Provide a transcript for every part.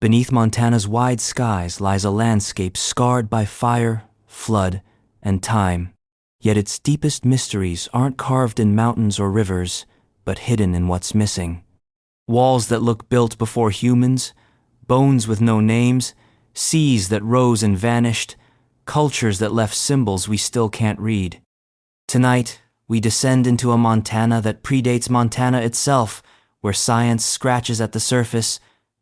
Beneath Montana's wide skies lies a landscape scarred by fire, flood, and time. Yet its deepest mysteries aren't carved in mountains or rivers, but hidden in what's missing. Walls that look built before humans, bones with no names, seas that rose and vanished, cultures that left symbols we still can't read. Tonight, we descend into a Montana that predates Montana itself, where science scratches at the surface,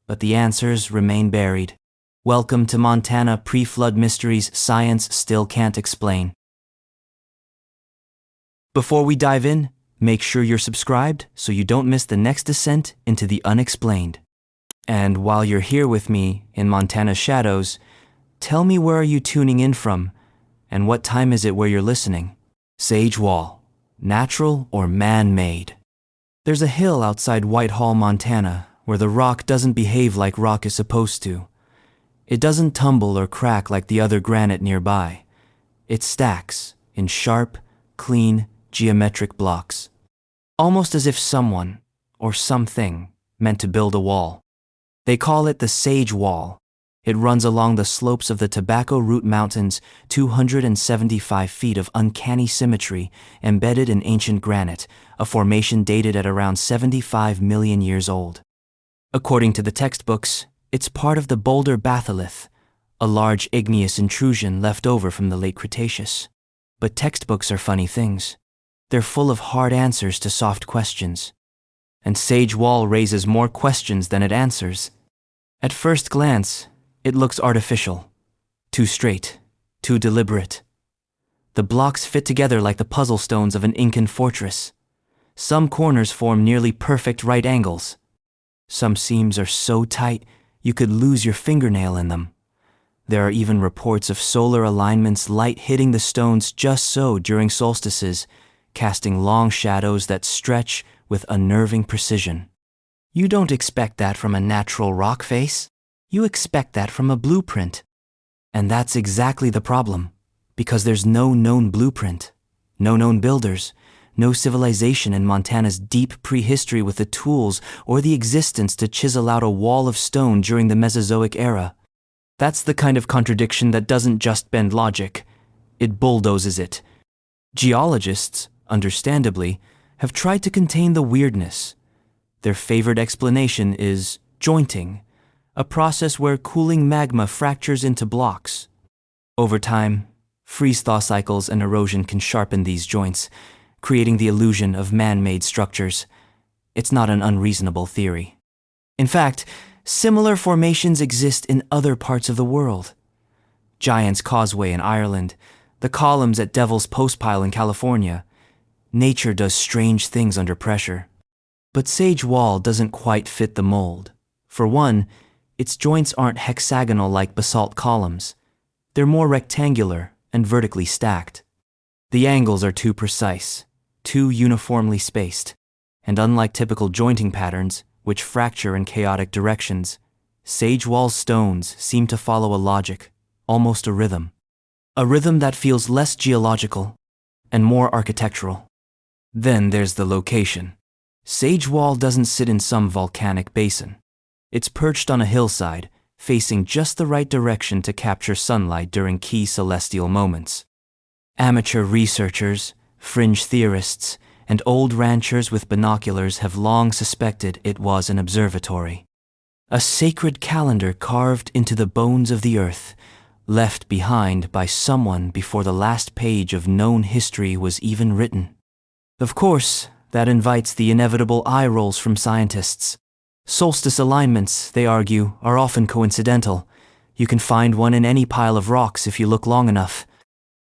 but the answers remain buried. Welcome to Montana Pre-Flood Mysteries Science Still Can't Explain. Before we dive in, make sure you're subscribed so you don't miss the next descent into the unexplained. And while you're here with me in Montana's shadows, tell me, where are you tuning in from, and what time is it where you're listening? Sage Wall, natural or man-made? There's a hill outside Whitehall, Montana, where the rock doesn't behave like rock is supposed to. It doesn't tumble or crack like the other granite nearby. It stacks in sharp, clean, geometric blocks, almost as if someone or something meant to build a wall. They call it the Sage Wall. It runs along the slopes of the Tobacco Root Mountains, 275 feet of uncanny symmetry embedded in ancient granite, a formation dated at around 75 million years old. According to the textbooks, it's part of the boulder batholith, a large igneous intrusion left over from the late Cretaceous. But textbooks are funny things. They're full of hard answers to soft questions. And Sage Wall raises more questions than it answers. At first glance, it looks artificial, too straight, too deliberate. The blocks fit together like the puzzle stones of an Incan fortress. Some corners form nearly perfect right angles. Some seams are so tight you could lose your fingernail in them. There are even reports of solar alignments, light hitting the stones just so during solstices, casting long shadows that stretch with unnerving precision. You don't expect that from a natural rock face. You expect that from a blueprint. And that's exactly the problem, because there's no known blueprint, no known builders, no civilization in Montana's deep prehistory with the tools or the existence to chisel out a wall of stone during the Mesozoic era. That's the kind of contradiction that doesn't just bend logic, it bulldozes it. Geologists, understandably, have tried to contain the weirdness. Their favorite explanation is jointing, a process where cooling magma fractures into blocks. Over time, freeze-thaw cycles and erosion can sharpen these joints, creating the illusion of man-made structures. It's not an unreasonable theory. In fact, similar formations exist in other parts of the world. Giant's Causeway in Ireland, the columns at Devil's Postpile in California. Nature does strange things under pressure. But Sage Wall doesn't quite fit the mold. For one, its joints aren't hexagonal like basalt columns. They're more rectangular and vertically stacked. The angles are too precise, too uniformly spaced, and unlike typical jointing patterns, which fracture in chaotic directions, Sage Wall stones seem to follow a logic, almost a rhythm that feels less geological and more architectural. Then there's the location. Sage Wall doesn't sit in some volcanic basin. It's perched on a hillside, facing just the right direction to capture sunlight during key celestial moments. Amateur researchers, fringe theorists, and old ranchers with binoculars have long suspected it was an observatory. A sacred calendar carved into the bones of the earth, left behind by someone before the last page of known history was even written. Of course, that invites the inevitable eye rolls from scientists. Solstice alignments, they argue, are often coincidental. You can find one in any pile of rocks if you look long enough.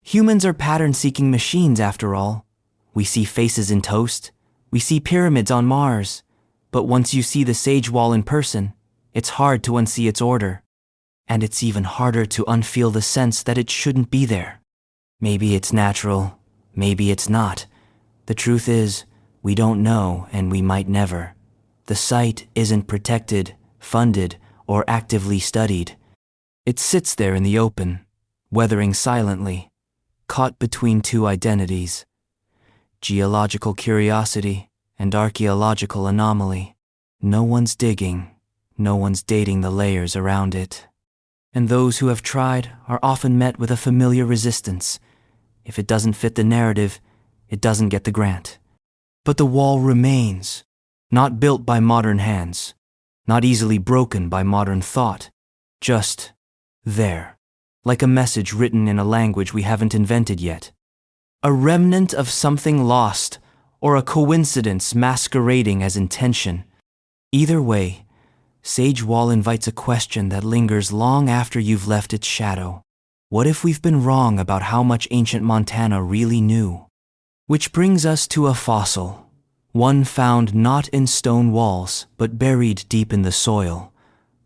Humans are pattern-seeking machines, after all. We see faces in toast. We see pyramids on Mars. But once you see the Sage Wall in person, it's hard to unsee its order. And it's even harder to unfeel the sense that it shouldn't be there. Maybe it's natural, maybe it's not. The truth is, we don't know, and we might never. The site isn't protected, funded, or actively studied. It sits there in the open, weathering silently, caught between two identities: geological curiosity and archaeological anomaly. No one's digging, no one's dating the layers around it. And those who have tried are often met with a familiar resistance. If it doesn't fit the narrative, it doesn't get the grant. But the wall remains, not built by modern hands, not easily broken by modern thought, just there, like a message written in a language we haven't invented yet. A remnant of something lost, or a coincidence masquerading as intention. Either way, Sage Wall invites a question that lingers long after you've left its shadow. What if we've been wrong about how much ancient Montana really knew? Which brings us to a fossil, one found not in stone walls, but buried deep in the soil.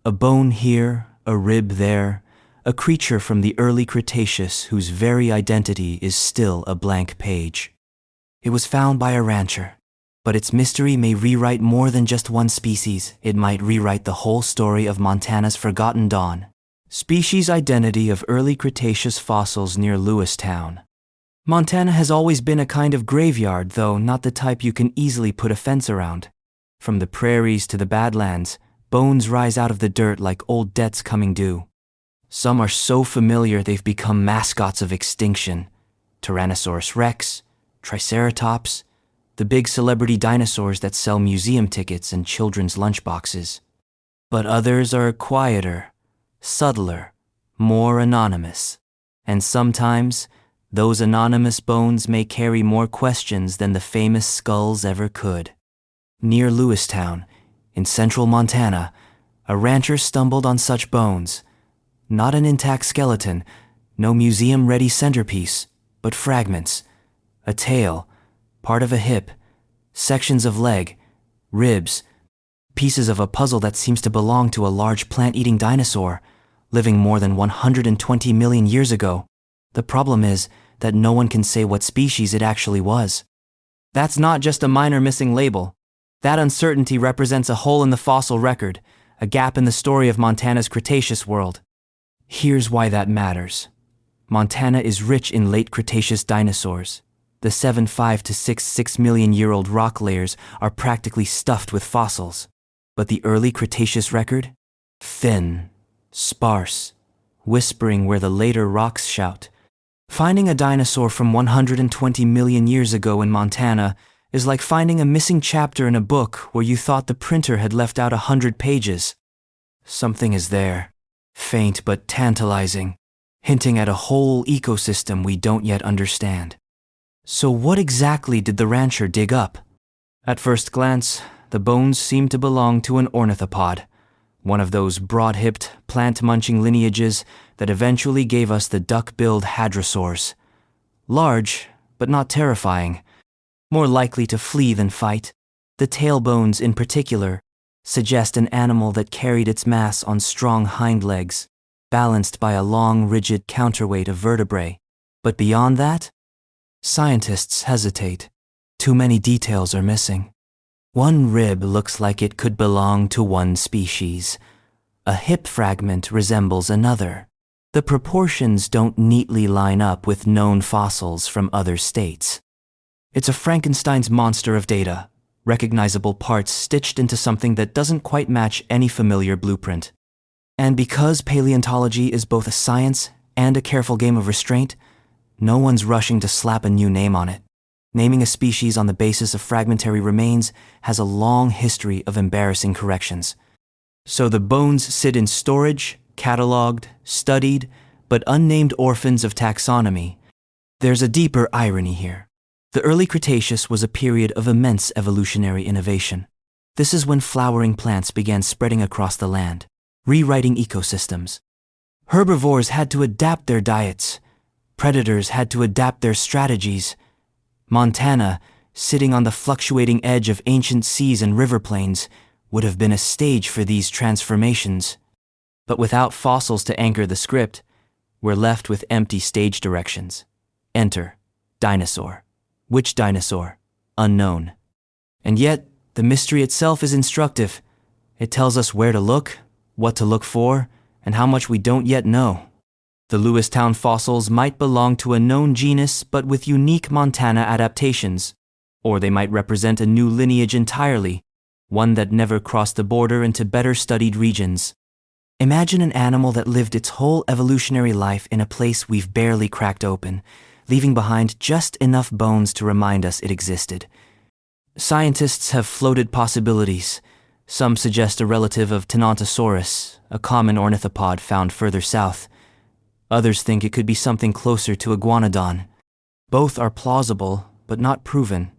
A bone here, a rib there, a creature from the early Cretaceous whose very identity is still a blank page. It was found by a rancher, but its mystery may rewrite more than just one species. It might rewrite the whole story of Montana's forgotten dawn. Species identity of early Cretaceous fossils near Lewistown. Montana has always been a kind of graveyard, though not the type you can easily put a fence around. From the prairies to the Badlands, bones rise out of the dirt like old debts coming due. Some are so familiar they've become mascots of extinction. Tyrannosaurus rex, Triceratops, the big celebrity dinosaurs that sell museum tickets and children's lunchboxes. But others are quieter, subtler, more anonymous. And sometimes, those anonymous bones may carry more questions than the famous skulls ever could. Near Lewistown, in central Montana, a rancher stumbled on such bones. Not an intact skeleton, no museum-ready centerpiece, but fragments. A tail, part of a hip, sections of leg, ribs, pieces of a puzzle that seems to belong to a large plant-eating dinosaur, living more than 120 million years ago. The problem is that no one can say what species it actually was. That's not just a minor missing label. That uncertainty represents a hole in the fossil record, a gap in the story of Montana's Cretaceous world. Here's why that matters. Montana is rich in late Cretaceous dinosaurs. The 7.5 to 6.6 million-year-old rock layers are practically stuffed with fossils. But the early Cretaceous record? Thin, sparse, whispering where the later rocks shout. Finding a dinosaur from 120 million years ago in Montana is like finding a missing chapter in a book where you thought the printer had left out 100 pages. Something is there, faint but tantalizing, hinting at a whole ecosystem we don't yet understand. So what exactly did the rancher dig up? At first glance, the bones seemed to belong to an ornithopod, one of those broad-hipped, plant-munching lineages that eventually gave us the duck-billed hadrosaurs. Large, but not terrifying. More likely to flee than fight. The tailbones, in particular, suggest an animal that carried its mass on strong hind legs, balanced by a long, rigid counterweight of vertebrae. But beyond that, scientists hesitate. Too many details are missing. One rib looks like it could belong to one species. A hip fragment resembles another. The proportions don't neatly line up with known fossils from other states. It's a Frankenstein's monster of data, recognizable parts stitched into something that doesn't quite match any familiar blueprint. And because paleontology is both a science and a careful game of restraint, no one's rushing to slap a new name on it. Naming a species on the basis of fragmentary remains has a long history of embarrassing corrections. So the bones sit in storage, cataloged, studied, but unnamed orphans of taxonomy. There's a deeper irony here. The early Cretaceous was a period of immense evolutionary innovation. This is when flowering plants began spreading across the land, rewriting ecosystems. Herbivores had to adapt their diets. Predators had to adapt their strategies. Montana, sitting on the fluctuating edge of ancient seas and river plains, would have been a stage for these transformations. But without fossils to anchor the script, we're left with empty stage directions. Enter, dinosaur. Which dinosaur? Unknown. And yet, the mystery itself is instructive. It tells us where to look, what to look for, and how much we don't yet know. The Lewistown fossils might belong to a known genus but with unique Montana adaptations, or they might represent a new lineage entirely, one that never crossed the border into better studied regions. Imagine an animal that lived its whole evolutionary life in a place we've barely cracked open, leaving behind just enough bones to remind us it existed. Scientists have floated possibilities. Some suggest a relative of Tenontosaurus, a common ornithopod found further south. Others think it could be something closer to Iguanodon. Both are plausible, but not proven.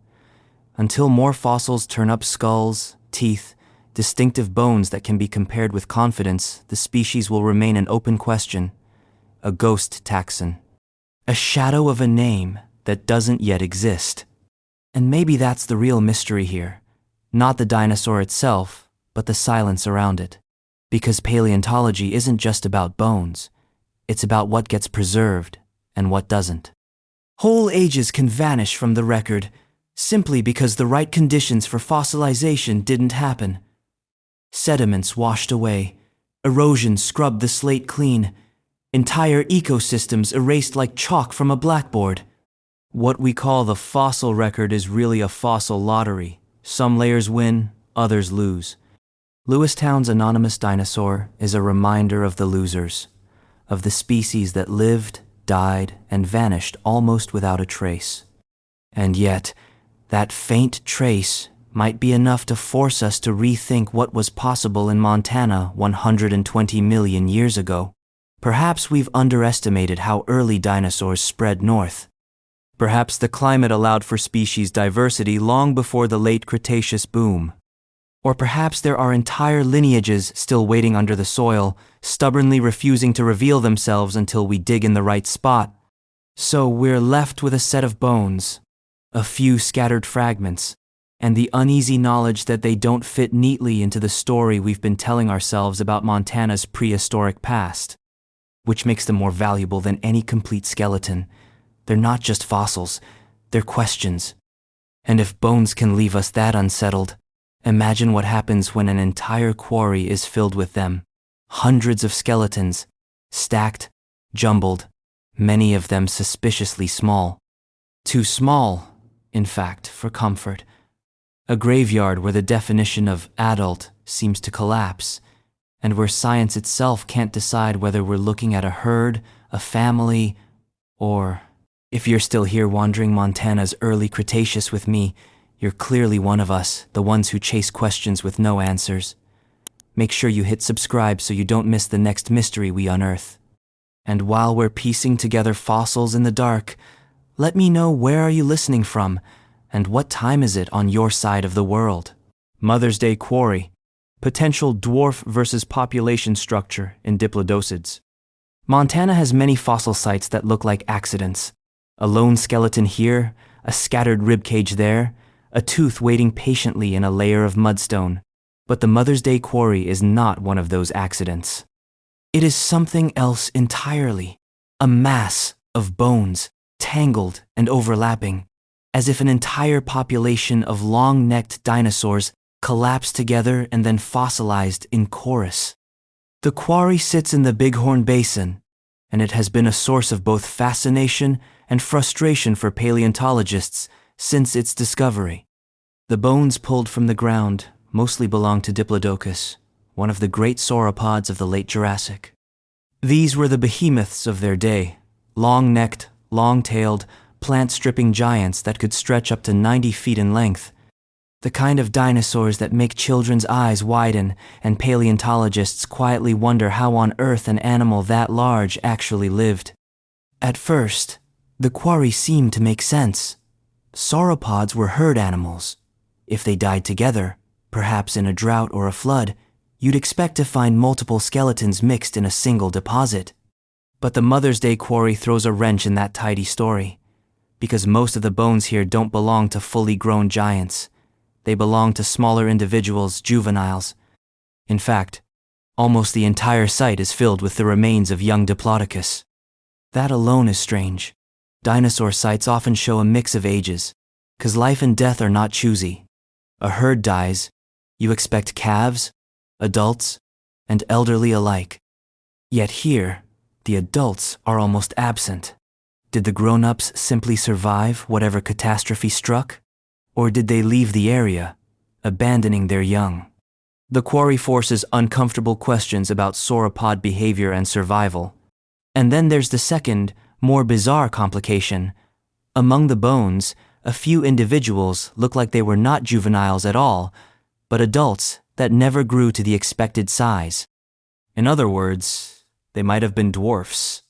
Until more fossils turn up skulls, teeth, distinctive bones that can be compared with confidence, the species will remain an open question, a ghost taxon, a shadow of a name that doesn't yet exist. And maybe that's the real mystery here, not the dinosaur itself, but the silence around it. Because paleontology isn't just about bones, it's about what gets preserved and what doesn't. Whole ages can vanish from the record simply because the right conditions for fossilization didn't happen. Sediments washed away, erosion scrubbed the slate clean, entire ecosystems erased like chalk from a blackboard. What we call the fossil record is really a fossil lottery. Some layers win, others lose. Lewistown's anonymous dinosaur is a reminder of the losers, of the species that lived, died, and vanished almost without a trace. And yet, that faint trace might be enough to force us to rethink what was possible in Montana 120 million years ago. Perhaps we've underestimated how early dinosaurs spread north. Perhaps the climate allowed for species diversity long before the late Cretaceous boom. Or perhaps there are entire lineages still waiting under the soil, stubbornly refusing to reveal themselves until we dig in the right spot. So we're left with a set of bones, a few scattered fragments, and the uneasy knowledge that they don't fit neatly into the story we've been telling ourselves about Montana's prehistoric past, which makes them more valuable than any complete skeleton. They're not just fossils, they're questions. And if bones can leave us that unsettled, imagine what happens when an entire quarry is filled with them. Hundreds of skeletons, stacked, jumbled, many of them suspiciously small. Too small, in fact, for comfort. A graveyard where the definition of adult seems to collapse, and where science itself can't decide whether we're looking at a herd, a family, or... If you're still here wandering Montana's early Cretaceous with me, you're clearly one of us, the ones who chase questions with no answers. Make sure you hit subscribe so you don't miss the next mystery we unearth. And while we're piecing together fossils in the dark, let me know where are you listening from, and what time is it on your side of the world? Mother's Day Quarry, potential dwarf versus population structure in diplodocids. Montana has many fossil sites that look like accidents. A lone skeleton here, a scattered ribcage there, a tooth waiting patiently in a layer of mudstone. But the Mother's Day Quarry is not one of those accidents. It is something else entirely, a mass of bones, tangled and overlapping, as if an entire population of long-necked dinosaurs collapsed together and then fossilized in chorus. The quarry sits in the Bighorn Basin, and it has been a source of both fascination and frustration for paleontologists since its discovery. The bones pulled from the ground mostly belong to Diplodocus, one of the great sauropods of the late Jurassic. These were the behemoths of their day, long-necked, long-tailed, plant-stripping giants that could stretch up to 90 feet in length. The kind of dinosaurs that make children's eyes widen and paleontologists quietly wonder how on earth an animal that large actually lived. At first, the quarry seemed to make sense. Sauropods were herd animals. If they died together, perhaps in a drought or a flood, you'd expect to find multiple skeletons mixed in a single deposit. But the Mother's Day Quarry throws a wrench in that tidy story, because most of the bones here don't belong to fully grown giants. They belong to smaller individuals, juveniles. In fact, almost the entire site is filled with the remains of young Diplodocus. That alone is strange. Dinosaur sites often show a mix of ages, 'cause life and death are not choosy. A herd dies, you expect calves, adults, and elderly alike. Yet here, the adults are almost absent. Did the grown-ups simply survive whatever catastrophe struck? Or did they leave the area, abandoning their young. The quarry forces uncomfortable questions about sauropod behavior and survival. And then there's the second, more bizarre complication. Among the bones, a few individuals look like they were not juveniles at all, but adults that never grew to the expected size. In other words, they might have been dwarfs.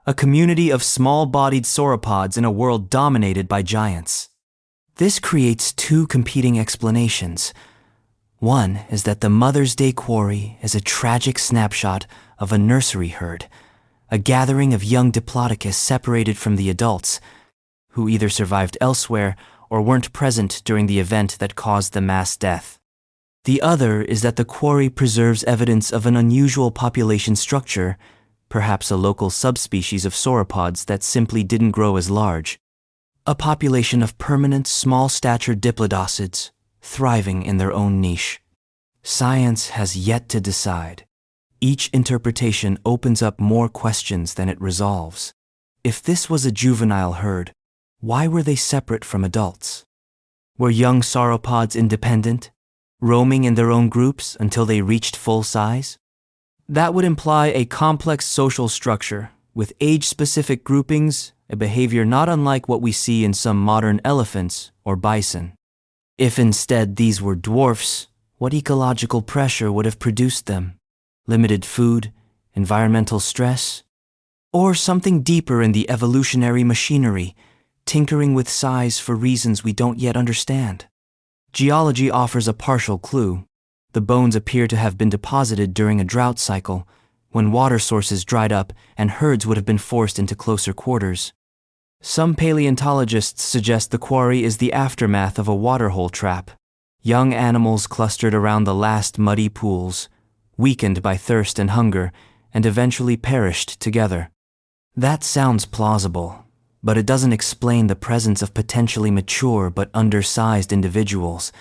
A community of small-bodied sauropods in a world dominated by giants. This creates two competing explanations. One is that the Mother's Day quarry is a tragic snapshot of a nursery herd, a gathering of young Diplodocus separated from the adults, who either survived elsewhere or weren't present during the event that caused the mass death. The other is that the quarry preserves evidence of an unusual population structure, perhaps a local subspecies of sauropods that simply didn't grow as large. A population of permanent, small-statured diplodocids, thriving in their own niche. Science has yet to decide. Each interpretation opens up more questions than it resolves. If this was a juvenile herd, why were they separate from adults? Were young sauropods independent, roaming in their own groups until they reached full size? That would imply a complex social structure, with age-specific groupings, a behavior not unlike what we see in some modern elephants or bison. If instead these were dwarfs, what ecological pressure would have produced them? Limited food, environmental stress? Or something deeper in the evolutionary machinery, tinkering with size for reasons we don't yet understand? Geology offers a partial clue. The bones appear to have been deposited during a drought cycle, when water sources dried up and herds would have been forced into closer quarters. Some paleontologists suggest the quarry is the aftermath of a waterhole trap. Young animals clustered around the last muddy pools, weakened by thirst and hunger, and eventually perished together. That sounds plausible, but it doesn't explain the presence of potentially mature but undersized individuals,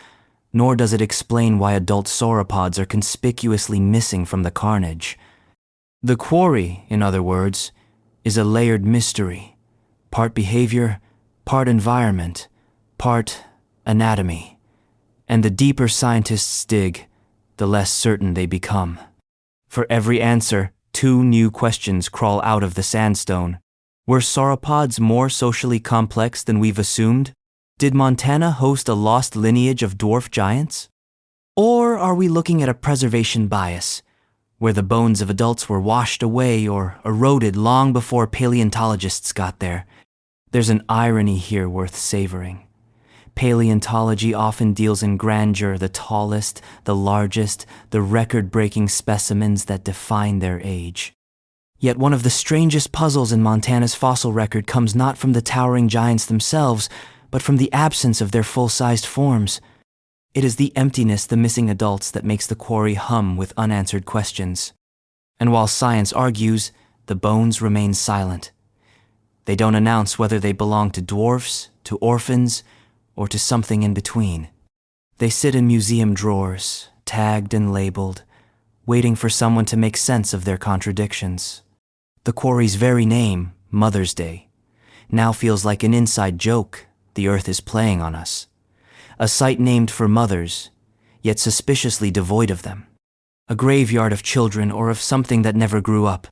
nor does it explain why adult sauropods are conspicuously missing from the carnage. The quarry, in other words, is a layered mystery, part behavior, part environment, part anatomy. And the deeper scientists dig, the less certain they become. For every answer, two new questions crawl out of the sandstone. Were sauropods more socially complex than we've assumed? Did Montana host a lost lineage of dwarf giants? Or are we looking at a preservation bias, where the bones of adults were washed away or eroded long before paleontologists got there? There's an irony here worth savoring. Paleontology often deals in grandeur, the tallest, the largest, the record-breaking specimens that define their age. Yet one of the strangest puzzles in Montana's fossil record comes not from the towering giants themselves, but from the absence of their full-sized forms. It is the emptiness, the missing adults, that makes the quarry hum with unanswered questions. And while science argues, the bones remain silent. They don't announce whether they belong to dwarfs, to orphans, or to something in between. They sit in museum drawers, tagged and labeled, waiting for someone to make sense of their contradictions. The quarry's very name, Mother's Day, now feels like an inside joke the Earth is playing on us. A site named for mothers, yet suspiciously devoid of them. A graveyard of children or of something that never grew up.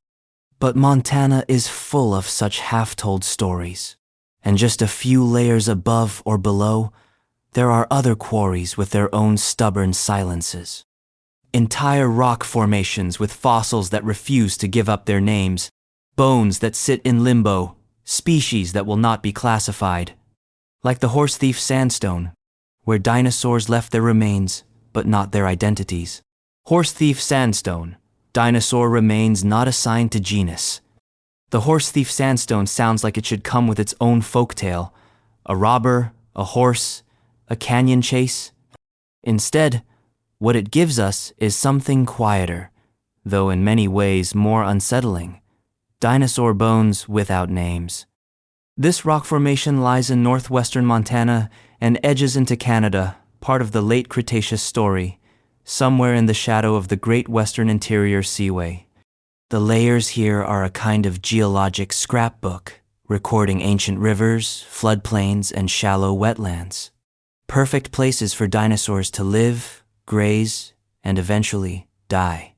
But Montana is full of such half-told stories. And just a few layers above or below, there are other quarries with their own stubborn silences. Entire rock formations with fossils that refuse to give up their names, bones that sit in limbo, species that will not be classified. Like the horse thief sandstone, where dinosaurs left their remains, but not their identities. Horse thief sandstone, dinosaur remains not assigned to genus. The horse thief sandstone sounds like it should come with its own folktale, a robber, a horse, a canyon chase. Instead, what it gives us is something quieter, though in many ways more unsettling. Dinosaur bones without names. This rock formation lies in northwestern Montana and edges into Canada, part of the late Cretaceous story, somewhere in the shadow of the Great Western Interior Seaway. The layers here are a kind of geologic scrapbook, recording ancient rivers, floodplains, and shallow wetlands. perfect places for dinosaurs to live, graze, and eventually die.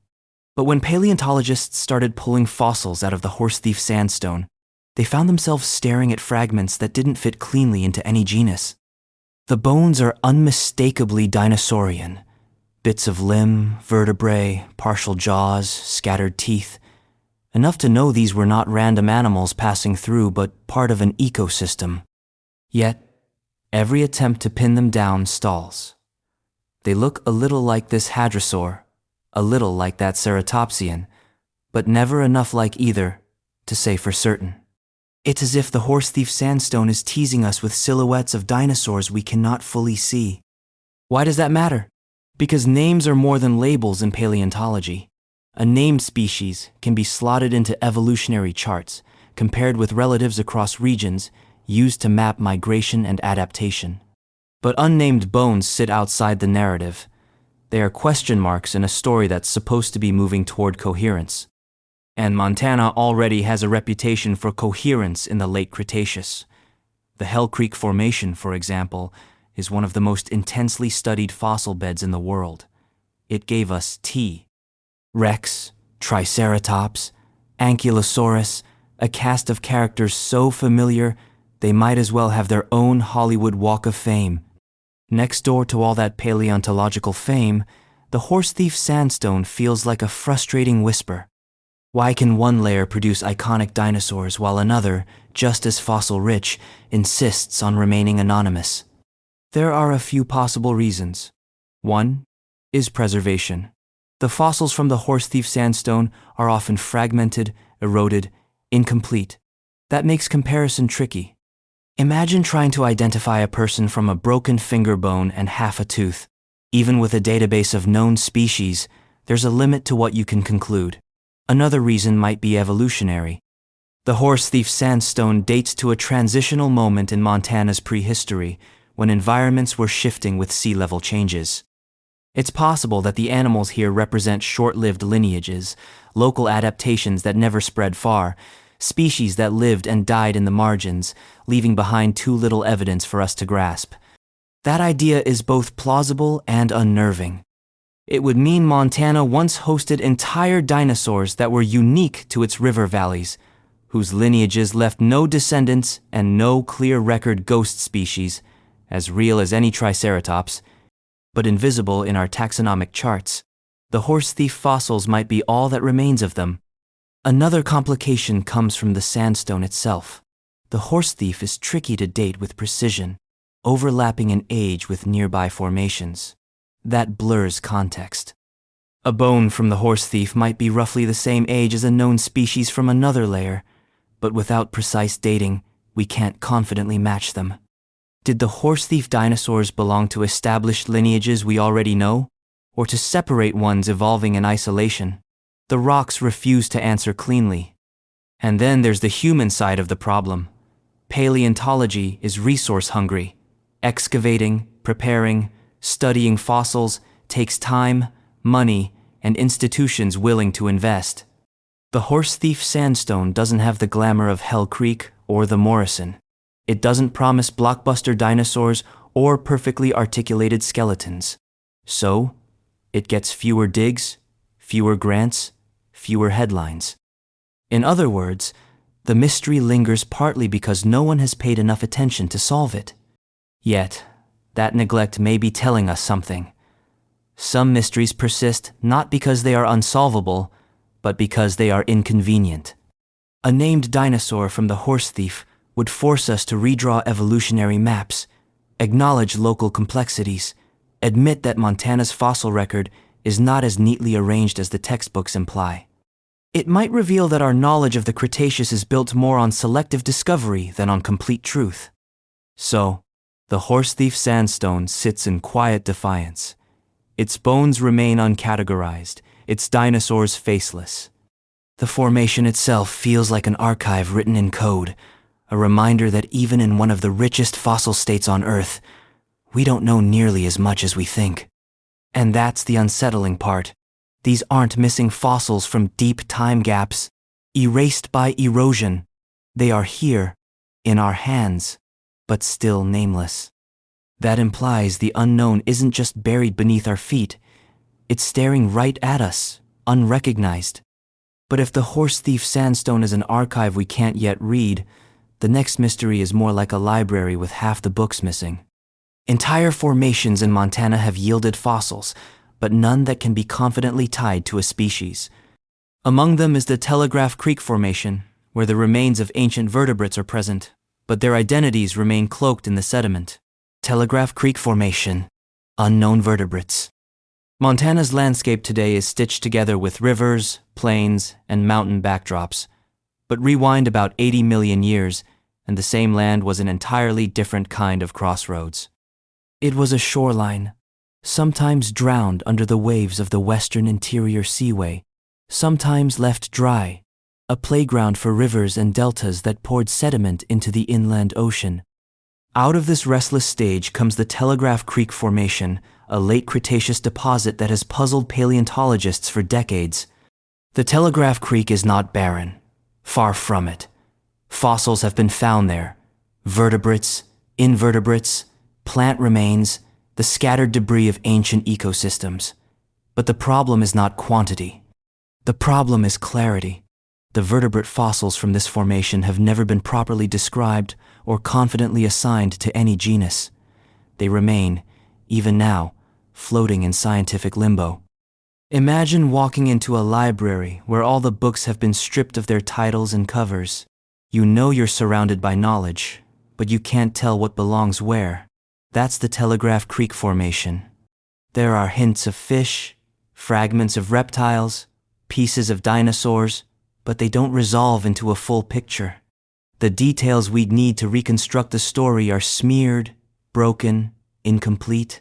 But when paleontologists started pulling fossils out of the horse thief sandstone, they found themselves staring at fragments that didn't fit cleanly into any genus. The bones are unmistakably dinosaurian. Bits of limb, vertebrae, partial jaws, scattered teeth. Enough to know these were not random animals passing through, but part of an ecosystem. Yet, every attempt to pin them down stalls. They look a little like this hadrosaur, a little like that Ceratopsian, but never enough like either to say for certain. It's as if the horse thief sandstone is teasing us with silhouettes of dinosaurs we cannot fully see. Why does that matter? Because names are more than labels in paleontology. A named species can be slotted into evolutionary charts, compared with relatives across regions, used to map migration and adaptation. But unnamed bones sit outside the narrative. They are question marks in a story that's supposed to be moving toward coherence. And Montana already has a reputation for coherence in the late Cretaceous. The Hell Creek Formation, for example, is one of the most intensely studied fossil beds in the world. It gave us T. Rex, Triceratops, Ankylosaurus, a cast of characters so familiar they might as well have their own Hollywood Walk of Fame. Next door to all that paleontological fame, the horse thief sandstone feels like a frustrating whisper. Why can one layer produce iconic dinosaurs while another, just as fossil-rich, insists on remaining anonymous? There are a few possible reasons. One is preservation. The fossils from the horse thief sandstone are often fragmented, eroded, incomplete. That makes comparison tricky. Imagine trying to identify a person from a broken finger bone and half a tooth. Even with a database of known species, there's a limit to what you can conclude. Another reason might be evolutionary. The horse thief sandstone dates to a transitional moment in Montana's prehistory, when environments were shifting with sea level changes. It's possible that the animals here represent short-lived lineages, local adaptations that never spread far, species that lived and died in the margins, leaving behind too little evidence for us to grasp. That idea is both plausible and unnerving. It would mean Montana once hosted entire dinosaurs that were unique to its river valleys, whose lineages left no descendants and no clear record ghost species, as real as any Triceratops, but invisible in our taxonomic charts. The horse thief fossils might be all that remains of them. Another complication comes from the sandstone itself. The horse thief is tricky to date with precision, overlapping in age with nearby formations. That blurs context. A bone from the horse thief might be roughly the same age as a known species from another layer, but without precise dating, we can't confidently match them. Did the horse thief dinosaurs belong to established lineages we already know, or to separate ones evolving in isolation? The rocks refuse to answer cleanly. And then there's the human side of the problem. Paleontology is resource hungry. Excavating, preparing, studying fossils takes time, money, and institutions willing to invest. The horse thief sandstone doesn't have the glamour of Hell Creek or the Morrison. It doesn't promise blockbuster dinosaurs or perfectly articulated skeletons. So, it gets fewer digs, fewer grants, fewer headlines. In other words, the mystery lingers partly because no one has paid enough attention to solve it. Yet, that neglect may be telling us something. Some mysteries persist not because they are unsolvable, but because they are inconvenient. A named dinosaur from the horse thief would force us to redraw evolutionary maps, acknowledge local complexities, admit that Montana's fossil record is not as neatly arranged as the textbooks imply. It might reveal that our knowledge of the Cretaceous is built more on selective discovery than on complete truth. So, the horse thief sandstone sits in quiet defiance. Its bones remain uncategorized, its dinosaurs faceless. The formation itself feels like an archive written in code, a reminder that even in one of the richest fossil states on Earth, we don't know nearly as much as we think. And that's the unsettling part. These aren't missing fossils from deep time gaps, erased by erosion. They are here, in our hands, but still nameless. That implies the unknown isn't just buried beneath our feet, it's staring right at us, unrecognized. But if the horse thief sandstone is an archive we can't yet read, the next mystery is more like a library with half the books missing. Entire formations in Montana have yielded fossils, but none that can be confidently tied to a species. Among them is the Telegraph Creek Formation, where the remains of ancient vertebrates are present, but their identities remain cloaked in the sediment. Telegraph Creek Formation, unknown vertebrates. Montana's landscape today is stitched together with rivers, plains, and mountain backdrops. But rewind about 80 million years, and the same land was an entirely different kind of crossroads. It was a shoreline, sometimes drowned under the waves of the western interior seaway, sometimes left dry, a playground for rivers and deltas that poured sediment into the inland ocean. Out of this restless stage comes the Telegraph Creek Formation, a late Cretaceous deposit that has puzzled paleontologists for decades. The Telegraph Creek is not barren. Far from it. Fossils have been found there. Vertebrates, invertebrates, plant remains, the scattered debris of ancient ecosystems. But the problem is not quantity. The problem is clarity. The vertebrate fossils from this formation have never been properly described or confidently assigned to any genus. They remain, even now, floating in scientific limbo. Imagine walking into a library where all the books have been stripped of their titles and covers. You know you're surrounded by knowledge, but you can't tell what belongs where. That's the Telegraph Creek Formation. There are hints of fish, fragments of reptiles, pieces of dinosaurs, but they don't resolve into a full picture. The details we'd need to reconstruct the story are smeared, broken, incomplete.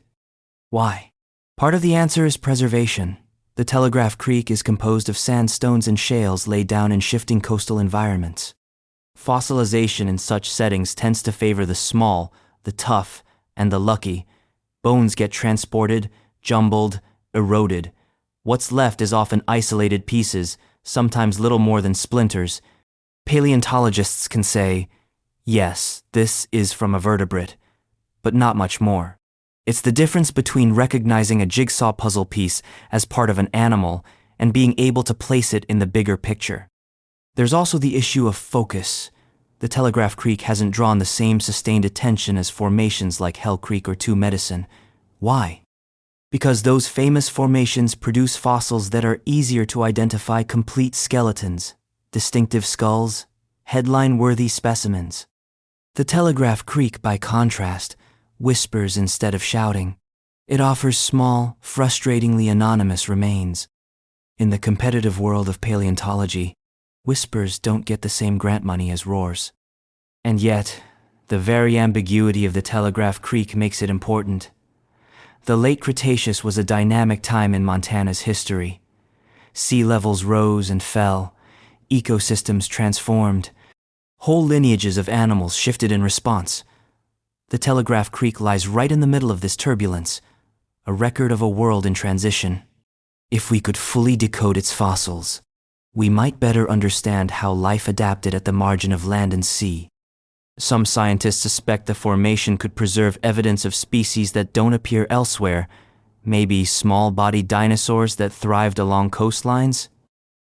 Why? Part of the answer is preservation. The Telegraph Creek is composed of sandstones and shales laid down in shifting coastal environments. Fossilization in such settings tends to favor the small, the tough, and the lucky. Bones get transported, jumbled, eroded. What's left is often isolated pieces, sometimes little more than splinters. Paleontologists can say, yes, this is from a vertebrate, but not much more. It's the difference between recognizing a jigsaw puzzle piece as part of an animal and being able to place it in the bigger picture. There's also the issue of focus. The Telegraph Creek hasn't drawn the same sustained attention as formations like Hell Creek or Two Medicine. Why? Because those famous formations produce fossils that are easier to identify: complete skeletons, distinctive skulls, headline-worthy specimens. The Telegraph Creek, by contrast, whispers instead of shouting. It offers small, frustratingly anonymous remains. In the competitive world of paleontology, whispers don't get the same grant money as roars. And yet, the very ambiguity of the Telegraph Creek makes it important. The late Cretaceous was a dynamic time in Montana's history. Sea levels rose and fell, ecosystems transformed, whole lineages of animals shifted in response. The Telegraph Creek lies right in the middle of this turbulence, a record of a world in transition. If we could fully decode its fossils, we might better understand how life adapted at the margin of land and sea. Some scientists suspect the formation could preserve evidence of species that don't appear elsewhere, maybe small-bodied dinosaurs that thrived along coastlines,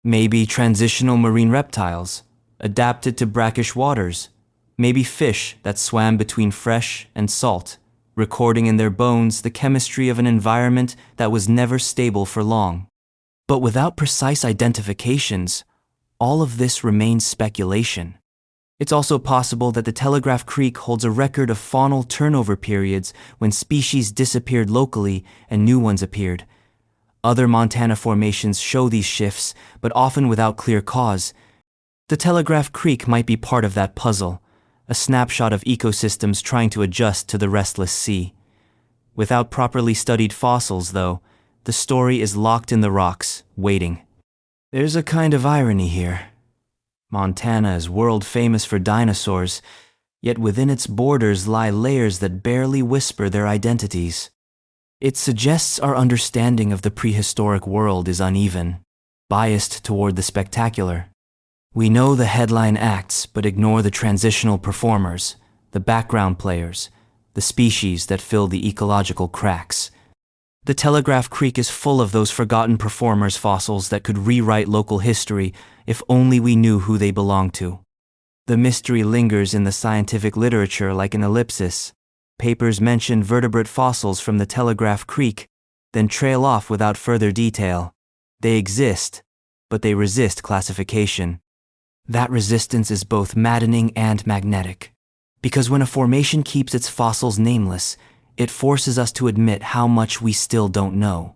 maybe transitional marine reptiles, adapted to brackish waters, maybe fish that swam between fresh and salt, recording in their bones the chemistry of an environment that was never stable for long. But without precise identifications, all of this remains speculation. It's also possible that the Telegraph Creek holds a record of faunal turnover periods when species disappeared locally and new ones appeared. Other Montana formations show these shifts, but often without clear cause. The Telegraph Creek might be part of that puzzle, a snapshot of ecosystems trying to adjust to the restless sea. Without properly studied fossils, though, the story is locked in the rocks, waiting. There's a kind of irony here. Montana is world famous for dinosaurs, yet within its borders lie layers that barely whisper their identities. It suggests our understanding of the prehistoric world is uneven, biased toward the spectacular. We know the headline acts, but ignore the transitional performers, the background players, the species that fill the ecological cracks. The Telegraph Creek is full of those forgotten performers' fossils that could rewrite local history if only we knew who they belonged to. The mystery lingers in the scientific literature like an ellipsis. Papers mention vertebrate fossils from the Telegraph Creek, then trail off without further detail. They exist, but they resist classification. That resistance is both maddening and magnetic. Because when a formation keeps its fossils nameless, it forces us to admit how much we still don't know.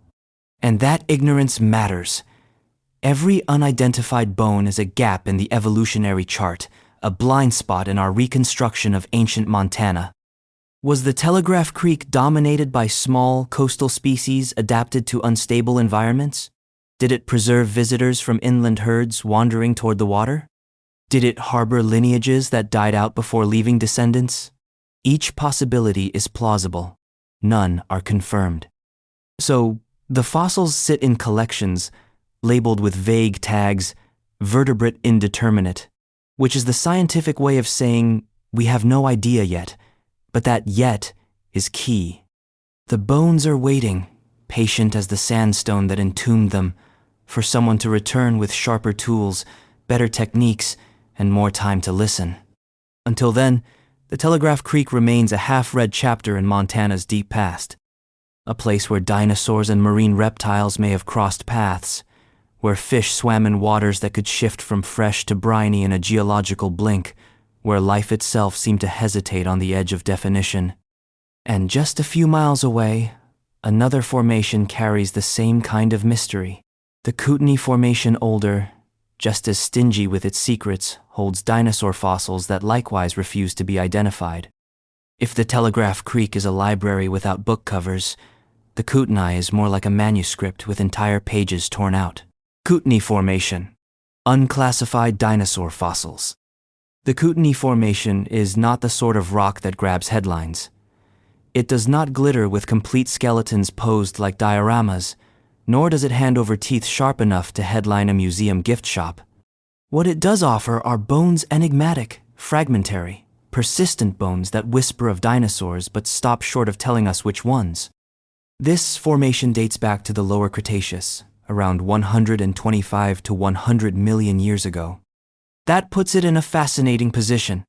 And that ignorance matters. Every unidentified bone is a gap in the evolutionary chart, a blind spot in our reconstruction of ancient Montana. Was the Telegraph Creek dominated by small coastal species adapted to unstable environments? Did it preserve visitors from inland herds wandering toward the water? Did it harbor lineages that died out before leaving descendants? Each possibility is plausible. None are confirmed. So, the fossils sit in collections, labeled with vague tags, vertebrate indeterminate, which is the scientific way of saying we have no idea yet, but that yet is key. The bones are waiting, patient as the sandstone that entombed them, for someone to return with sharper tools, better techniques, and more time to listen. Until then, the Telegraph Creek remains a half-read chapter in Montana's deep past, a place where dinosaurs and marine reptiles may have crossed paths, where fish swam in waters that could shift from fresh to briny in a geological blink, where life itself seemed to hesitate on the edge of definition. And just a few miles away, another formation carries the same kind of mystery. The Kootenai Formation, older, just as stingy with its secrets, holds dinosaur fossils that likewise refuse to be identified. If the Telegraph Creek is a library without book covers, the Kootenai is more like a manuscript with entire pages torn out. Kootenai Formation. Unclassified dinosaur fossils. The Kootenai Formation is not the sort of rock that grabs headlines. It does not glitter with complete skeletons posed like dioramas, nor does it hand over teeth sharp enough to headline a museum gift shop. What it does offer are bones enigmatic, fragmentary, persistent bones that whisper of dinosaurs but stop short of telling us which ones. This formation dates back to the Lower Cretaceous, around 125 to 100 million years ago. That puts it in a fascinating position,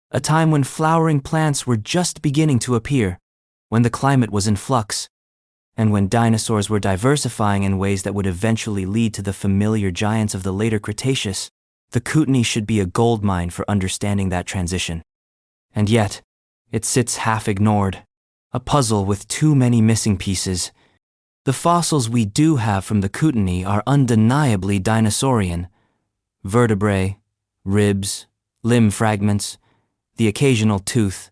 a time when flowering plants were just beginning to appear, when the climate was in flux, and when dinosaurs were diversifying in ways that would eventually lead to the familiar giants of the later Cretaceous. The Kootenai should be a goldmine for understanding that transition. And yet, it sits half ignored, a puzzle with too many missing pieces. The fossils we do have from the Kootenai are undeniably dinosaurian. Vertebrae, ribs, limb fragments, the occasional tooth.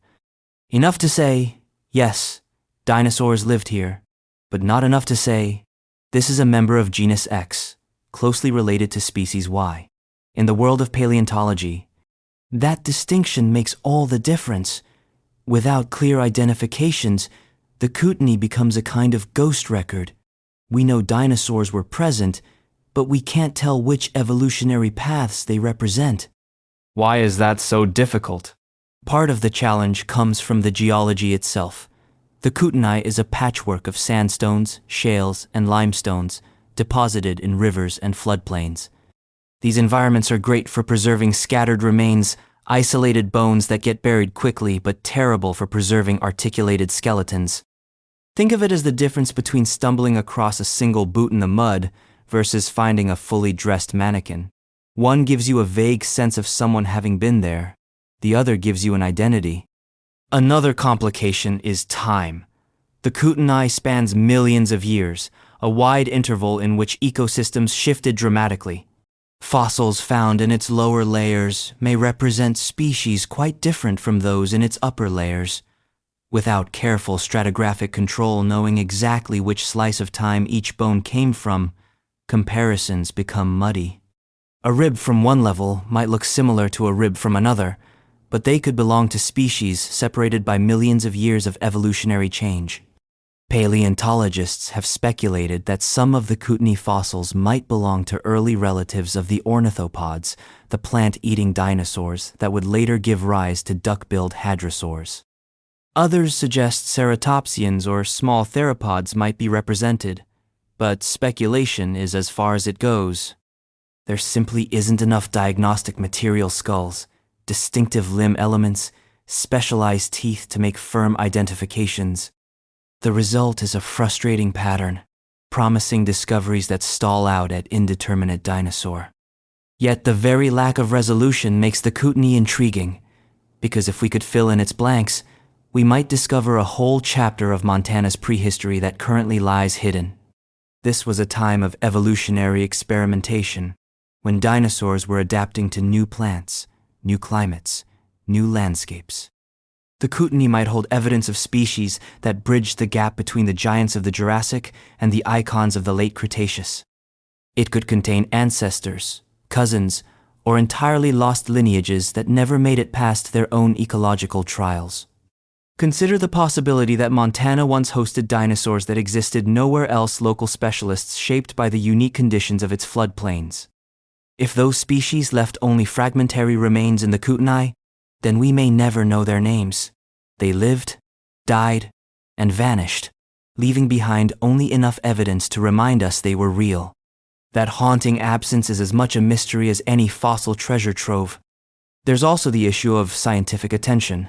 Enough to say, yes, dinosaurs lived here, but not enough to say, this is a member of genus X, closely related to species Y. In the world of paleontology, that distinction makes all the difference. Without clear identifications, the Kootenai becomes a kind of ghost record. We know dinosaurs were present, but we can't tell which evolutionary paths they represent. Why is that so difficult? Part of the challenge comes from the geology itself. The Kootenai is a patchwork of sandstones, shales, and limestones deposited in rivers and floodplains. These environments are great for preserving scattered remains, isolated bones that get buried quickly, but terrible for preserving articulated skeletons. Think of it as the difference between stumbling across a single boot in the mud versus finding a fully dressed mannequin. One gives you a vague sense of someone having been there. The other gives you an identity. Another complication is time. The Kootenai spans millions of years, a wide interval in which ecosystems shifted dramatically. Fossils found in its lower layers may represent species quite different from those in its upper layers. Without careful stratigraphic control knowing exactly which slice of time each bone came from, comparisons become muddy. A rib from one level might look similar to a rib from another, but they could belong to species separated by millions of years of evolutionary change. Paleontologists have speculated that some of the Kootenai fossils might belong to early relatives of the ornithopods, the plant-eating dinosaurs that would later give rise to duck-billed hadrosaurs. Others suggest ceratopsians or small theropods might be represented, but speculation is as far as it goes. There simply isn't enough diagnostic material skulls, distinctive limb elements, specialized teeth to make firm identifications. The result is a frustrating pattern, promising discoveries that stall out at indeterminate dinosaur. Yet the very lack of resolution makes the Kootenai intriguing, because if we could fill in its blanks, we might discover a whole chapter of Montana's prehistory that currently lies hidden. This was a time of evolutionary experimentation, when dinosaurs were adapting to new plants, new climates, new landscapes. The Kootenai might hold evidence of species that bridged the gap between the giants of the Jurassic and the icons of the late Cretaceous. It could contain ancestors, cousins, or entirely lost lineages that never made it past their own ecological trials. Consider the possibility that Montana once hosted dinosaurs that existed nowhere else. Local specialists shaped by the unique conditions of its floodplains. If those species left only fragmentary remains in the Kootenai, then we may never know their names. They lived, died, and vanished, leaving behind only enough evidence to remind us they were real. That haunting absence is as much a mystery as any fossil treasure trove. There's also the issue of scientific attention.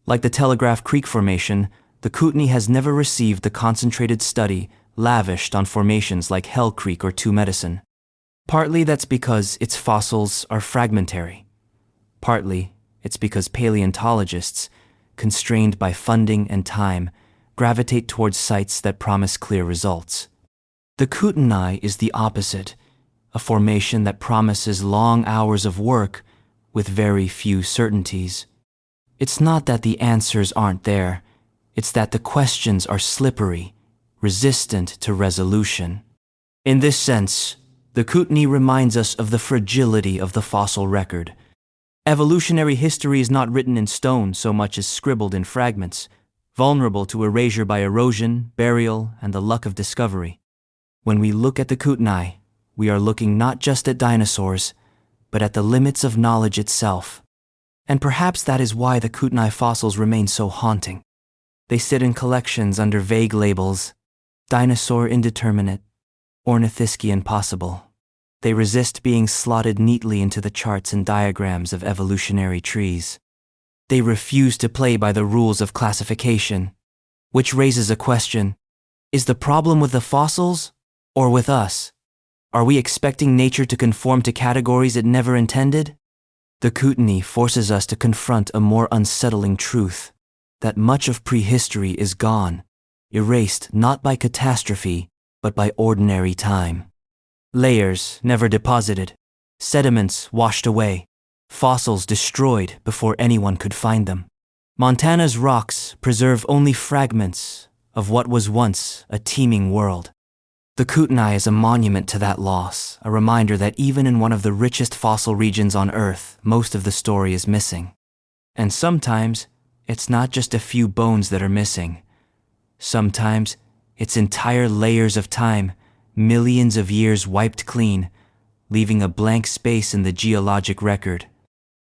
Like the Telegraph Formation, the Kootenai has never received the concentrated study lavished on formations like Hell Creek or Two Medicine. Partly that's because its fossils are fragmentary. Partly it's because paleontologists, constrained by funding and time, gravitate towards sites that promise clear results. The Kootenai is the opposite, a formation that promises long hours of work with very few certainties. It's not that the answers aren't there, it's that the questions are slippery, resistant to resolution. In this sense, the Kootenai reminds us of the fragility of the fossil record. Evolutionary history is not written in stone so much as scribbled in fragments, vulnerable to erasure by erosion, burial, and the luck of discovery. When we look at the Kootenai, we are looking not just at dinosaurs, but at the limits of knowledge itself. And perhaps that is why the Kootenai fossils remain so haunting. They sit in collections under vague labels: dinosaur indeterminate, ornithischian possible. They resist being slotted neatly into the charts and diagrams of evolutionary trees. They refuse to play by the rules of classification, which raises a question: is the problem with the fossils or with us? Are we expecting nature to conform to categories it never intended? The Kootenai forces us to confront a more unsettling truth, that much of prehistory is gone, erased not by catastrophe, but by ordinary time. Layers never deposited, sediments washed away, fossils destroyed before anyone could find them. Montana's rocks preserve only fragments of what was once a teeming world. The Kootenai is a monument to that loss, a reminder that even in one of the richest fossil regions on Earth, most of the story is missing. And sometimes, it's not just a few bones that are missing. Sometimes, it's entire layers of time, millions of years wiped clean, leaving a blank space in the geologic record.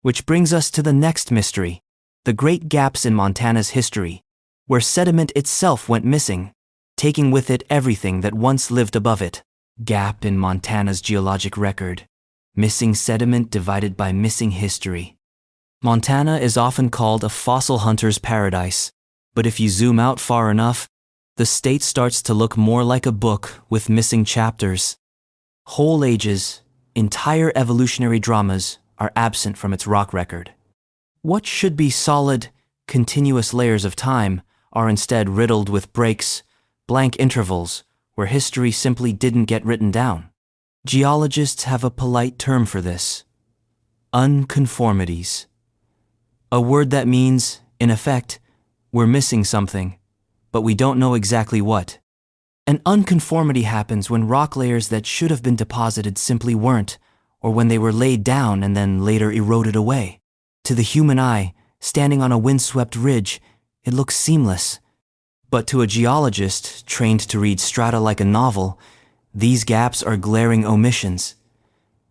Which brings us to the next mystery, the great gaps in Montana's history, where sediment itself went missing, taking with it everything that once lived above it. Gap in Montana's geologic record. Missing sediment divided by missing history. Montana is often called a fossil hunter's paradise, but if you zoom out far enough, the state starts to look more like a book with missing chapters. Whole ages, entire evolutionary dramas are absent from its rock record. What should be solid, continuous layers of time are instead riddled with breaks, blank intervals, where history simply didn't get written down. Geologists have a polite term for this: unconformities. A word that means, in effect, we're missing something, but we don't know exactly what. An unconformity happens when rock layers that should have been deposited simply weren't, or when they were laid down and then later eroded away. To the human eye, standing on a windswept ridge, it looks seamless. But to a geologist trained to read strata like a novel, these gaps are glaring omissions.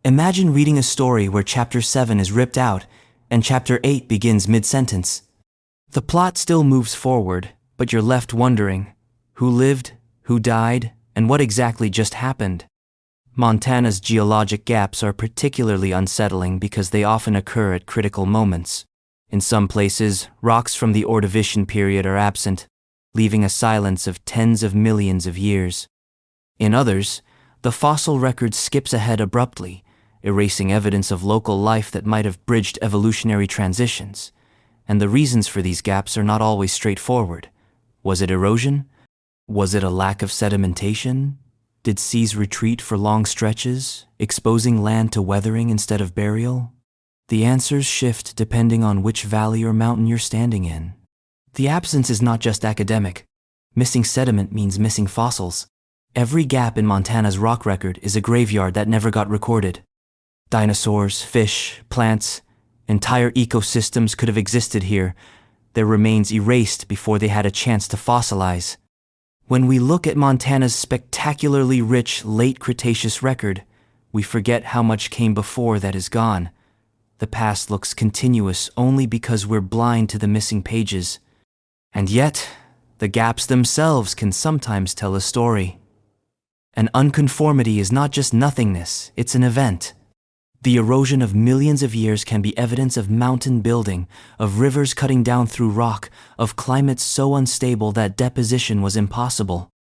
Imagine reading a story where Chapter 7 is ripped out and Chapter 8 begins mid-sentence. The plot still moves forward, but you're left wondering, who lived, who died, and what exactly just happened? Montana's geologic gaps are particularly unsettling because they often occur at critical moments. In some places, rocks from the Ordovician period are absent, leaving a silence of tens of millions of years. In others, the fossil record skips ahead abruptly, erasing evidence of local life that might have bridged evolutionary transitions. And the reasons for these gaps are not always straightforward. Was it erosion? Was it a lack of sedimentation? Did seas retreat for long stretches, exposing land to weathering instead of burial? The answers shift depending on which valley or mountain you're standing in. The absence is not just academic. Missing sediment means missing fossils. Every gap in Montana's rock record is a graveyard that never got recorded. Dinosaurs, fish, plants, entire ecosystems could have existed here, their remains erased before they had a chance to fossilize. When we look at Montana's spectacularly rich late Cretaceous record, we forget how much came before that is gone. The past looks continuous only because we're blind to the missing pages. And yet, the gaps themselves can sometimes tell a story. An unconformity is not just nothingness, it's an event. The erosion of millions of years can be evidence of mountain building, of rivers cutting down through rock, of climates so unstable that deposition was impossible.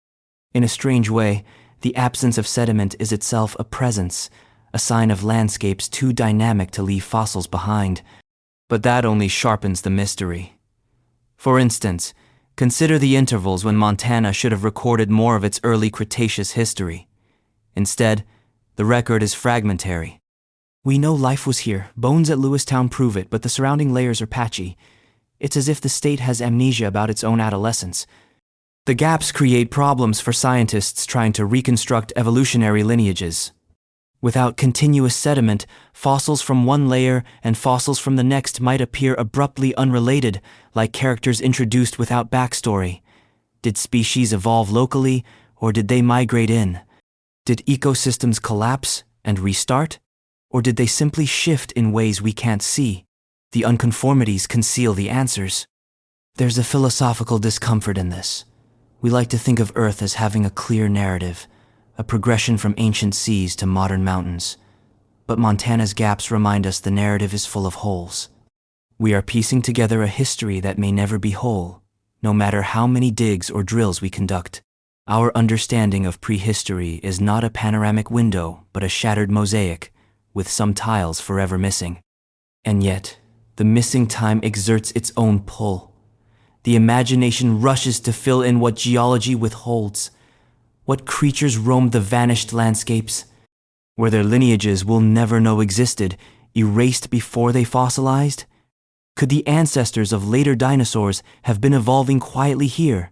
In a strange way, the absence of sediment is itself a presence, a sign of landscapes too dynamic to leave fossils behind. But that only sharpens the mystery. For instance, consider the intervals when Montana should have recorded more of its early Cretaceous history. Instead, the record is fragmentary. We know life was here, bones at Lewistown prove it, but the surrounding layers are patchy. It's as if the state has amnesia about its own adolescence. The gaps create problems for scientists trying to reconstruct evolutionary lineages. Without continuous sediment, fossils from one layer and fossils from the next might appear abruptly unrelated, like characters introduced without backstory. Did species evolve locally, or did they migrate in? Did ecosystems collapse and restart? Or did they simply shift in ways we can't see? The unconformities conceal the answers. There's a philosophical discomfort in this. We like to think of Earth as having a clear narrative, a progression from ancient seas to modern mountains. But Montana's gaps remind us the narrative is full of holes. We are piecing together a history that may never be whole, no matter how many digs or drills we conduct. Our understanding of prehistory is not a panoramic window, but a shattered mosaic, with some tiles forever missing. And yet, the missing time exerts its own pull. The imagination rushes to fill in what geology withholds. What creatures roamed the vanished landscapes, where their lineages we'll never know existed, erased before they fossilized? Could the ancestors of later dinosaurs have been evolving quietly here,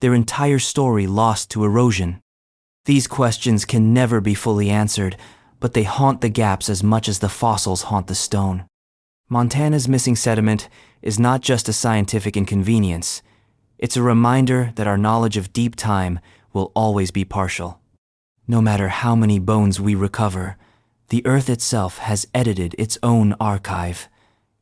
their entire story lost to erosion? These questions can never be fully answered, but they haunt the gaps as much as the fossils haunt the stone. Montana's missing sediment is not just a scientific inconvenience. It's a reminder that our knowledge of deep time will always be partial. No matter how many bones we recover, the Earth itself has edited its own archive.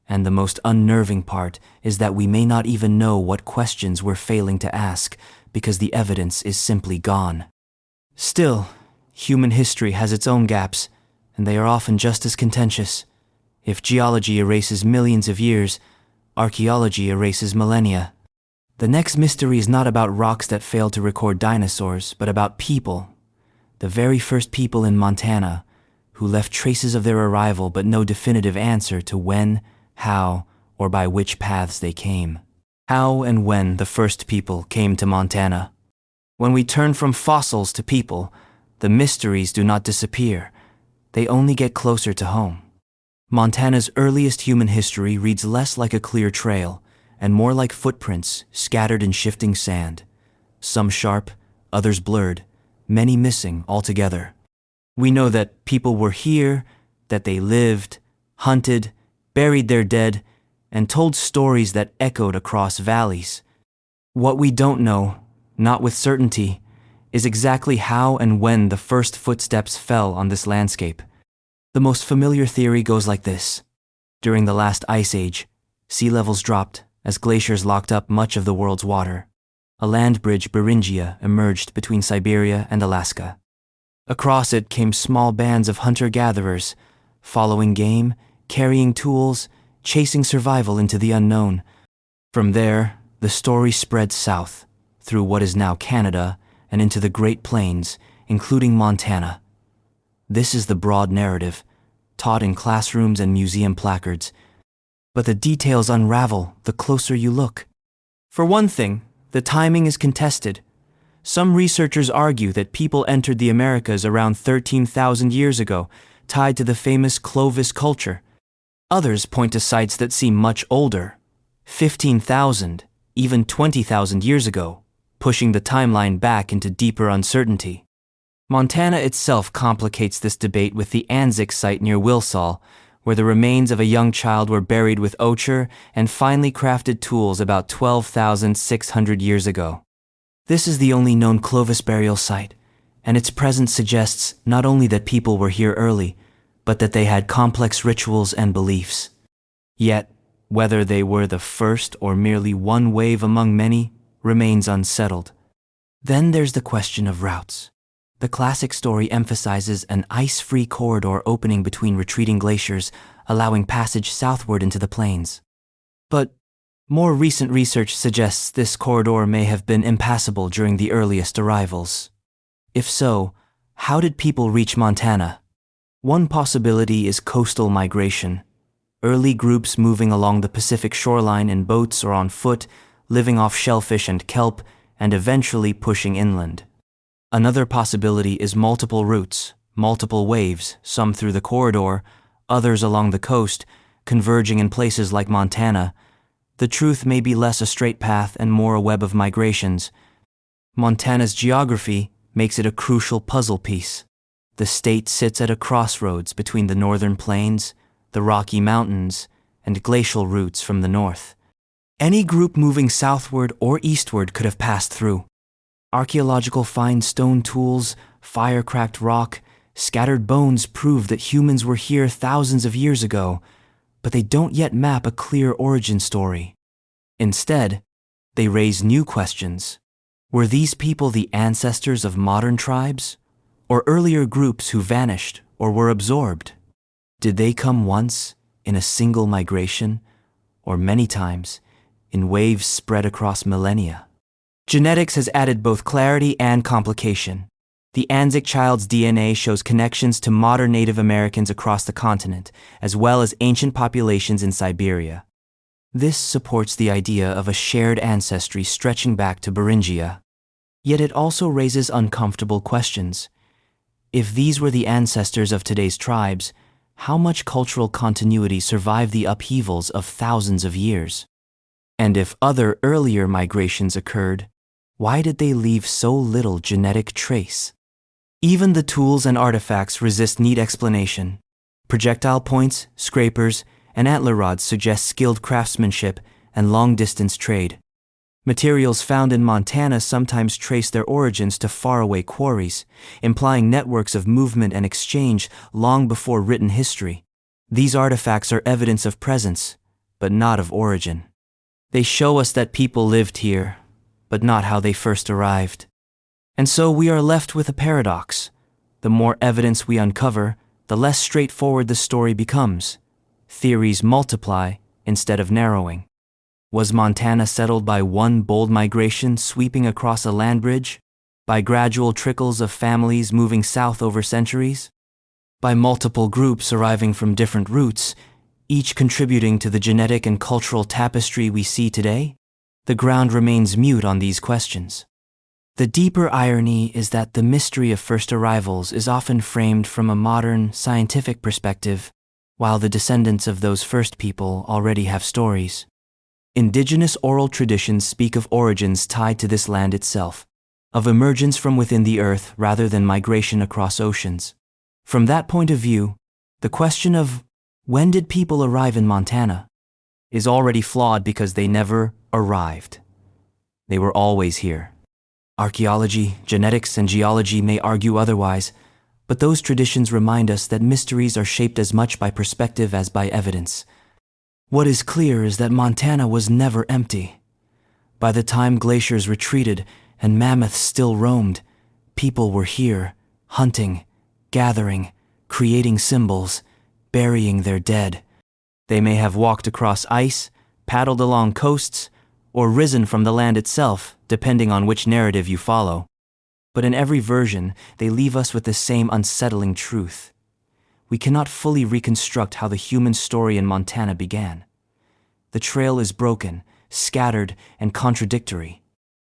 And the most unnerving part is that we may not even know what questions we're failing to ask because the evidence is simply gone. Still, human history has its own gaps, and they are often just as contentious. If geology erases millions of years, archaeology erases millennia. The next mystery is not about rocks that failed to record dinosaurs, but about people. The very first people in Montana, who left traces of their arrival but no definitive answer to when, how, or by which paths they came. How and when the first people came to Montana. When we turn from fossils to people, the mysteries do not disappear. They only get closer to home. Montana's earliest human history reads less like a clear trail and more like footprints scattered in shifting sand. Some sharp, others blurred, many missing altogether. We know that people were here, that they lived, hunted, buried their dead, and told stories that echoed across valleys. What we don't know, not with certainty, is exactly how and when the first footsteps fell on this landscape. The most familiar theory goes like this. During the last ice age, sea levels dropped, as glaciers locked up much of the world's water. A land bridge, Beringia, emerged between Siberia and Alaska. Across it came small bands of hunter-gatherers, following game, carrying tools, chasing survival into the unknown. From there, the story spread south, through what is now Canada, and into the Great Plains, including Montana. This is the broad narrative, taught in classrooms and museum placards. But the details unravel the closer you look. For one thing, the timing is contested. Some researchers argue that people entered the Americas around 13,000 years ago, tied to the famous Clovis culture. Others point to sites that seem much older, 15,000, even 20,000 years ago, pushing the timeline back into deeper uncertainty. Montana itself complicates this debate with the Anzic site near Wilsall, where the remains of a young child were buried with ochre and finely crafted tools about 12,600 years ago. This is the only known Clovis burial site, and its presence suggests not only that people were here early, but that they had complex rituals and beliefs. Yet, whether they were the first or merely one wave among many remains unsettled. Then there's the question of routes. The classic story emphasizes an ice-free corridor opening between retreating glaciers, allowing passage southward into the plains. But more recent research suggests this corridor may have been impassable during the earliest arrivals. If so, how did people reach Montana? One possibility is coastal migration. Early groups moving along the Pacific shoreline in boats or on foot, living off shellfish and kelp, and eventually pushing inland. Another possibility is multiple routes, multiple waves, some through the corridor, others along the coast, converging in places like Montana. The truth may be less a straight path and more a web of migrations. Montana's geography makes it a crucial puzzle piece. The state sits at a crossroads between the northern plains, the Rocky Mountains, and glacial routes from the north. Any group moving southward or eastward could have passed through. Archaeological fine stone tools, fire-cracked rock, scattered bones prove that humans were here thousands of years ago, but they don't yet map a clear origin story. Instead, they raise new questions. Were these people the ancestors of modern tribes, or earlier groups who vanished or were absorbed? Did they come once, in a single migration, or many times, in waves spread across millennia? Genetics has added both clarity and complication. The Anzic child's DNA shows connections to modern Native Americans across the continent, as well as ancient populations in Siberia. This supports the idea of a shared ancestry stretching back to Beringia. Yet it also raises uncomfortable questions. If these were the ancestors of today's tribes, how much cultural continuity survived the upheavals of thousands of years? And if other earlier migrations occurred, why did they leave so little genetic trace? Even the tools and artifacts resist neat explanation. Projectile points, scrapers, and antler rods suggest skilled craftsmanship and long-distance trade. Materials found in Montana sometimes trace their origins to faraway quarries, implying networks of movement and exchange long before written history. These artifacts are evidence of presence, but not of origin. They show us that people lived here, but not how they first arrived. And so we are left with a paradox. The more evidence we uncover, the less straightforward the story becomes. Theories multiply instead of narrowing. Was Montana settled by one bold migration sweeping across a land bridge? By gradual trickles of families moving south over centuries? By multiple groups arriving from different routes, each contributing to the genetic and cultural tapestry we see today? The ground remains mute on these questions. The deeper irony is that the mystery of first arrivals is often framed from a modern, scientific perspective, while the descendants of those first people already have stories. Indigenous oral traditions speak of origins tied to this land itself, of emergence from within the earth rather than migration across oceans. From that point of view, the question of when did people arrive in Montana is already flawed because they never arrived. They were always here. Archaeology, genetics, and geology may argue otherwise, but those traditions remind us that mysteries are shaped as much by perspective as by evidence. What is clear is that Montana was never empty. By the time glaciers retreated and mammoths still roamed, people were here, hunting, gathering, creating symbols, burying their dead. They may have walked across ice, paddled along coasts, or risen from the land itself, depending on which narrative you follow. But in every version, they leave us with the same unsettling truth. We cannot fully reconstruct how the human story in Montana began. The trail is broken, scattered, and contradictory.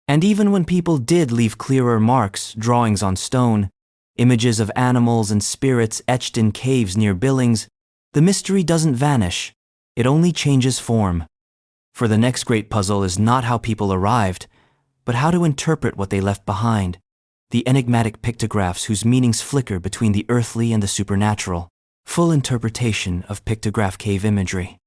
And even when people did leave clearer marks, drawings on stone, images of animals and spirits etched in caves near Billings, the mystery doesn't vanish, it only changes form. For the next great puzzle is not how people arrived, but how to interpret what they left behind, the enigmatic pictographs whose meanings flicker between the earthly and the supernatural. Full interpretation of Pictograph Cave imagery.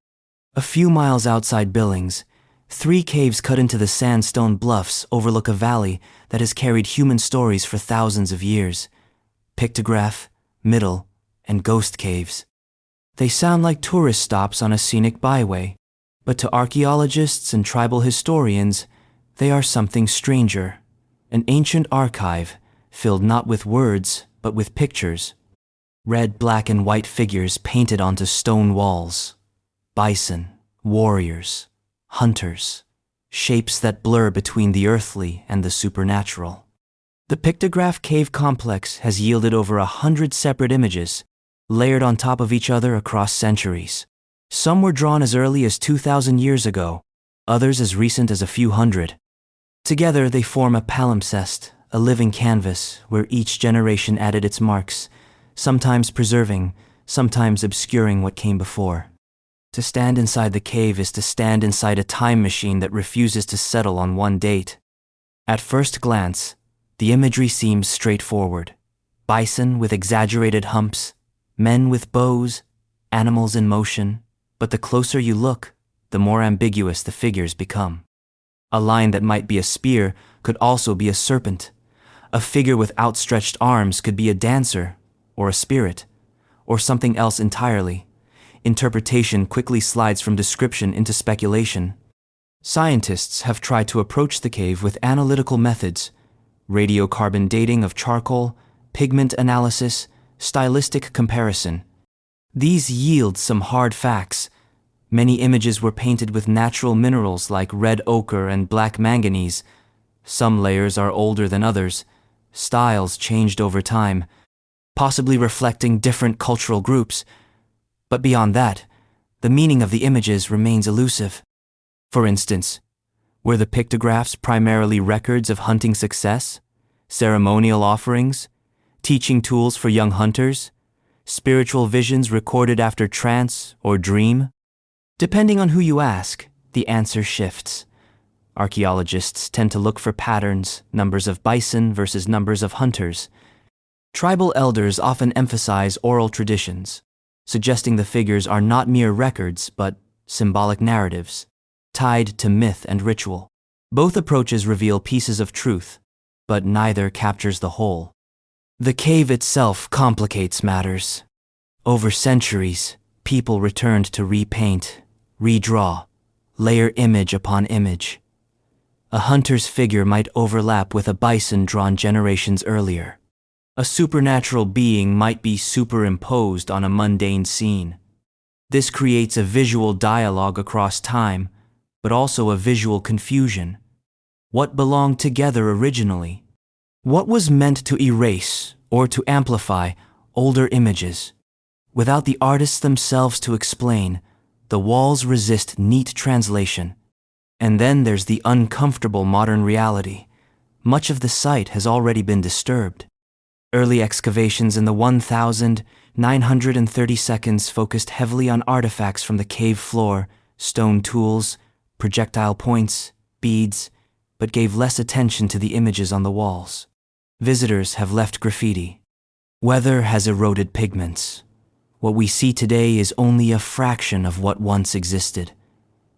A few miles outside Billings, 3 caves cut into the sandstone bluffs overlook a valley that has carried human stories for thousands of years. Pictograph, Middle, and Ghost Caves. They sound like tourist stops on a scenic byway, but to archaeologists and tribal historians, they are something stranger. An ancient archive filled not with words, but with pictures. Red, black, and white figures painted onto stone walls. Bison, warriors, hunters, shapes that blur between the earthly and the supernatural. The Pictograph Cave complex has yielded over 100 separate images, layered on top of each other across centuries. Some were drawn as early as 2,000 years ago, others as recent as a few hundred. Together they form a palimpsest, a living canvas where each generation added its marks, sometimes preserving, sometimes obscuring what came before. To stand inside the cave is to stand inside a time machine that refuses to settle on one date. At first glance, the imagery seems straightforward. Bison with exaggerated humps, men with bows, animals in motion, but the closer you look, the more ambiguous the figures become. A line that might be a spear could also be a serpent. A figure with outstretched arms could be a dancer, or a spirit, or something else entirely. Interpretation quickly slides from description into speculation. Scientists have tried to approach the cave with analytical methods: radiocarbon dating of charcoal, pigment analysis, stylistic comparison. These yield some hard facts. Many images were painted with natural minerals like red ochre and black manganese. Some layers are older than others. Styles changed over time, possibly reflecting different cultural groups. But beyond that, the meaning of the images remains elusive. For instance, were the pictographs primarily records of hunting success, ceremonial offerings, teaching tools for young hunters, spiritual visions recorded after trance or dream? Depending on who you ask, the answer shifts. Archaeologists tend to look for patterns, numbers of bison versus numbers of hunters. Tribal elders often emphasize oral traditions, suggesting the figures are not mere records but symbolic narratives, tied to myth and ritual. Both approaches reveal pieces of truth, but neither captures the whole. The cave itself complicates matters. Over centuries, people returned to repaint, redraw, layer image upon image. A hunter's figure might overlap with a bison drawn generations earlier. A supernatural being might be superimposed on a mundane scene. This creates a visual dialogue across time, but also a visual confusion. What belonged together originally? What was meant to erase or to amplify older images? Without the artists themselves to explain, the walls resist neat translation. And then there's the uncomfortable modern reality. Much of the site has already been disturbed. Early excavations in the 1,930 seconds focused heavily on artifacts from the cave floor, stone tools, projectile points, beads, but gave less attention to the images on the walls. Visitors have left graffiti. Weather has eroded pigments. What we see today is only a fraction of what once existed.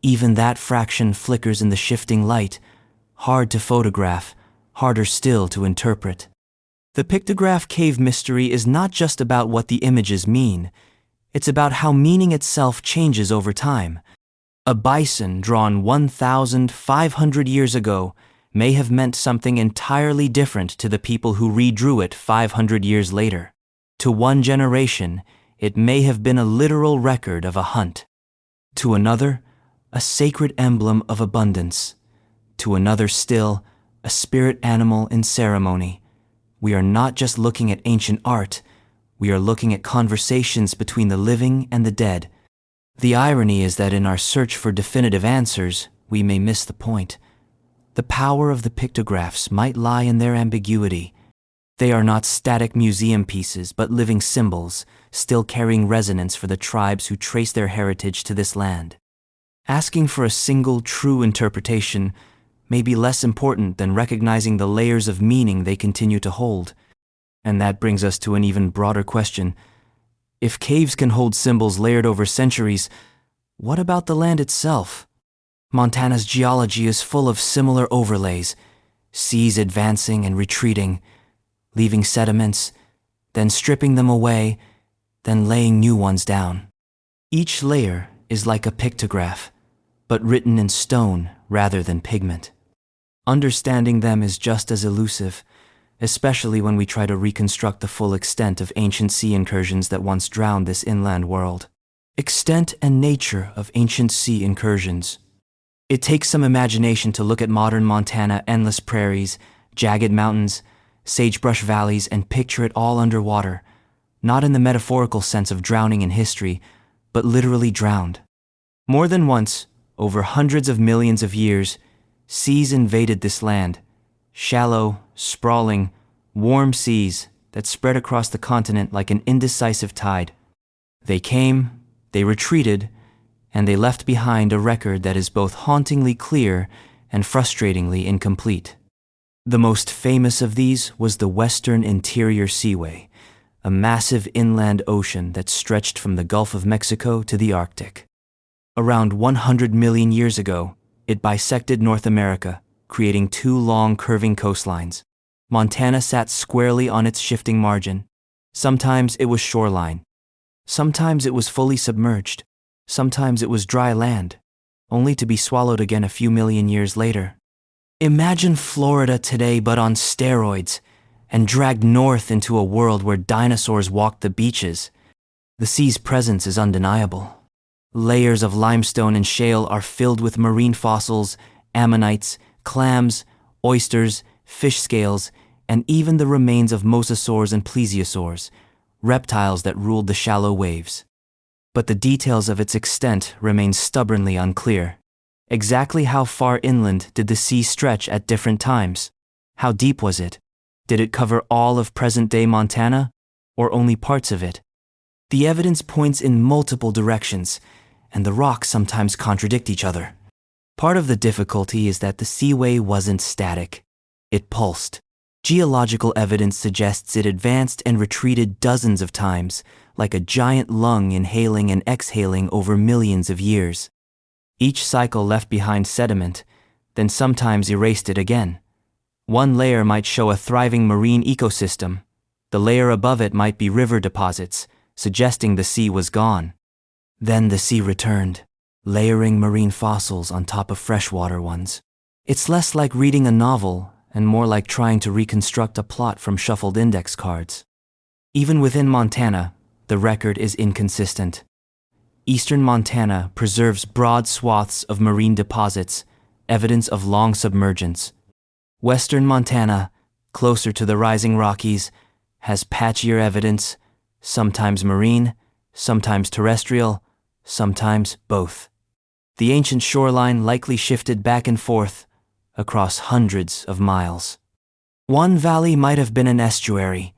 Even that fraction flickers in the shifting light, hard to photograph, harder still to interpret. The Pictograph Cave mystery is not just about what the images mean, it's about how meaning itself changes over time. A bison drawn 1,500 years ago may have meant something entirely different to the people who redrew it 500 years later. To one generation, it may have been a literal record of a hunt. To another, a sacred emblem of abundance. To another still, a spirit animal in ceremony. We are not just looking at ancient art, we are looking at conversations between the living and the dead. The irony is that in our search for definitive answers, we may miss the point. The power of the pictographs might lie in their ambiguity. They are not static museum pieces, but living symbols, still carrying resonance for the tribes who trace their heritage to this land. Asking for a single true interpretation may be less important than recognizing the layers of meaning they continue to hold. And that brings us to an even broader question. If caves can hold symbols layered over centuries, what about the land itself? Montana's geology is full of similar overlays, seas advancing and retreating, leaving sediments, then stripping them away, then laying new ones down. Each layer is like a pictograph, but written in stone rather than pigment. Understanding them is just as elusive, especially when we try to reconstruct the full extent of ancient sea incursions that once drowned this inland world. Extent and nature of ancient sea incursions. It takes some imagination to look at modern Montana endless prairies, jagged mountains, sagebrush valleys, and picture it all underwater, not in the metaphorical sense of drowning in history, but literally drowned. More than once, over hundreds of millions of years, seas invaded this land, shallow, sprawling, warm seas that spread across the continent like an indecisive tide. They came, they retreated, and they left behind a record that is both hauntingly clear and frustratingly incomplete. The most famous of these was the Western Interior Seaway, a massive inland ocean that stretched from the Gulf of Mexico to the Arctic. Around 100 million years ago, it bisected North America, creating two long curving coastlines. Montana sat squarely on its shifting margin. Sometimes it was shoreline. Sometimes it was fully submerged. Sometimes it was dry land, only to be swallowed again a few million years later. Imagine Florida today but on steroids, and dragged north into a world where dinosaurs walked the beaches. The sea's presence is undeniable. Layers of limestone and shale are filled with marine fossils, ammonites, clams, oysters, fish scales, and even the remains of mosasaurs and plesiosaurs, reptiles that ruled the shallow waves. But the details of its extent remain stubbornly unclear. Exactly how far inland did the sea stretch at different times? How deep was it? Did it cover all of present-day Montana, or only parts of it? The evidence points in multiple directions, and the rocks sometimes contradict each other. Part of the difficulty is that the seaway wasn't static. It pulsed. Geological evidence suggests it advanced and retreated dozens of times, like a giant lung inhaling and exhaling over millions of years. Each cycle left behind sediment, then sometimes erased it again. One layer might show a thriving marine ecosystem. The layer above it might be river deposits, suggesting the sea was gone. Then the sea returned, layering marine fossils on top of freshwater ones. It's less like reading a novel and more like trying to reconstruct a plot from shuffled index cards. Even within Montana, the record is inconsistent. Eastern Montana preserves broad swaths of marine deposits, evidence of long submergence. Western Montana, closer to the rising Rockies, has patchier evidence, sometimes marine, sometimes terrestrial, sometimes both. The ancient shoreline likely shifted back and forth across hundreds of miles. One valley might have been an estuary,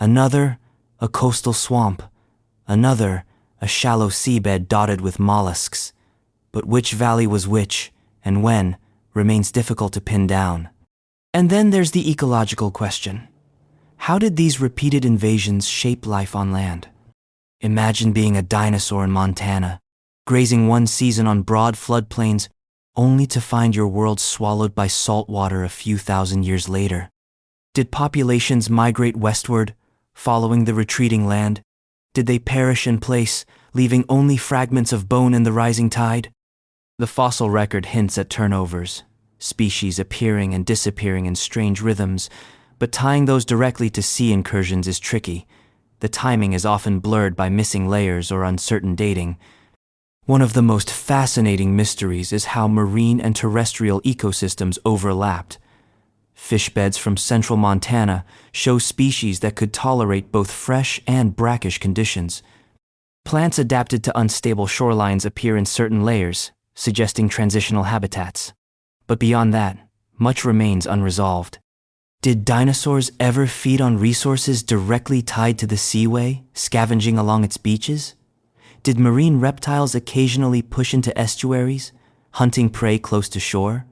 another a coastal swamp, another a shallow seabed dotted with mollusks. But which valley was which, and when, remains difficult to pin down. And then there's the ecological question. How did these repeated invasions shape life on land? Imagine being a dinosaur in Montana, grazing one season on broad floodplains, only to find your world swallowed by salt water a few thousand years later. Did populations migrate westward, following the retreating land? Did they perish in place, leaving only fragments of bone in the rising tide? The fossil record hints at turnovers, species appearing and disappearing in strange rhythms, but tying those directly to sea incursions is tricky. The timing is often blurred by missing layers or uncertain dating. One of the most fascinating mysteries is how marine and terrestrial ecosystems overlapped. Fish beds from central Montana show species that could tolerate both fresh and brackish conditions. Plants adapted to unstable shorelines appear in certain layers, suggesting transitional habitats. But beyond that, much remains unresolved. Did dinosaurs ever feed on resources directly tied to the seaway, scavenging along its beaches? Did marine reptiles occasionally push into estuaries, hunting prey close to shore?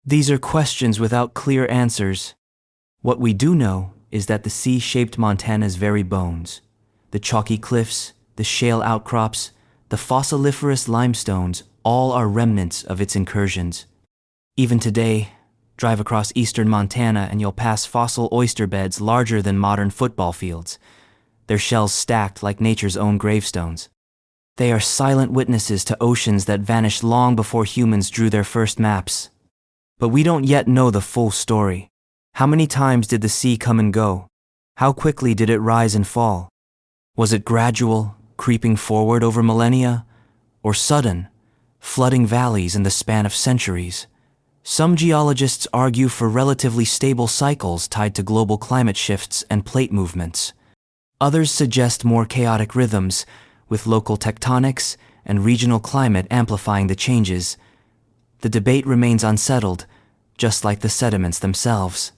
These are questions without clear answers. What we do know is that the sea shaped Montana's very bones. The chalky cliffs, the shale outcrops, the fossiliferous limestones, all are remnants of its incursions. Even today, drive across eastern Montana and you'll pass fossil oyster beds larger than modern football fields, their shells stacked like nature's own gravestones. They are silent witnesses to oceans that vanished long before humans drew their first maps. But we don't yet know the full story. How many times did the sea come and go? How quickly did it rise and fall? Was it gradual, creeping forward over millennia, or sudden, flooding valleys in the span of centuries? Some geologists argue for relatively stable cycles tied to global climate shifts and plate movements. Others suggest more chaotic rhythms, with local tectonics and regional climate amplifying the changes. The debate remains unsettled, just like the sediments themselves.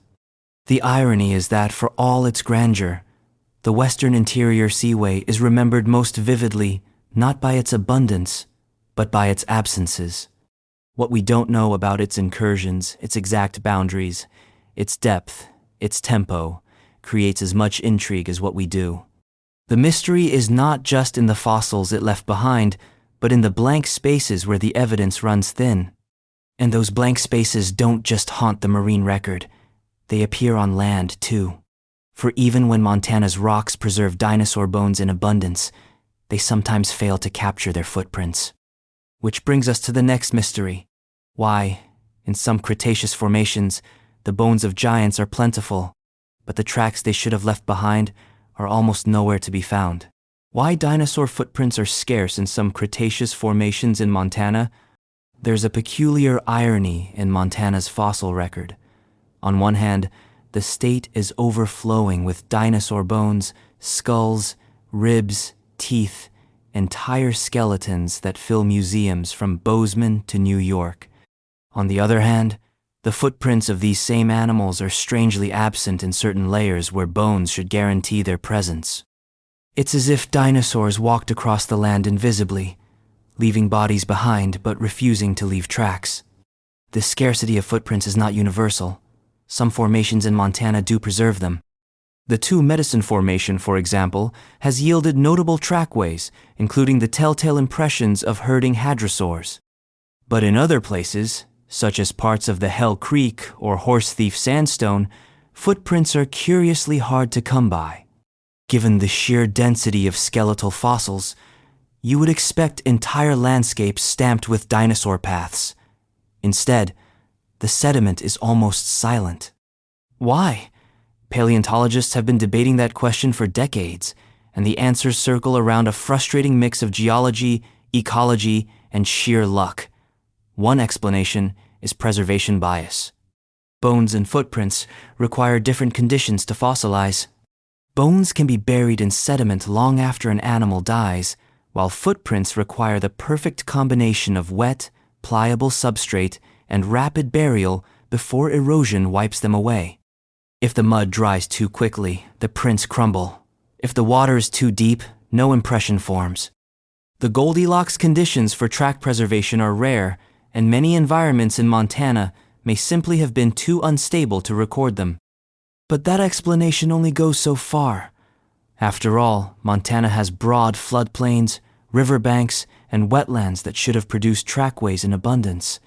The irony is that for all its grandeur, the western interior seaway is remembered most vividly not by its abundance, but by its absences. What we don't know about its incursions, its exact boundaries, its depth, its tempo, creates as much intrigue as what we do. The mystery is not just in the fossils it left behind, but in the blank spaces where the evidence runs thin. And those blank spaces don't just haunt the marine record, they appear on land too. For even when Montana's rocks preserve dinosaur bones in abundance, they sometimes fail to capture their footprints. Which brings us to the next mystery. Why, in some Cretaceous formations, the bones of giants are plentiful, but the tracks they should have left behind are almost nowhere to be found. Why dinosaur footprints are scarce in some Cretaceous formations in Montana? There's a peculiar irony in Montana's fossil record. On one hand, the state is overflowing with dinosaur bones, skulls, ribs, teeth, entire skeletons that fill museums from Bozeman to New York. On the other hand, the footprints of these same animals are strangely absent in certain layers where bones should guarantee their presence. It's as if dinosaurs walked across the land invisibly, leaving bodies behind but refusing to leave tracks. This scarcity of footprints is not universal. Some formations in Montana do preserve them. The Two Medicine Formation, for example, has yielded notable trackways, including the telltale impressions of herding hadrosaurs. But in other places, such as parts of the Hell Creek or Horse Thief Sandstone, footprints are curiously hard to come by. Given the sheer density of skeletal fossils, you would expect entire landscapes stamped with dinosaur paths. Instead, the sediment is almost silent. Why? Paleontologists have been debating that question for decades, and the answers circle around a frustrating mix of geology, ecology, and sheer luck. One explanation is preservation bias. Bones and footprints require different conditions to fossilize. Bones can be buried in sediment long after an animal dies, while footprints require the perfect combination of wet, pliable substrate and rapid burial before erosion wipes them away. If the mud dries too quickly, the prints crumble. If the water is too deep, no impression forms. The Goldilocks conditions for track preservation are rare, and many environments in Montana may simply have been too unstable to record them. But that explanation only goes so far. After all, Montana has broad floodplains, riverbanks, and wetlands that should have produced trackways in abundance.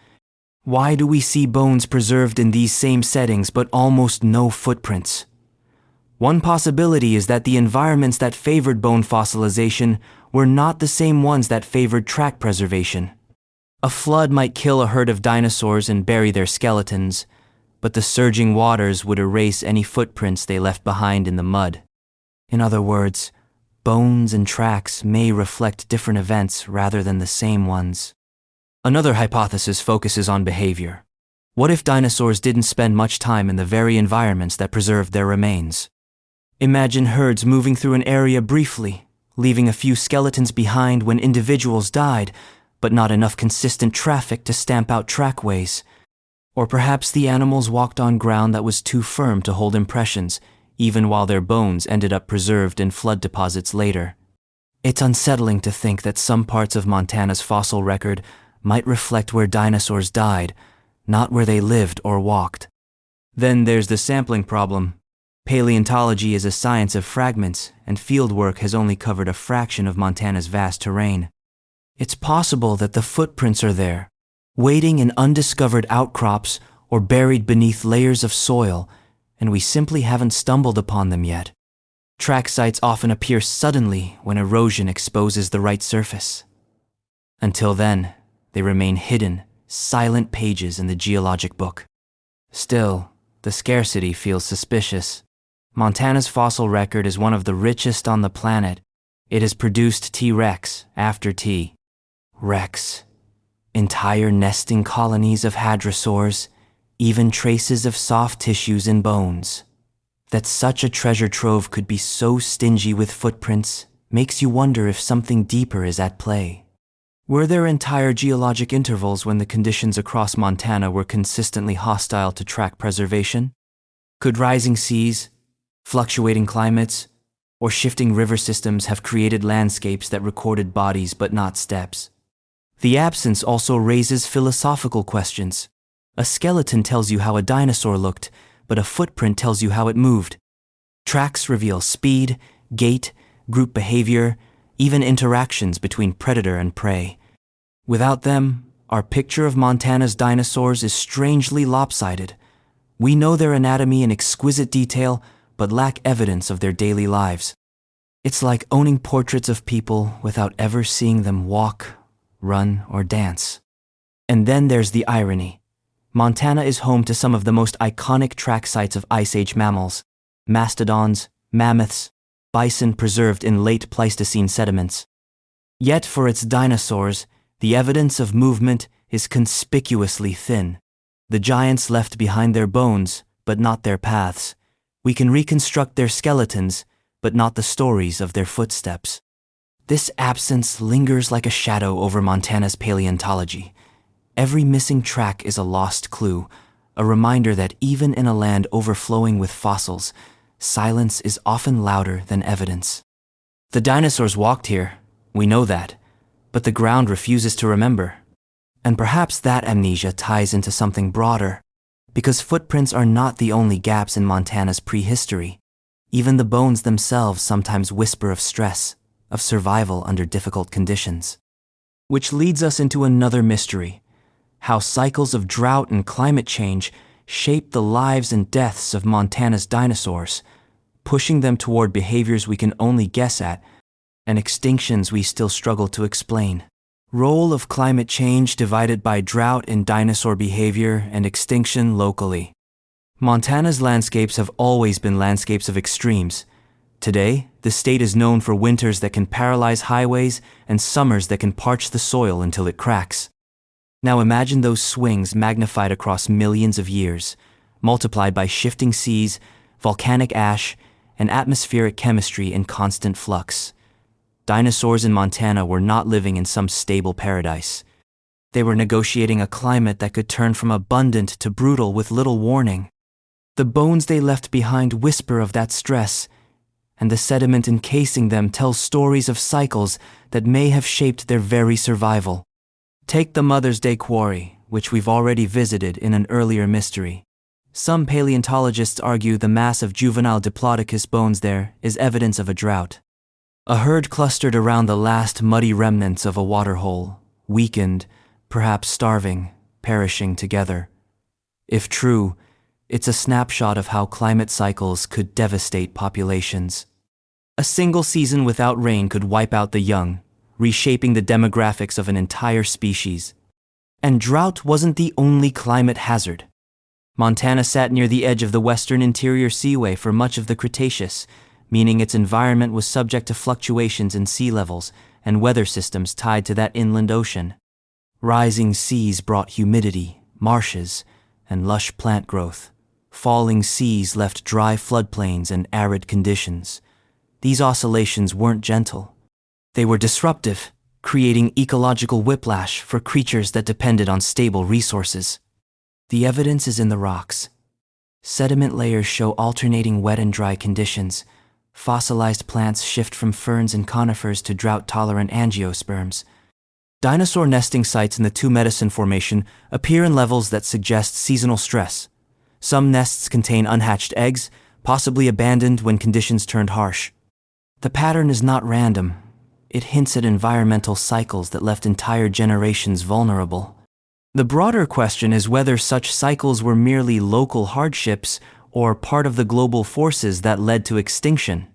Why do we see bones preserved in these same settings but almost no footprints? One possibility is that the environments that favored bone fossilization were not the same ones that favored track preservation. A flood might kill a herd of dinosaurs and bury their skeletons, but the surging waters would erase any footprints they left behind in the mud. In other words, bones and tracks may reflect different events rather than the same ones. Another hypothesis focuses on behavior. What if dinosaurs didn't spend much time in the very environments that preserved their remains? Imagine herds moving through an area briefly, leaving a few skeletons behind when individuals died, but not enough consistent traffic to stamp out trackways. Or perhaps the animals walked on ground that was too firm to hold impressions, even while their bones ended up preserved in flood deposits later. It's unsettling to think that some parts of Montana's fossil record might reflect where dinosaurs died, not where they lived or walked. Then there's the sampling problem. Paleontology is a science of fragments, and fieldwork has only covered a fraction of Montana's vast terrain. It's possible that the footprints are there, waiting in undiscovered outcrops or buried beneath layers of soil, and we simply haven't stumbled upon them yet. Track sites often appear suddenly when erosion exposes the right surface. Until then, they remain hidden, silent pages in the geologic book. Still, the scarcity feels suspicious. Montana's fossil record is one of the richest on the planet. It has produced T-Rex after T. Rex. Entire nesting colonies of hadrosaurs, even traces of soft tissues and bones. That such a treasure trove could be so stingy with footprints makes you wonder if something deeper is at play. Were there entire geologic intervals when the conditions across Montana were consistently hostile to track preservation? Could rising seas, fluctuating climates, or shifting river systems have created landscapes that recorded bodies but not steps? The absence also raises philosophical questions. A skeleton tells you how a dinosaur looked, but a footprint tells you how it moved. Tracks reveal speed, gait, group behavior, even interactions between predator and prey. Without them, our picture of Montana's dinosaurs is strangely lopsided. We know their anatomy in exquisite detail, but lack evidence of their daily lives. It's like owning portraits of people without ever seeing them walk, run, or dance. And then there's the irony. Montana is home to some of the most iconic track sites of Ice Age mammals: mastodons, mammoths, bison preserved in late Pleistocene sediments. Yet for its dinosaurs, the evidence of movement is conspicuously thin. The giants left behind their bones, but not their paths. We can reconstruct their skeletons, but not the stories of their footsteps. This absence lingers like a shadow over Montana's paleontology. Every missing track is a lost clue, a reminder that even in a land overflowing with fossils, silence is often louder than evidence. The dinosaurs walked here, we know that, but the ground refuses to remember. And perhaps that amnesia ties into something broader, because footprints are not the only gaps in Montana's prehistory. Even the bones themselves sometimes whisper of stress, of survival under difficult conditions. Which leads us into another mystery: how cycles of drought and climate change shape the lives and deaths of Montana's dinosaurs, pushing them toward behaviors we can only guess at, and extinctions we still struggle to explain. Role of climate change divided by drought in dinosaur behavior and extinction locally. Montana's landscapes have always been landscapes of extremes. Today, the state is known for winters that can paralyze highways and summers that can parch the soil until it cracks. Now imagine those swings magnified across millions of years, multiplied by shifting seas, volcanic ash, and atmospheric chemistry in constant flux. Dinosaurs in Montana were not living in some stable paradise. They were negotiating a climate that could turn from abundant to brutal with little warning. The bones they left behind whisper of that stress, and the sediment encasing them tells stories of cycles that may have shaped their very survival. Take the Mother's Day Quarry, which we've already visited in an earlier mystery. Some paleontologists argue the mass of juvenile Diplodocus bones there is evidence of a drought. A herd clustered around the last muddy remnants of a waterhole, weakened, perhaps starving, perishing together. If true, it's a snapshot of how climate cycles could devastate populations. A single season without rain could wipe out the young, reshaping the demographics of an entire species. And drought wasn't the only climate hazard. Montana sat near the edge of the western interior seaway for much of the Cretaceous, meaning its environment was subject to fluctuations in sea levels and weather systems tied to that inland ocean. Rising seas brought humidity, marshes, and lush plant growth. Falling seas left dry floodplains and arid conditions. These oscillations weren't gentle. They were disruptive, creating ecological whiplash for creatures that depended on stable resources. The evidence is in the rocks. Sediment layers show alternating wet and dry conditions. Fossilized plants shift from ferns and conifers to drought-tolerant angiosperms. Dinosaur nesting sites in the Two Medicine Formation appear in levels that suggest seasonal stress. Some nests contain unhatched eggs, possibly abandoned when conditions turned harsh. The pattern is not random. It hints at environmental cycles that left entire generations vulnerable. The broader question is whether such cycles were merely local hardships or part of the global forces that led to extinction.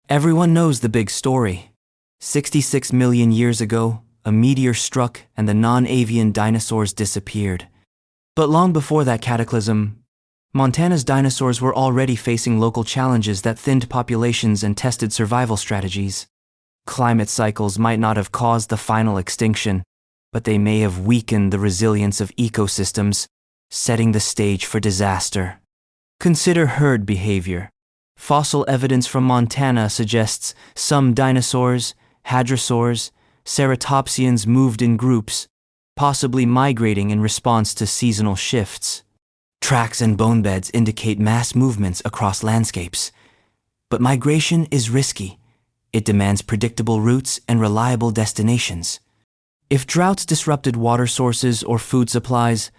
Everyone knows the big story. 66 million years ago, a meteor struck and the non-avian dinosaurs disappeared. But long before that cataclysm, Montana's dinosaurs were already facing local challenges that thinned populations and tested survival strategies. Climate cycles might not have caused the final extinction, but they may have weakened the resilience of ecosystems, setting the stage for disaster. Consider herd behavior. Fossil evidence from Montana suggests some dinosaurs, hadrosaurs, ceratopsians moved in groups, possibly migrating in response to seasonal shifts. Tracks and bone beds indicate mass movements across landscapes. But migration is risky. It demands predictable routes and reliable destinations. If droughts disrupted water sources or food supplies,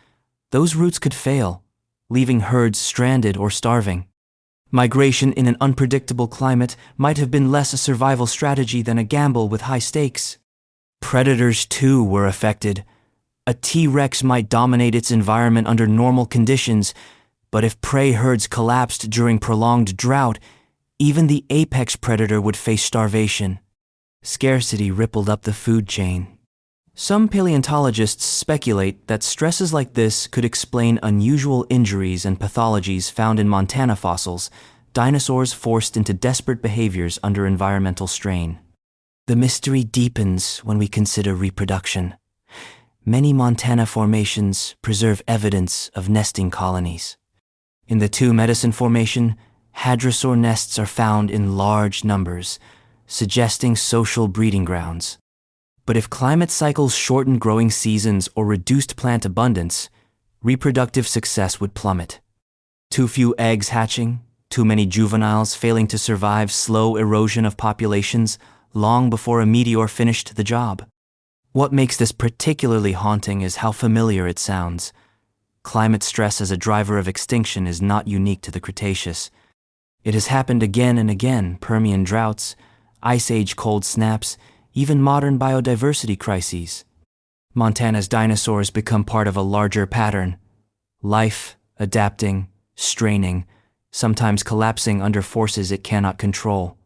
those routes could fail, leaving herds stranded or starving. Migration in an unpredictable climate might have been less a survival strategy than a gamble with high stakes. Predators, too, were affected. A T-Rex might dominate its environment under normal conditions, but if prey herds collapsed during prolonged drought, even the apex predator would face starvation. Scarcity rippled up the food chain. Some paleontologists speculate that stresses like this could explain unusual injuries and pathologies found in Montana fossils, dinosaurs forced into desperate behaviors under environmental strain. The mystery deepens when we consider reproduction. Many Montana formations preserve evidence of nesting colonies. In the Two Medicine Formation, hadrosaur nests are found in large numbers, suggesting social breeding grounds. But if climate cycles shortened growing seasons or reduced plant abundance, reproductive success would plummet. Too few eggs hatching, too many juveniles failing to survive slow erosion of populations long before a meteor finished the job. What makes this particularly haunting is how familiar it sounds. Climate stress as a driver of extinction is not unique to the Cretaceous. It has happened again and again: Permian droughts, Ice Age cold snaps, even modern biodiversity crises. Montana's dinosaurs become part of a larger pattern. Life, adapting, straining, sometimes collapsing under forces it cannot control.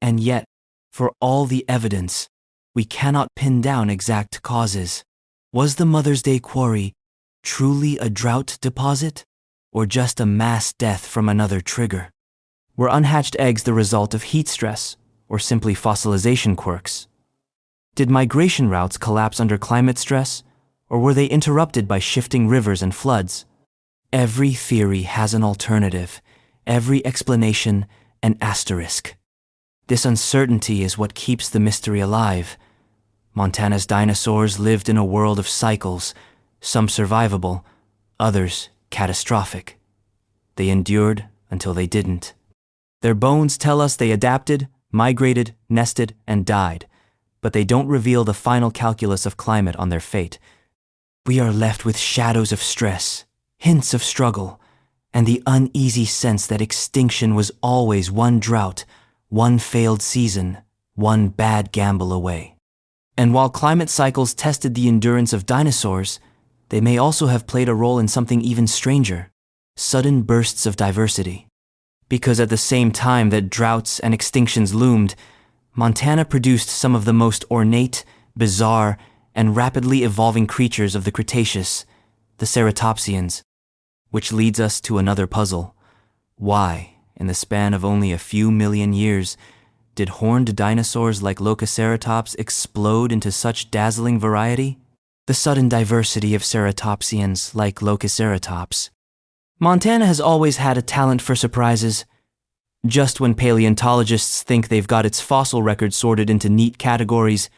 And yet, for all the evidence, we cannot pin down exact causes. Was the Mother's Day quarry truly a drought deposit, or just a mass death from another trigger? Were unhatched eggs the result of heat stress, or simply fossilization quirks? Did migration routes collapse under climate stress, or were they interrupted by shifting rivers and floods? Every theory has an alternative, every explanation an asterisk. This uncertainty is what keeps the mystery alive. Montana's dinosaurs lived in a world of cycles, some survivable, others catastrophic. They endured until they didn't. Their bones tell us they adapted, migrated, nested, and died, but they don't reveal the final calculus of climate on their fate. We are left with shadows of stress, hints of struggle, and the uneasy sense that extinction was always one drought, one failed season, one bad gamble away. And while climate cycles tested the endurance of dinosaurs, they may also have played a role in something even stranger: sudden bursts of diversity. Because at the same time that droughts and extinctions loomed, Montana produced some of the most ornate, bizarre, and rapidly evolving creatures of the Cretaceous, the Ceratopsians. Which leads us to another puzzle. Why, in the span of only a few million years, did horned dinosaurs like Lokaceratops explode into such dazzling variety? The sudden diversity of ceratopsians like Lokaceratops. Montana has always had a talent for surprises. Just when paleontologists think they've got its fossil record sorted into neat categories,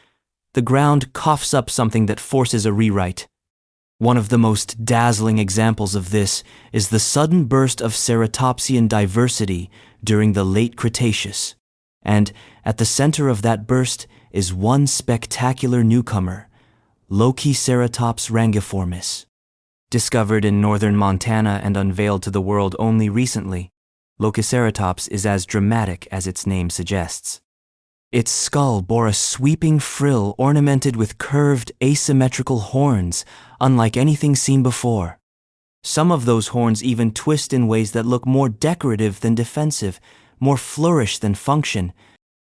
the ground coughs up something that forces a rewrite. One of the most dazzling examples of this is the sudden burst of ceratopsian diversity during the late Cretaceous. And at the center of that burst is one spectacular newcomer, Lokaceratops rangiformis. Discovered in northern Montana and unveiled to the world only recently, Lokaceratops is as dramatic as its name suggests. Its skull bore a sweeping frill ornamented with curved, asymmetrical horns, unlike anything seen before. Some of those horns even twist in ways that look more decorative than defensive, more flourish than function.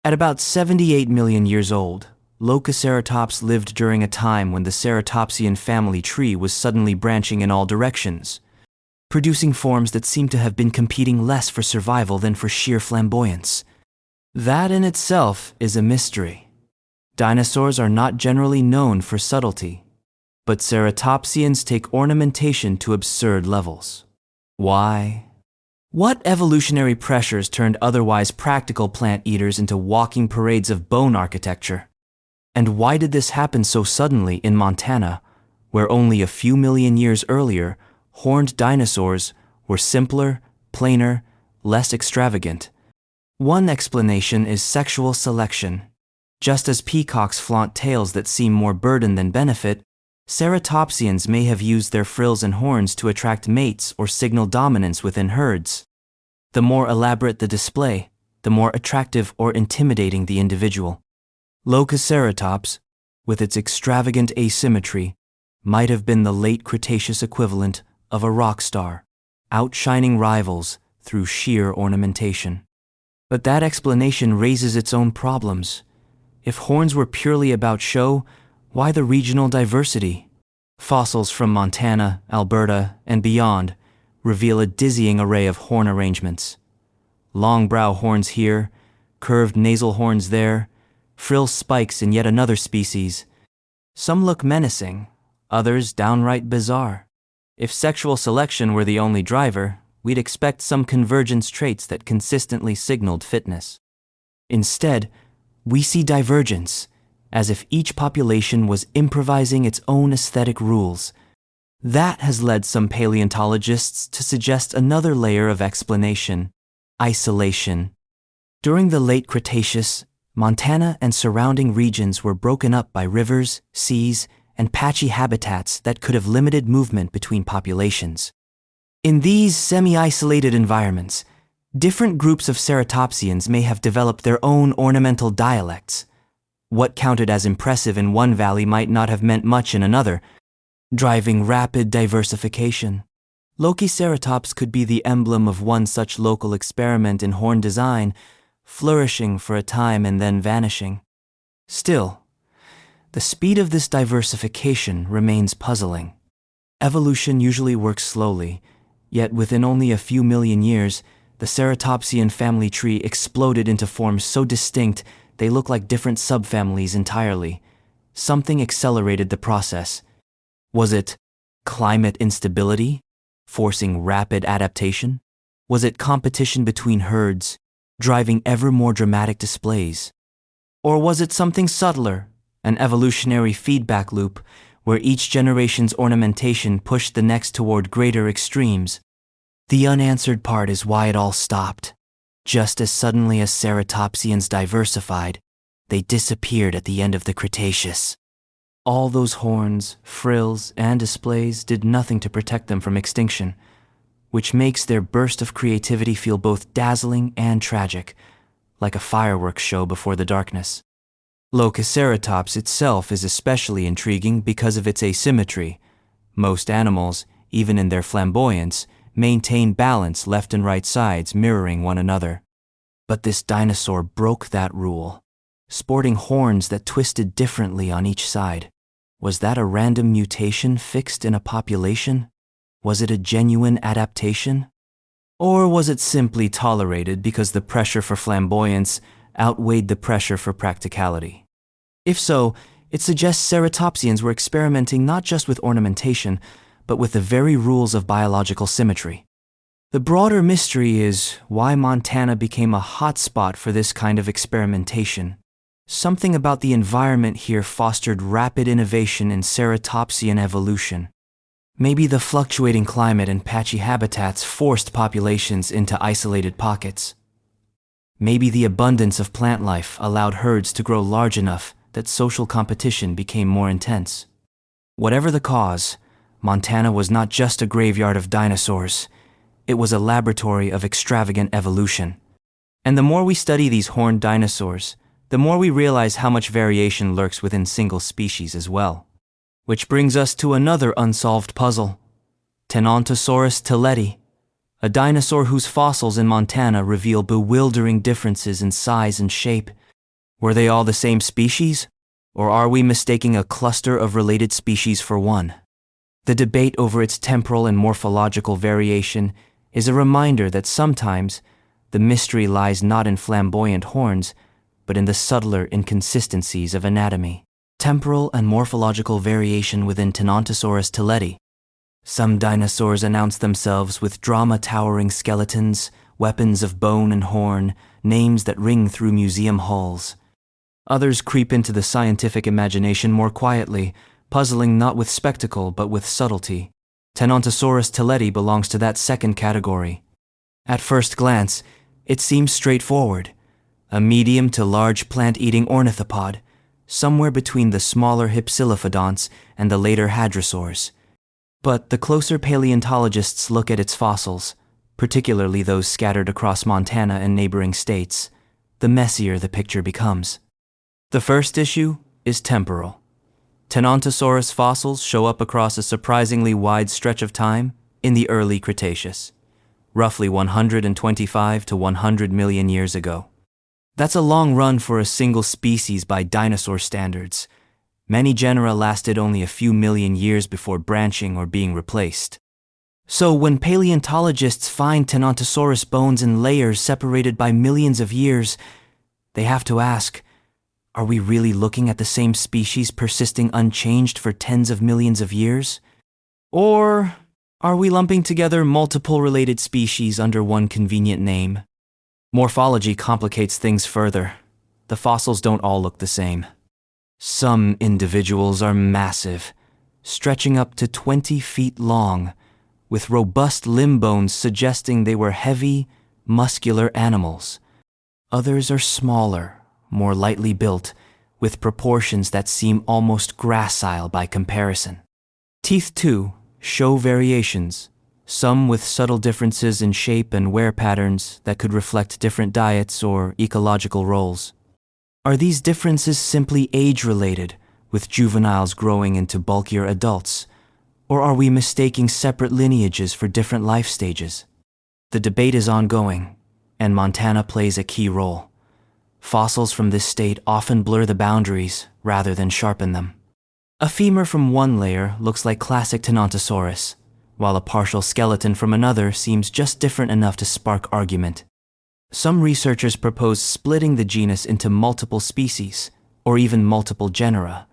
At about 78 million years old, Lokaceratops lived during a time when the Ceratopsian family tree was suddenly branching in all directions, producing forms that seem to have been competing less for survival than for sheer flamboyance. That in itself is a mystery. Dinosaurs are not generally known for subtlety, but Ceratopsians take ornamentation to absurd levels. Why? What evolutionary pressures turned otherwise practical plant eaters into walking parades of bone architecture? And why did this happen so suddenly in Montana, where only a few million years earlier, horned dinosaurs were simpler, plainer, less extravagant? One explanation is sexual selection. Just as peacocks flaunt tails that seem more burden than benefit, Ceratopsians may have used their frills and horns to attract mates or signal dominance within herds. The more elaborate the display, the more attractive or intimidating the individual. Lokaceratops, with its extravagant asymmetry, might have been the late Cretaceous equivalent of a rock star, outshining rivals through sheer ornamentation. But that explanation raises its own problems. If horns were purely about show, why the regional diversity? Fossils from Montana, Alberta, and beyond reveal a dizzying array of horn arrangements. Long brow horns here, curved nasal horns there, frill spikes in yet another species. Some look menacing, others downright bizarre. If sexual selection were the only driver, we'd expect some convergence traits that consistently signaled fitness. Instead, we see divergence, as if each population was improvising its own aesthetic rules. That has led some paleontologists to suggest another layer of explanation: isolation. During the late Cretaceous, Montana and surrounding regions were broken up by rivers, seas, and patchy habitats that could have limited movement between populations. In these semi-isolated environments, different groups of ceratopsians may have developed their own ornamental dialects. What counted as impressive in one valley might not have meant much in another, driving rapid diversification. Lokaceratops could be the emblem of one such local experiment in horn design, flourishing for a time and then vanishing. Still, the speed of this diversification remains puzzling. Evolution usually works slowly, yet within only a few million years, the Ceratopsian family tree exploded into forms so distinct they look like different subfamilies entirely. Something accelerated the process. Was it climate instability, forcing rapid adaptation? Was it competition between herds, driving ever more dramatic displays? Or was it something subtler, an evolutionary feedback loop where each generation's ornamentation pushed the next toward greater extremes? The unanswered part is why it all stopped. Just as suddenly as ceratopsians diversified, they disappeared at the end of the Cretaceous. All those horns, frills, and displays did nothing to protect them from extinction, which makes their burst of creativity feel both dazzling and tragic, like a fireworks show before the darkness. Lokaceratops itself is especially intriguing because of its asymmetry. Most animals, even in their flamboyance, maintain balance left and right sides mirroring one another. But this dinosaur broke that rule, sporting horns that twisted differently on each side. Was that a random mutation fixed in a population? Was it a genuine adaptation? Or was it simply tolerated because the pressure for flamboyance outweighed the pressure for practicality? If so, it suggests Ceratopsians were experimenting not just with ornamentation, but with the very rules of biological symmetry. The broader mystery is why Montana became a hotspot for this kind of experimentation. Something about the environment here fostered rapid innovation in Ceratopsian evolution. Maybe the fluctuating climate and patchy habitats forced populations into isolated pockets. Maybe the abundance of plant life allowed herds to grow large enough that social competition became more intense. Whatever the cause, Montana was not just a graveyard of dinosaurs. It was a laboratory of extravagant evolution. And the more we study these horned dinosaurs, the more we realize how much variation lurks within single species as well. Which brings us to another unsolved puzzle. Tenontosaurus teleti, a dinosaur whose fossils in Montana reveal bewildering differences in size and shape. Were they all the same species? Or are we mistaking a cluster of related species for one? The debate over its temporal and morphological variation is a reminder that sometimes the mystery lies not in flamboyant horns, but in the subtler inconsistencies of anatomy. Temporal and morphological variation within Tenontosaurus teleti. Some dinosaurs announce themselves with drama-towering skeletons, weapons of bone and horn, names that ring through museum halls. Others creep into the scientific imagination more quietly, puzzling not with spectacle but with subtlety. Tenontosaurus teleti belongs to that second category. At first glance, it seems straightforward. A medium to large plant-eating ornithopod, somewhere between the smaller hypsilophodonts and the later hadrosaurs. But the closer paleontologists look at its fossils, particularly those scattered across Montana and neighboring states, the messier the picture becomes. The first issue is temporal. Tenontosaurus fossils show up across a surprisingly wide stretch of time in the early Cretaceous, roughly 125 to 100 million years ago. That's a long run for a single species by dinosaur standards. Many genera lasted only a few million years before branching or being replaced. So when paleontologists find Tenontosaurus bones in layers separated by millions of years, they have to ask, are we really looking at the same species persisting unchanged for tens of millions of years? Or are we lumping together multiple related species under one convenient name? Morphology complicates things further. The fossils don't all look the same. Some individuals are massive, stretching up to 20 feet long, with robust limb bones suggesting they were heavy, muscular animals. Others are smaller, more lightly built, with proportions that seem almost gracile by comparison. Teeth, too, show variations, some with subtle differences in shape and wear patterns that could reflect different diets or ecological roles. Are these differences simply age-related, with juveniles growing into bulkier adults, or are we mistaking separate lineages for different life stages? The debate is ongoing, and Montana plays a key role. Fossils from this state often blur the boundaries rather than sharpen them. A femur from one layer looks like classic Tenontosaurus, while a partial skeleton from another seems just different enough to spark argument. Some researchers propose splitting the genus into multiple species, or even multiple genera.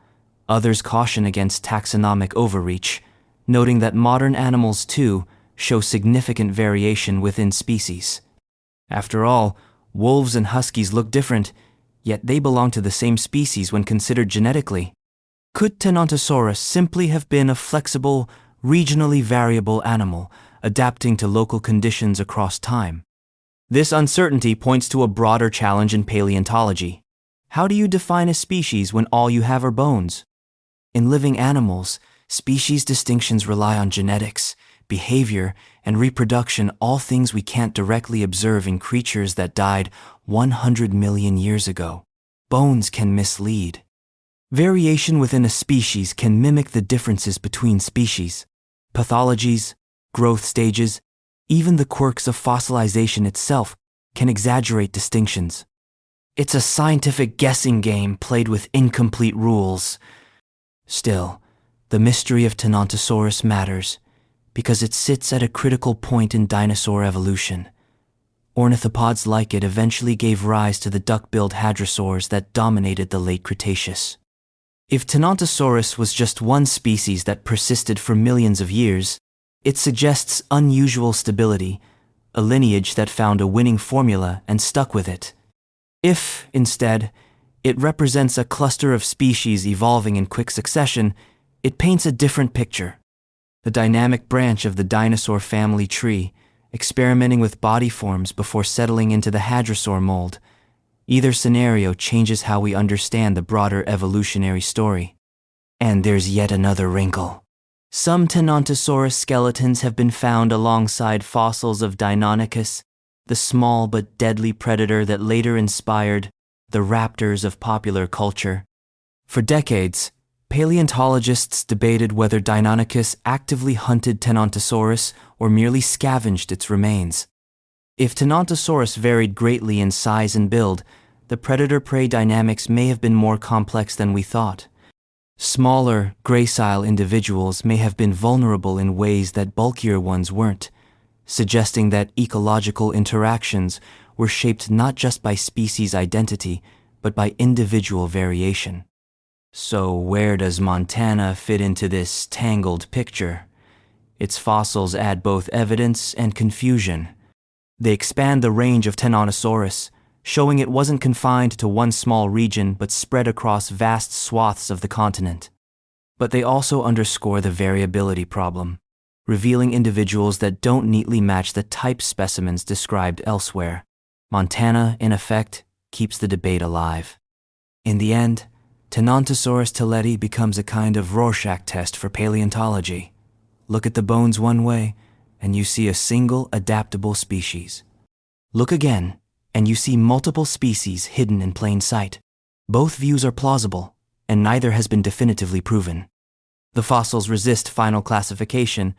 Others caution against taxonomic overreach, noting that modern animals, too, show significant variation within species. After all, wolves and huskies look different, yet they belong to the same species when considered genetically. Could Tenontosaurus simply have been a flexible, regionally variable animal, adapting to local conditions across time? This uncertainty points to a broader challenge in paleontology. How do you define a species when all you have are bones? In living animals, species distinctions rely on genetics, behavior, and reproduction, all things we can't directly observe in creatures that died 100 million years ago. Bones can mislead. Variation within a species can mimic the differences between species. Pathologies, growth stages, even the quirks of fossilization itself can exaggerate distinctions. It's a scientific guessing game played with incomplete rules. Still, the mystery of Tenontosaurus matters because it sits at a critical point in dinosaur evolution. Ornithopods like it eventually gave rise to the duck-billed hadrosaurs that dominated the late Cretaceous. If Tenontosaurus was just one species that persisted for millions of years, it suggests unusual stability, a lineage that found a winning formula and stuck with it. If, instead, it represents a cluster of species evolving in quick succession, it paints a different picture. The dynamic branch of the dinosaur family tree, experimenting with body forms before settling into the hadrosaur mold. Either scenario changes how we understand the broader evolutionary story. And there's yet another wrinkle. Some Tenontosaurus skeletons have been found alongside fossils of Deinonychus, the small but deadly predator that later inspired the raptors of popular culture. For decades, paleontologists debated whether Deinonychus actively hunted Tenontosaurus or merely scavenged its remains. If Tenontosaurus varied greatly in size and build, the predator-prey dynamics may have been more complex than we thought. Smaller, gracile individuals may have been vulnerable in ways that bulkier ones weren't, suggesting that ecological interactions were shaped not just by species identity, but by individual variation. So where does Montana fit into this tangled picture? Its fossils add both evidence and confusion. They expand the range of Tenontosaurus, showing it wasn't confined to one small region but spread across vast swaths of the continent. But they also underscore the variability problem, revealing individuals that don't neatly match the type specimens described elsewhere. Montana, in effect, keeps the debate alive. In the end, Tenontosaurus tilleti becomes a kind of Rorschach test for paleontology. Look at the bones one way, and you see a single adaptable species. Look again, and you see multiple species hidden in plain sight. Both views are plausible, and neither has been definitively proven. The fossils resist final classification,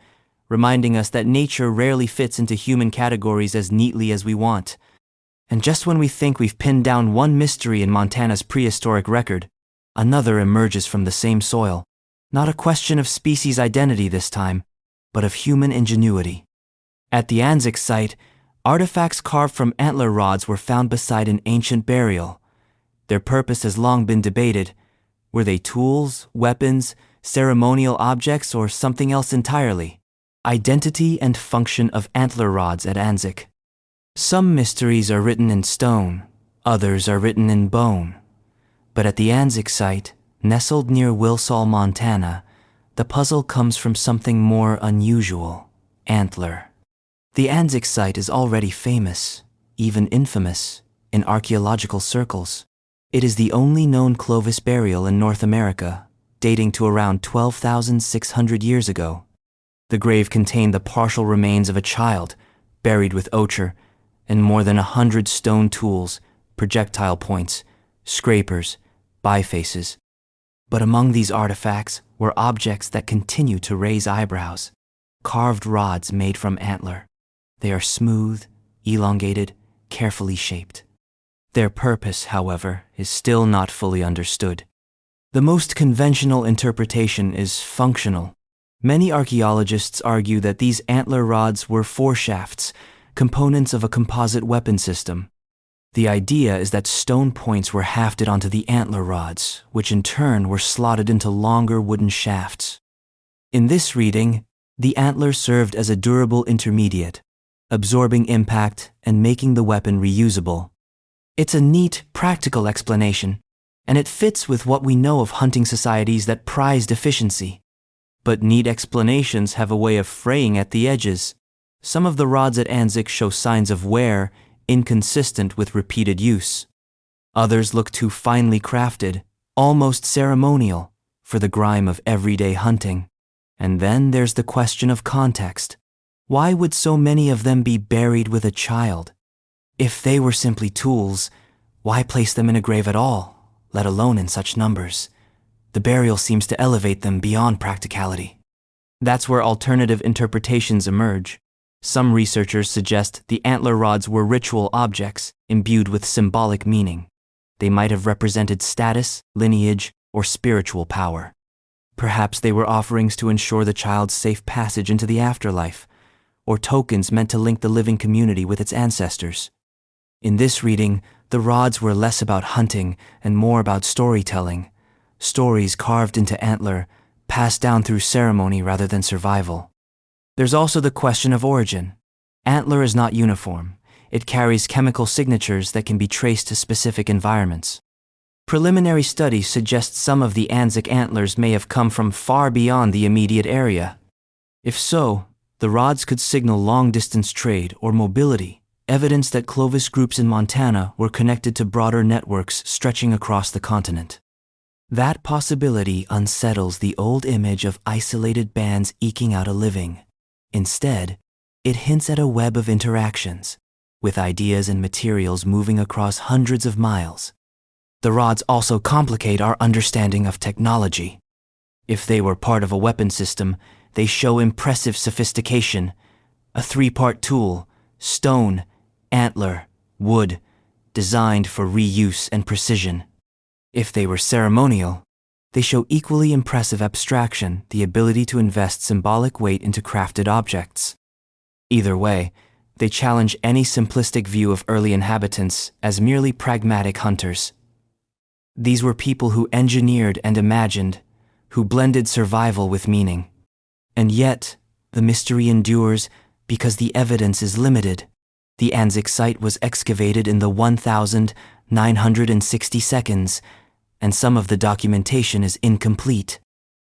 reminding us that nature rarely fits into human categories as neatly as we want. And just when we think we've pinned down one mystery in Montana's prehistoric record, another emerges from the same soil. Not a question of species identity this time, but of human ingenuity. At the Anzic site, artifacts carved from antler rods were found beside an ancient burial. Their purpose has long been debated. Were they tools, weapons, ceremonial objects, or something else entirely? Identity and function of antler rods at Anzic. Some mysteries are written in stone, others are written in bone. But at the Anzic site, nestled near Wilsall, Montana, the puzzle comes from something more unusual: antler. The Anzic site is already famous, even infamous, in archaeological circles. It is the only known Clovis burial in North America, dating to around 12,600 years ago. The grave contained the partial remains of a child, buried with ochre, and more than 100 stone tools, projectile points, scrapers, bifaces. But among these artifacts were objects that continue to raise eyebrows: carved rods made from antler. They are smooth, elongated, carefully shaped. Their purpose, however, is still not fully understood. The most conventional interpretation is functional. Many archaeologists argue that these antler rods were foreshafts, components of a composite weapon system. The idea is that stone points were hafted onto the antler rods, which in turn were slotted into longer wooden shafts. In this reading, the antler served as a durable intermediate, absorbing impact and making the weapon reusable. It's a neat, practical explanation, and it fits with what we know of hunting societies that prized efficiency. But neat explanations have a way of fraying at the edges. Some of the rods at Anzic show signs of wear, inconsistent with repeated use. Others look too finely crafted, almost ceremonial, for the grime of everyday hunting. And then there's the question of context. Why would so many of them be buried with a child? If they were simply tools, why place them in a grave at all, let alone in such numbers? The burial seems to elevate them beyond practicality. That's where alternative interpretations emerge. Some researchers suggest the antler rods were ritual objects imbued with symbolic meaning. They might have represented status, lineage, or spiritual power. Perhaps they were offerings to ensure the child's safe passage into the afterlife, or tokens meant to link the living community with its ancestors. In this reading, the rods were less about hunting and more about storytelling, stories carved into antler, passed down through ceremony rather than survival. There's also the question of origin. Antler is not uniform. It carries chemical signatures that can be traced to specific environments. Preliminary studies suggest some of the Anzic antlers may have come from far beyond the immediate area. If so, the rods could signal long-distance trade or mobility, evidence that Clovis groups in Montana were connected to broader networks stretching across the continent. That possibility unsettles the old image of isolated bands eking out a living. Instead, it hints at a web of interactions, with ideas and materials moving across hundreds of miles. The rods also complicate our understanding of technology. If they were part of a weapon system, they show impressive sophistication. A three-part tool, stone, antler, wood, designed for reuse and precision. If they were ceremonial, they show equally impressive abstraction, the ability to invest symbolic weight into crafted objects. Either way, they challenge any simplistic view of early inhabitants as merely pragmatic hunters. These were people who engineered and imagined, who blended survival with meaning. And yet, the mystery endures because the evidence is limited. The Anzic site was excavated in the 1,960 seconds, and some of the documentation is incomplete.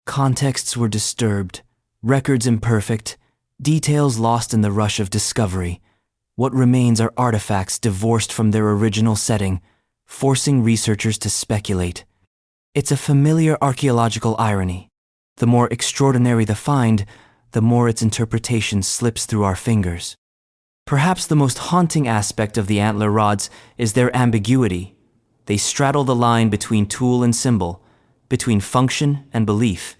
Contexts were disturbed, records imperfect, details lost in the rush of discovery. What remains are artifacts divorced from their original setting, forcing researchers to speculate. It's a familiar archaeological irony. The more extraordinary the find, the more its interpretation slips through our fingers. Perhaps the most haunting aspect of the antler rods is their ambiguity. They straddle the line between tool and symbol, between function and belief.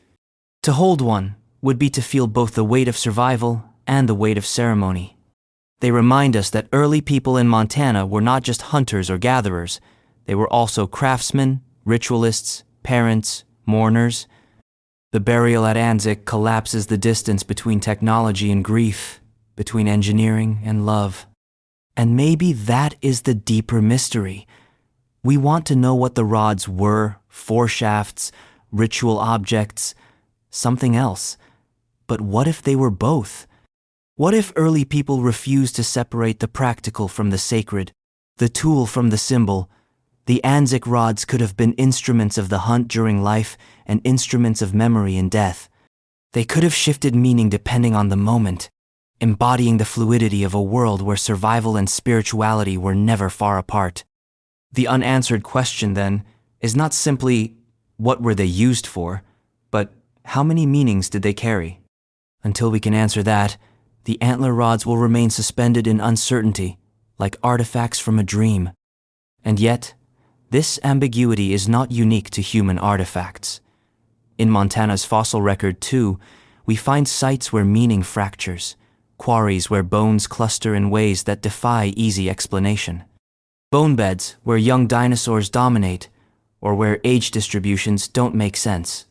To hold one would be to feel both the weight of survival and the weight of ceremony. They remind us that early people in Montana were not just hunters or gatherers. They were also craftsmen, ritualists, parents, mourners. The burial at Anzic collapses the distance between technology and grief, between engineering and love. And maybe that is the deeper mystery. We want to know what the rods were, foreshafts, ritual objects, something else. But what if they were both? What if early people refused to separate the practical from the sacred, the tool from the symbol? The Anzic rods could have been instruments of the hunt during life and instruments of memory in death. They could have shifted meaning depending on the moment, embodying the fluidity of a world where survival and spirituality were never far apart. The unanswered question, then, is not simply, what were they used for, but how many meanings did they carry? Until we can answer that, the antler rods will remain suspended in uncertainty, like artifacts from a dream. And yet, this ambiguity is not unique to human artifacts. In Montana's fossil record, too, we find sites where meaning fractures, quarries where bones cluster in ways that defy easy explanation, bone beds where young dinosaurs dominate, or where age distributions don't make sense.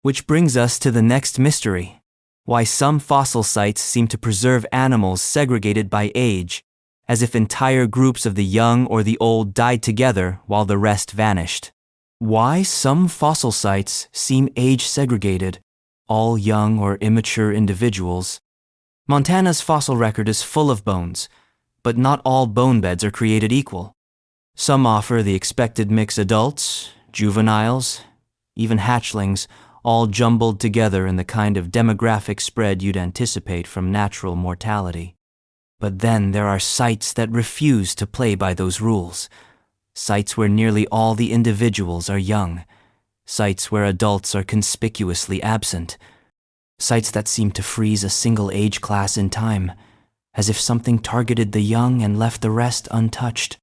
Which brings us to the next mystery: why some fossil sites seem to preserve animals segregated by age, as if entire groups of the young or the old died together while the rest vanished. Why some fossil sites seem age-segregated, all young or immature individuals. Montana's fossil record is full of bones, but not all bone beds are created equal. Some offer the expected mix: adults, juveniles, even hatchlings, all jumbled together in the kind of demographic spread you'd anticipate from natural mortality. But then there are sites that refuse to play by those rules. Sites where nearly all the individuals are young. Sites where adults are conspicuously absent. Sites that seem to freeze a single age class in time, as if something targeted the young and left the rest untouched.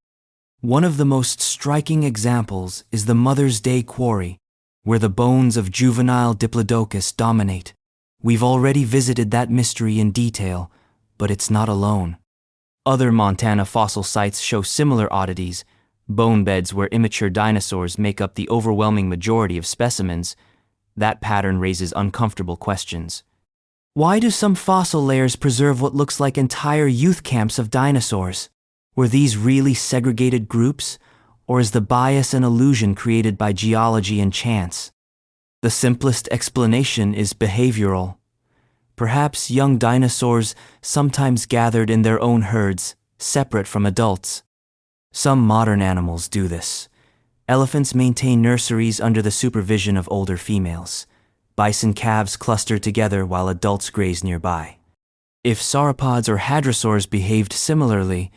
One of the most striking examples is the Mother's Day Quarry, where the bones of juvenile Diplodocus dominate. We've already visited that mystery in detail, but it's not alone. Other Montana fossil sites show similar oddities: bone beds where immature dinosaurs make up the overwhelming majority of specimens, That pattern raises uncomfortable questions. Why do some fossil layers preserve what looks like entire youth camps of dinosaurs? Were these really segregated groups, or is the bias an illusion created by geology and chance? The simplest explanation is behavioral. Perhaps young dinosaurs sometimes gathered in their own herds, separate from adults. Some modern animals do this. Elephants maintain nurseries under the supervision of older females. Bison calves cluster together while adults graze nearby. If sauropods or hadrosaurs behaved similarly,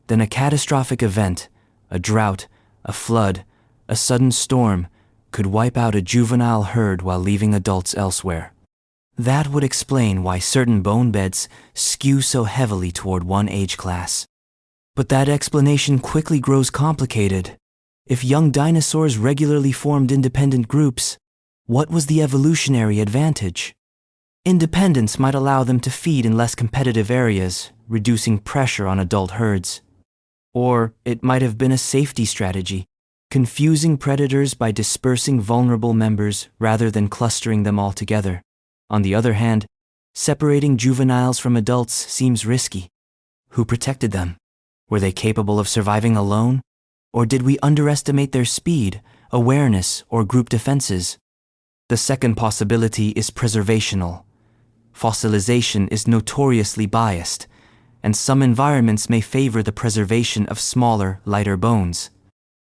then a catastrophic event, a drought, a flood, a sudden storm, could wipe out a juvenile herd while leaving adults elsewhere. That would explain why certain bone beds skew so heavily toward one age class. But that explanation quickly grows complicated. If young dinosaurs regularly formed independent groups, what was the evolutionary advantage? Independence might allow them to feed in less competitive areas, reducing pressure on adult herds. Or it might have been a safety strategy, confusing predators by dispersing vulnerable members rather than clustering them all together. On the other hand, separating juveniles from adults seems risky. Who protected them? Were they capable of surviving alone? Or did we underestimate their speed, awareness, or group defenses? The second possibility is preservational. Fossilization is notoriously biased, and some environments may favor the preservation of smaller, lighter bones.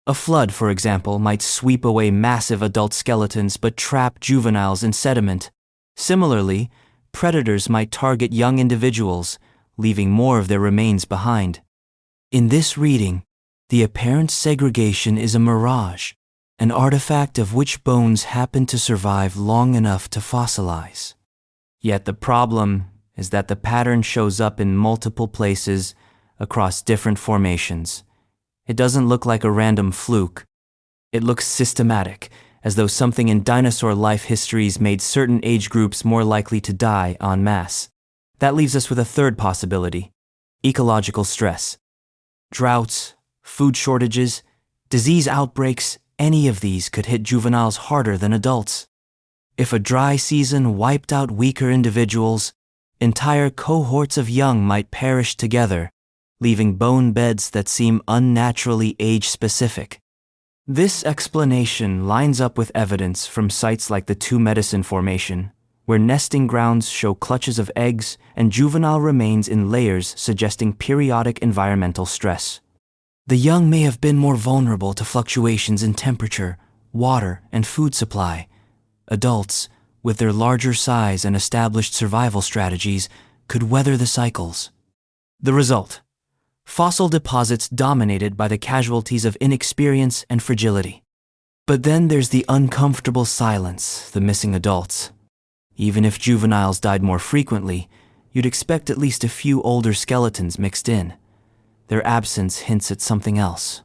A flood, for example, might sweep away massive adult skeletons but trap juveniles in sediment. Similarly, predators might target young individuals, leaving more of their remains behind. In this reading, the apparent segregation is a mirage, an artifact of which bones happen to survive long enough to fossilize. Yet the problem is that the pattern shows up in multiple places across different formations. It doesn't look like a random fluke. It looks systematic, as though something in dinosaur life histories made certain age groups more likely to die en masse. That leaves us with a third possibility: ecological stress. Droughts, food shortages, disease outbreaks, any of these could hit juveniles harder than adults. If a dry season wiped out weaker individuals, entire cohorts of young might perish together, leaving bone beds that seem unnaturally age-specific. This explanation lines up with evidence from sites like the Two Medicine Formation, where nesting grounds show clutches of eggs and juvenile remains in layers suggesting periodic environmental stress. The young may have been more vulnerable to fluctuations in temperature, water, and food supply. Adults, with their larger size and established survival strategies, could weather the cycles. The result: fossil deposits dominated by the casualties of inexperience and fragility. But then there's the uncomfortable silence, the missing adults. Even if juveniles died more frequently, you'd expect at least a few older skeletons mixed in. Their absence hints at something else.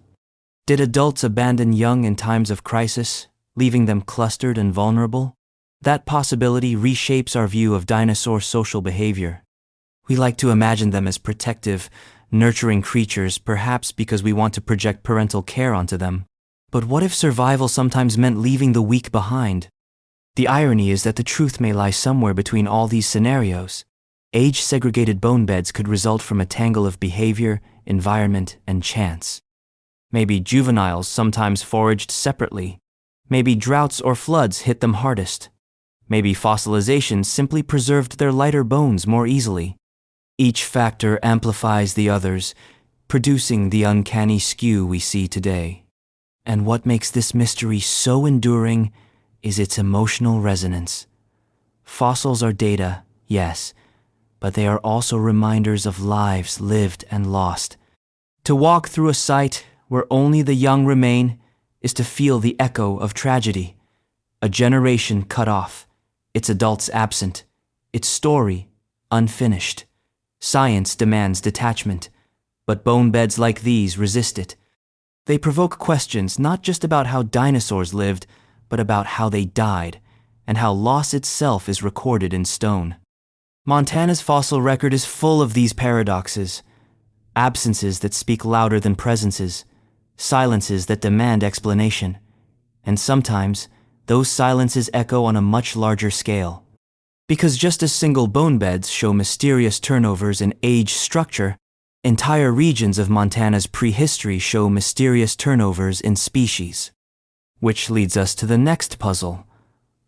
Did adults abandon young in times of crisis, leaving them clustered and vulnerable? That possibility reshapes our view of dinosaur social behavior. We like to imagine them as protective, nurturing creatures, perhaps because we want to project parental care onto them. But what if survival sometimes meant leaving the weak behind? The irony is that the truth may lie somewhere between all these scenarios. Age-segregated bone beds could result from a tangle of behavior, environment, and chance. Maybe juveniles sometimes foraged separately. Maybe droughts or floods hit them hardest. Maybe fossilization simply preserved their lighter bones more easily. Each factor amplifies the others, producing the uncanny skew we see today. And what makes this mystery so enduring is its emotional resonance. Fossils are data, yes, but they are also reminders of lives lived and lost. To walk through a site where only the young remain is to feel the echo of tragedy. A generation cut off, its adults absent, its story unfinished. Science demands detachment, but bone beds like these resist it. They provoke questions not just about how dinosaurs lived, but about how they died, and how loss itself is recorded in stone. Montana's fossil record is full of these paradoxes: absences that speak louder than presences, silences that demand explanation, and sometimes those silences echo on a much larger scale. Because just as single bone beds show mysterious turnovers in age structure, entire regions of Montana's prehistory show mysterious turnovers in species. Which leads us to the next puzzle.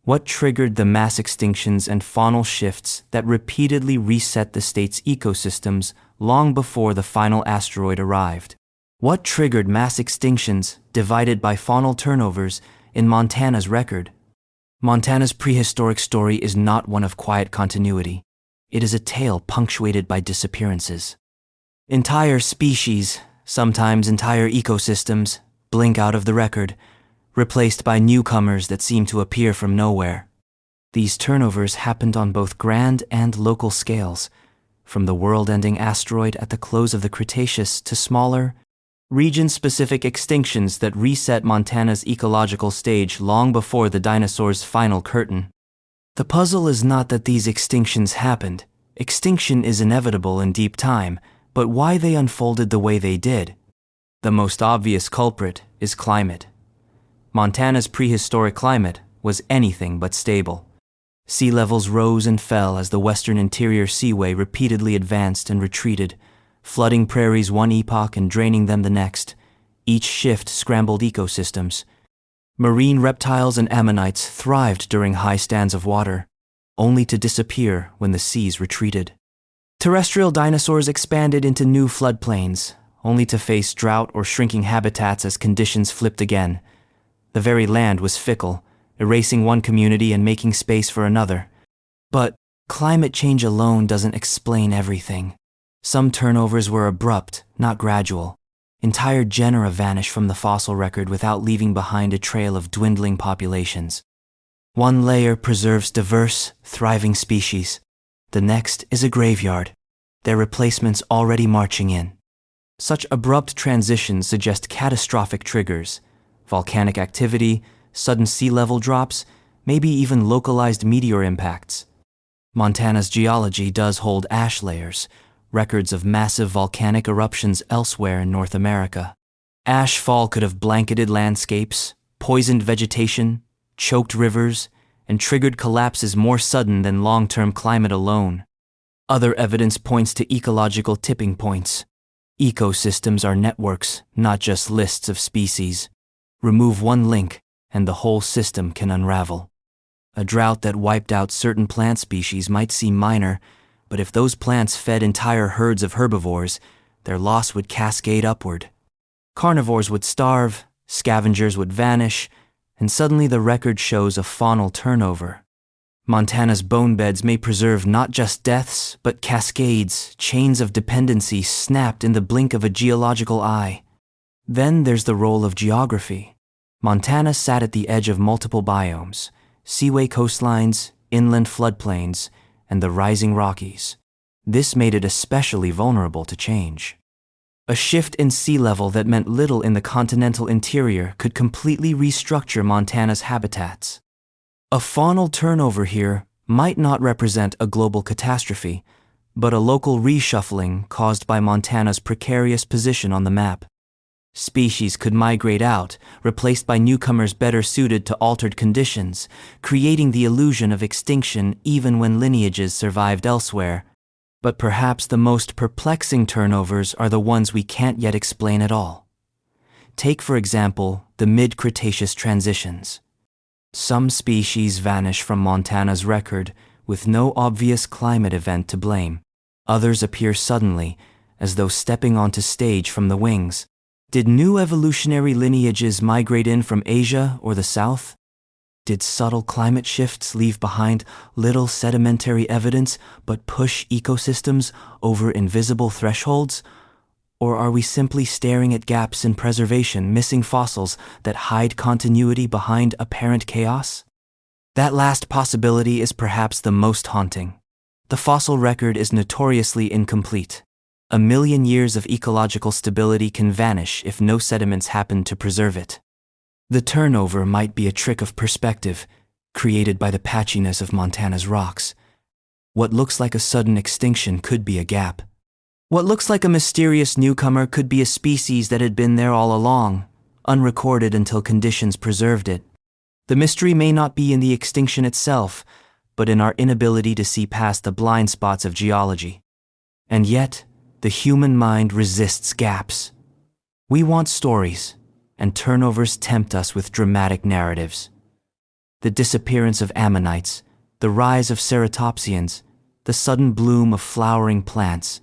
What triggered the mass extinctions and faunal shifts that repeatedly reset the state's ecosystems long before the final asteroid arrived? What triggered mass extinctions divided by faunal turnovers in Montana's record? Montana's prehistoric story is not one of quiet continuity. It is a tale punctuated by disappearances. Entire species, sometimes entire ecosystems, blink out of the record, replaced by newcomers that seem to appear from nowhere. These turnovers happened on both grand and local scales, from the world-ending asteroid at the close of the Cretaceous to smaller, region-specific extinctions that reset Montana's ecological stage long before the dinosaurs' final curtain. The puzzle is not that these extinctions happened. Extinction is inevitable in deep time, but why they unfolded the way they did. The most obvious culprit is climate. Montana's prehistoric climate was anything but stable. Sea levels rose and fell as the western interior seaway repeatedly advanced and retreated, flooding prairies one epoch and draining them the next. Each shift scrambled ecosystems. Marine reptiles and ammonites thrived during high stands of water, only to disappear when the seas retreated. Terrestrial dinosaurs expanded into new floodplains, only to face drought or shrinking habitats as conditions flipped again. The very land was fickle, erasing one community and making space for another. But climate change alone doesn't explain everything. Some turnovers were abrupt, not gradual. Entire genera vanish from the fossil record without leaving behind a trail of dwindling populations. One layer preserves diverse, thriving species. The next is a graveyard, their replacements already marching in. Such abrupt transitions suggest catastrophic triggers: volcanic activity, sudden sea level drops, maybe even localized meteor impacts. Montana's geology does hold ash layers, records of massive volcanic eruptions elsewhere in North America. Ash fall could have blanketed landscapes, poisoned vegetation, choked rivers, and triggered collapses more sudden than long-term climate alone. Other evidence points to ecological tipping points. Ecosystems are networks, not just lists of species. Remove one link, and the whole system can unravel. A drought that wiped out certain plant species might seem minor, but if those plants fed entire herds of herbivores, their loss would cascade upward. Carnivores would starve, scavengers would vanish, and suddenly the record shows a faunal turnover. Montana's bone beds may preserve not just deaths, but cascades, chains of dependency snapped in the blink of a geological eye. Then there's the role of geography. Montana sat at the edge of multiple biomes: seaway coastlines, inland floodplains, and the rising Rockies. This made it especially vulnerable to change. A shift in sea level that meant little in the continental interior could completely restructure Montana's habitats. A faunal turnover here might not represent a global catastrophe, but a local reshuffling caused by Montana's precarious position on the map. Species could migrate out, replaced by newcomers better suited to altered conditions, creating the illusion of extinction even when lineages survived elsewhere. But perhaps the most perplexing turnovers are the ones we can't yet explain at all. Take, for example, the mid-Cretaceous transitions. Some species vanish from Montana's record with no obvious climate event to blame. Others appear suddenly, as though stepping onto stage from the wings. Did new evolutionary lineages migrate in from Asia or the South? Did subtle climate shifts leave behind little sedimentary evidence but push ecosystems over invisible thresholds? Or are we simply staring at gaps in preservation, missing fossils that hide continuity behind apparent chaos? That last possibility is perhaps the most haunting. The fossil record is notoriously incomplete. 1,000,000 years of ecological stability can vanish if no sediments happen to preserve it. The turnover might be a trick of perspective, created by the patchiness of Montana's rocks. What looks like a sudden extinction could be a gap. What looks like a mysterious newcomer could be a species that had been there all along, unrecorded until conditions preserved it. The mystery may not be in the extinction itself, but in our inability to see past the blind spots of geology. And yet, the human mind resists gaps. We want stories, and turnovers tempt us with dramatic narratives. The disappearance of ammonites, the rise of ceratopsians, the sudden bloom of flowering plants.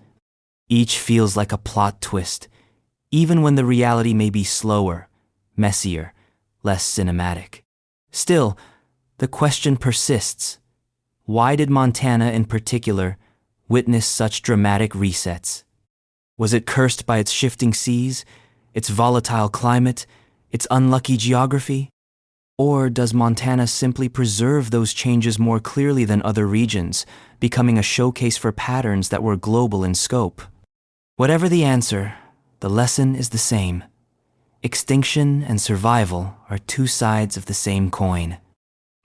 Each feels like a plot twist, even when the reality may be slower, messier, less cinematic. Still, the question persists. Why did Montana in particular witness such dramatic resets? Was it cursed by its shifting seas, its volatile climate, its unlucky geography? Or does Montana simply preserve those changes more clearly than other regions, becoming a showcase for patterns that were global in scope? Whatever the answer, the lesson is the same. Extinction and survival are two sides of the same coin.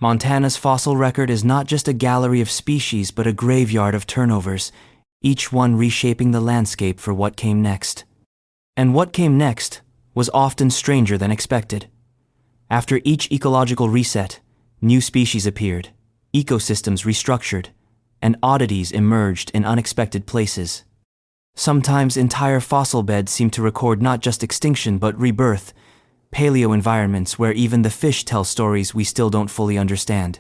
Montana's fossil record is not just a gallery of species, but a graveyard of turnovers, each one reshaping the landscape for what came next. And what came next was often stranger than expected. After each ecological reset, new species appeared, ecosystems restructured, and oddities emerged in unexpected places. Sometimes entire fossil beds seem to record not just extinction but rebirth, paleo environments where even the fish tell stories we still don't fully understand.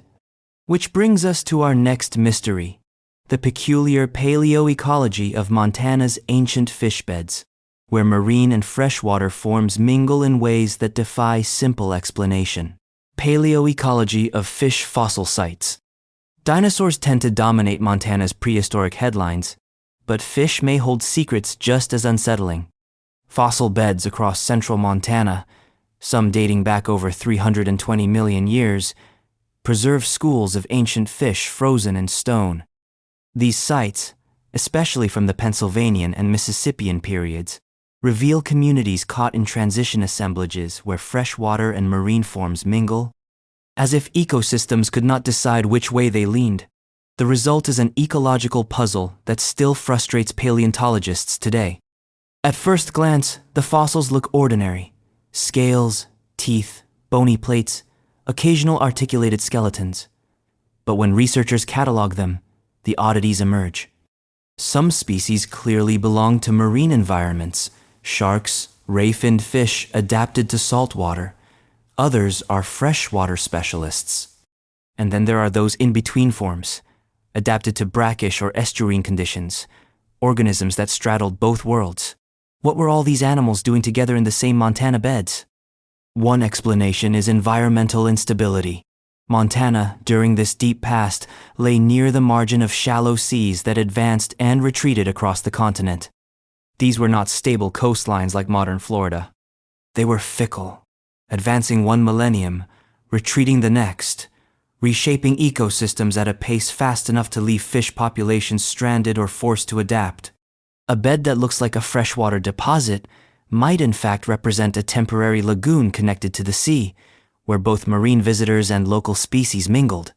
Which brings us to our next mystery, the peculiar paleoecology of Montana's ancient fish beds, where marine and freshwater forms mingle in ways that defy simple explanation. Paleoecology of fish fossil sites. Dinosaurs tend to dominate Montana's prehistoric headlines, but fish may hold secrets just as unsettling. Fossil beds across central Montana, some dating back over 320 million years, preserve schools of ancient fish frozen in stone. These sites, especially from the Pennsylvanian and Mississippian periods, reveal communities caught in transition assemblages where freshwater and marine forms mingle. As if ecosystems could not decide which way they leaned, the result is an ecological puzzle that still frustrates paleontologists today. At first glance, the fossils look ordinary. Scales, teeth, bony plates, occasional articulated skeletons. But when researchers catalog them, the oddities emerge. Some species clearly belong to marine environments, sharks, ray-finned fish adapted to saltwater. Others are freshwater specialists. And then there are those in-between forms, adapted to brackish or estuarine conditions, organisms that straddled both worlds. What were all these animals doing together in the same Montana beds? One explanation is environmental instability. Montana, during this deep past, lay near the margin of shallow seas that advanced and retreated across the continent. These were not stable coastlines like modern Florida. They were fickle, advancing one millennium, retreating the next, reshaping ecosystems at a pace fast enough to leave fish populations stranded or forced to adapt. A bed that looks like a freshwater deposit might in fact represent a temporary lagoon connected to the sea, where both marine visitors and local species mingled.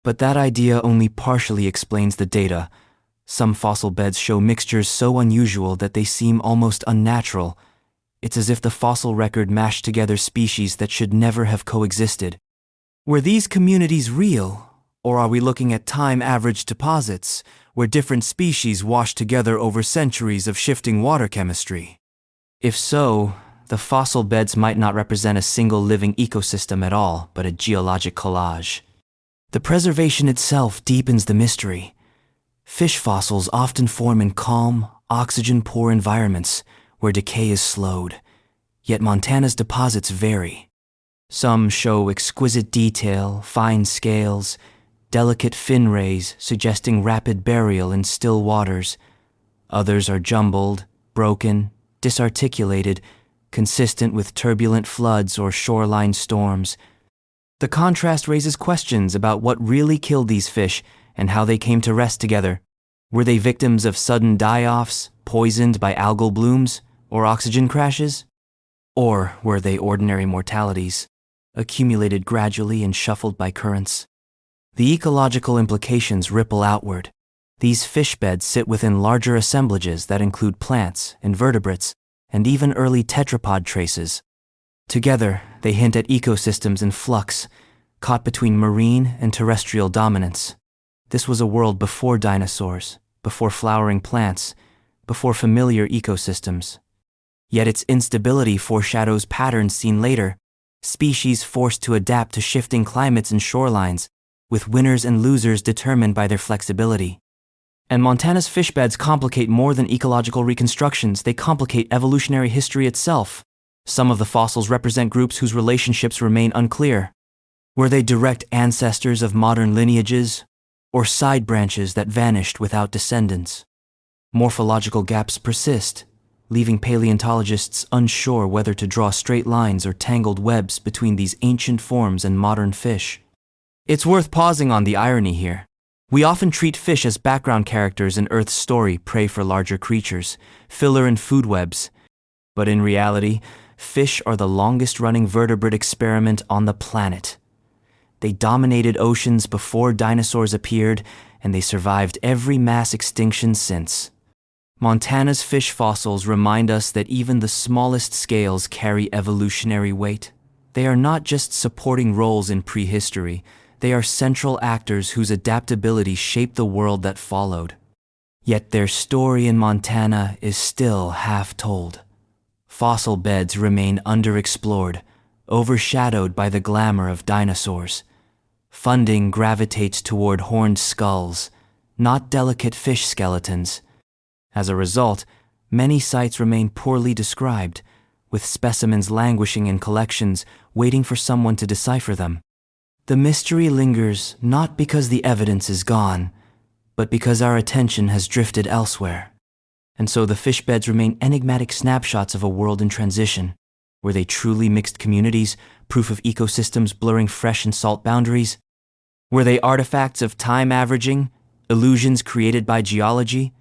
But that idea only partially explains the data. Some fossil beds show mixtures so unusual that they seem almost unnatural. It's as if the fossil record mashed together species that should never have coexisted. Were these communities real, or are we looking at time-averaged deposits, where different species washed together over centuries of shifting water chemistry? If so, the fossil beds might not represent a single living ecosystem at all, but a geologic collage. The preservation itself deepens the mystery. Fish fossils often form in calm, oxygen-poor environments where decay is slowed, yet Montana's deposits vary. Some show exquisite detail, fine scales, delicate fin rays suggesting rapid burial in still waters. Others are jumbled, broken, disarticulated, consistent with turbulent floods or shoreline storms. The contrast raises questions about what really killed these fish and how they came to rest together. Were they victims of sudden die-offs, poisoned by algal blooms, or oxygen crashes? Or were they ordinary mortalities, accumulated gradually and shuffled by currents? The ecological implications ripple outward. These fish beds sit within larger assemblages that include plants, invertebrates, and even early tetrapod traces. Together, they hint at ecosystems in flux, caught between marine and terrestrial dominance. This was a world before dinosaurs, before flowering plants, before familiar ecosystems. Yet its instability foreshadows patterns seen later, species forced to adapt to shifting climates and shorelines, with winners and losers determined by their flexibility. And Montana's fish beds complicate more than ecological reconstructions, they complicate evolutionary history itself. Some of the fossils represent groups whose relationships remain unclear. Were they direct ancestors of modern lineages, or side branches that vanished without descendants? Morphological gaps persist, leaving paleontologists unsure whether to draw straight lines or tangled webs between these ancient forms and modern fish. It's worth pausing on the irony here. We often treat fish as background characters in Earth's story, prey for larger creatures, filler in food webs. But in reality, fish are the longest-running vertebrate experiment on the planet. They dominated oceans before dinosaurs appeared, and they survived every mass extinction since. Montana's fish fossils remind us that even the smallest scales carry evolutionary weight. They are not just supporting roles in prehistory, they are central actors whose adaptability shaped the world that followed. Yet their story in Montana is still half told. Fossil beds remain underexplored, overshadowed by the glamour of dinosaurs. Funding gravitates toward horned skulls, not delicate fish skeletons. As a result, many sites remain poorly described, with specimens languishing in collections, waiting for someone to decipher them. The mystery lingers not because the evidence is gone, but because our attention has drifted elsewhere. And so the fish beds remain enigmatic snapshots of a world in transition. Were they truly mixed communities, proof of ecosystems blurring fresh and salt boundaries? Were they artifacts of time averaging, illusions created by geology?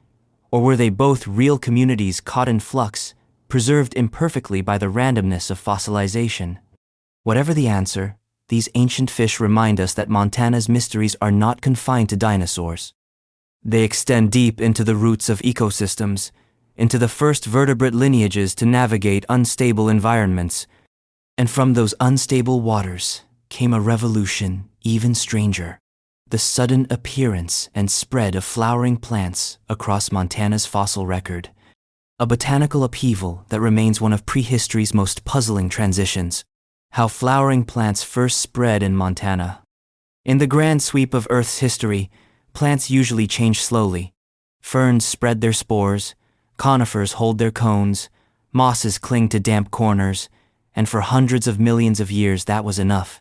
Or were they both real communities caught in flux, preserved imperfectly by the randomness of fossilization? Whatever the answer, these ancient fish remind us that Montana's mysteries are not confined to dinosaurs. They extend deep into the roots of ecosystems, into the first vertebrate lineages to navigate unstable environments. And from those unstable waters came a revolution even stranger, the sudden appearance and spread of flowering plants across Montana's fossil record, a botanical upheaval that remains one of prehistory's most puzzling transitions. How flowering plants first spread in Montana. In the grand sweep of Earth's history, plants usually change slowly. Ferns spread their spores, conifers hold their cones, mosses cling to damp corners, and for hundreds of millions of years that was enough.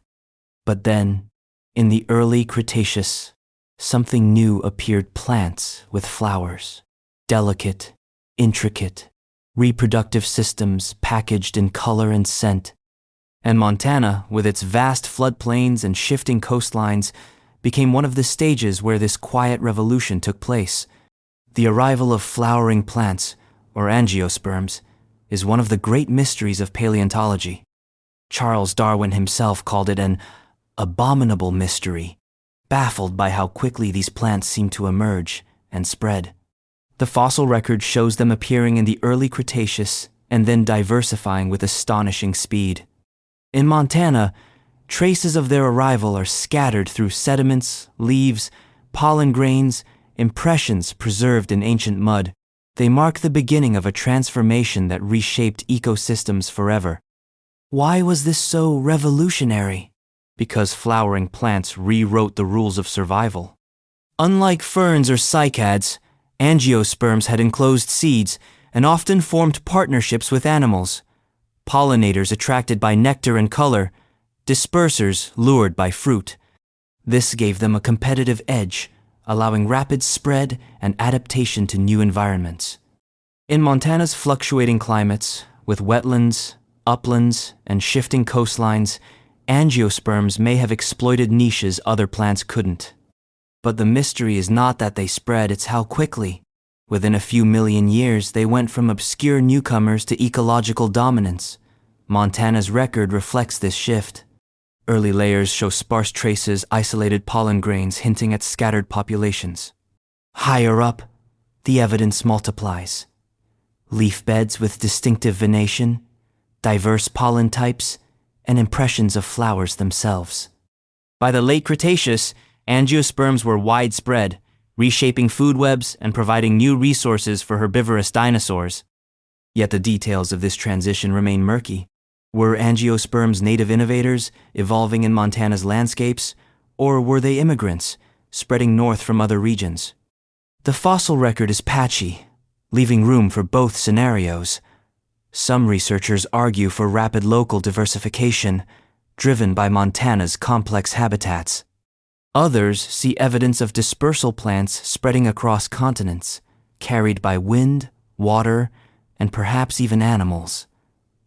But then, in the early Cretaceous, something new appeared: plants with flowers. Delicate, intricate, reproductive systems packaged in color and scent. And Montana, with its vast floodplains and shifting coastlines, became one of the stages where this quiet revolution took place. The arrival of flowering plants, or angiosperms, is one of the great mysteries of paleontology. Charles Darwin himself called it an abominable mystery, baffled by how quickly these plants seemed to emerge and spread. The fossil record shows them appearing in the early Cretaceous and then diversifying with astonishing speed. In Montana, traces of their arrival are scattered through sediments, leaves, pollen grains, impressions preserved in ancient mud. They mark the beginning of a transformation that reshaped ecosystems forever. Why was this so revolutionary? Because flowering plants rewrote the rules of survival. Unlike ferns or cycads, angiosperms had enclosed seeds and often formed partnerships with animals. Pollinators attracted by nectar and color, dispersers lured by fruit. This gave them a competitive edge, allowing rapid spread and adaptation to new environments. In Montana's fluctuating climates, with wetlands, uplands, and shifting coastlines, angiosperms may have exploited niches other plants couldn't. But the mystery is not that they spread, it's how quickly. Within a few million years, they went from obscure newcomers to ecological dominance. Montana's record reflects this shift. Early layers show sparse traces, isolated pollen grains hinting at scattered populations. Higher up, the evidence multiplies. Leaf beds with distinctive venation, diverse pollen types, and impressions of flowers themselves. By the late Cretaceous, angiosperms were widespread, reshaping food webs and providing new resources for herbivorous dinosaurs. Yet the details of this transition remain murky. Were angiosperms native innovators, evolving in Montana's landscapes, or were they immigrants, spreading north from other regions? The fossil record is patchy, leaving room for both scenarios. Some researchers argue for rapid local diversification, driven by Montana's complex habitats. Others see evidence of dispersal plants spreading across continents, carried by wind, water, and perhaps even animals.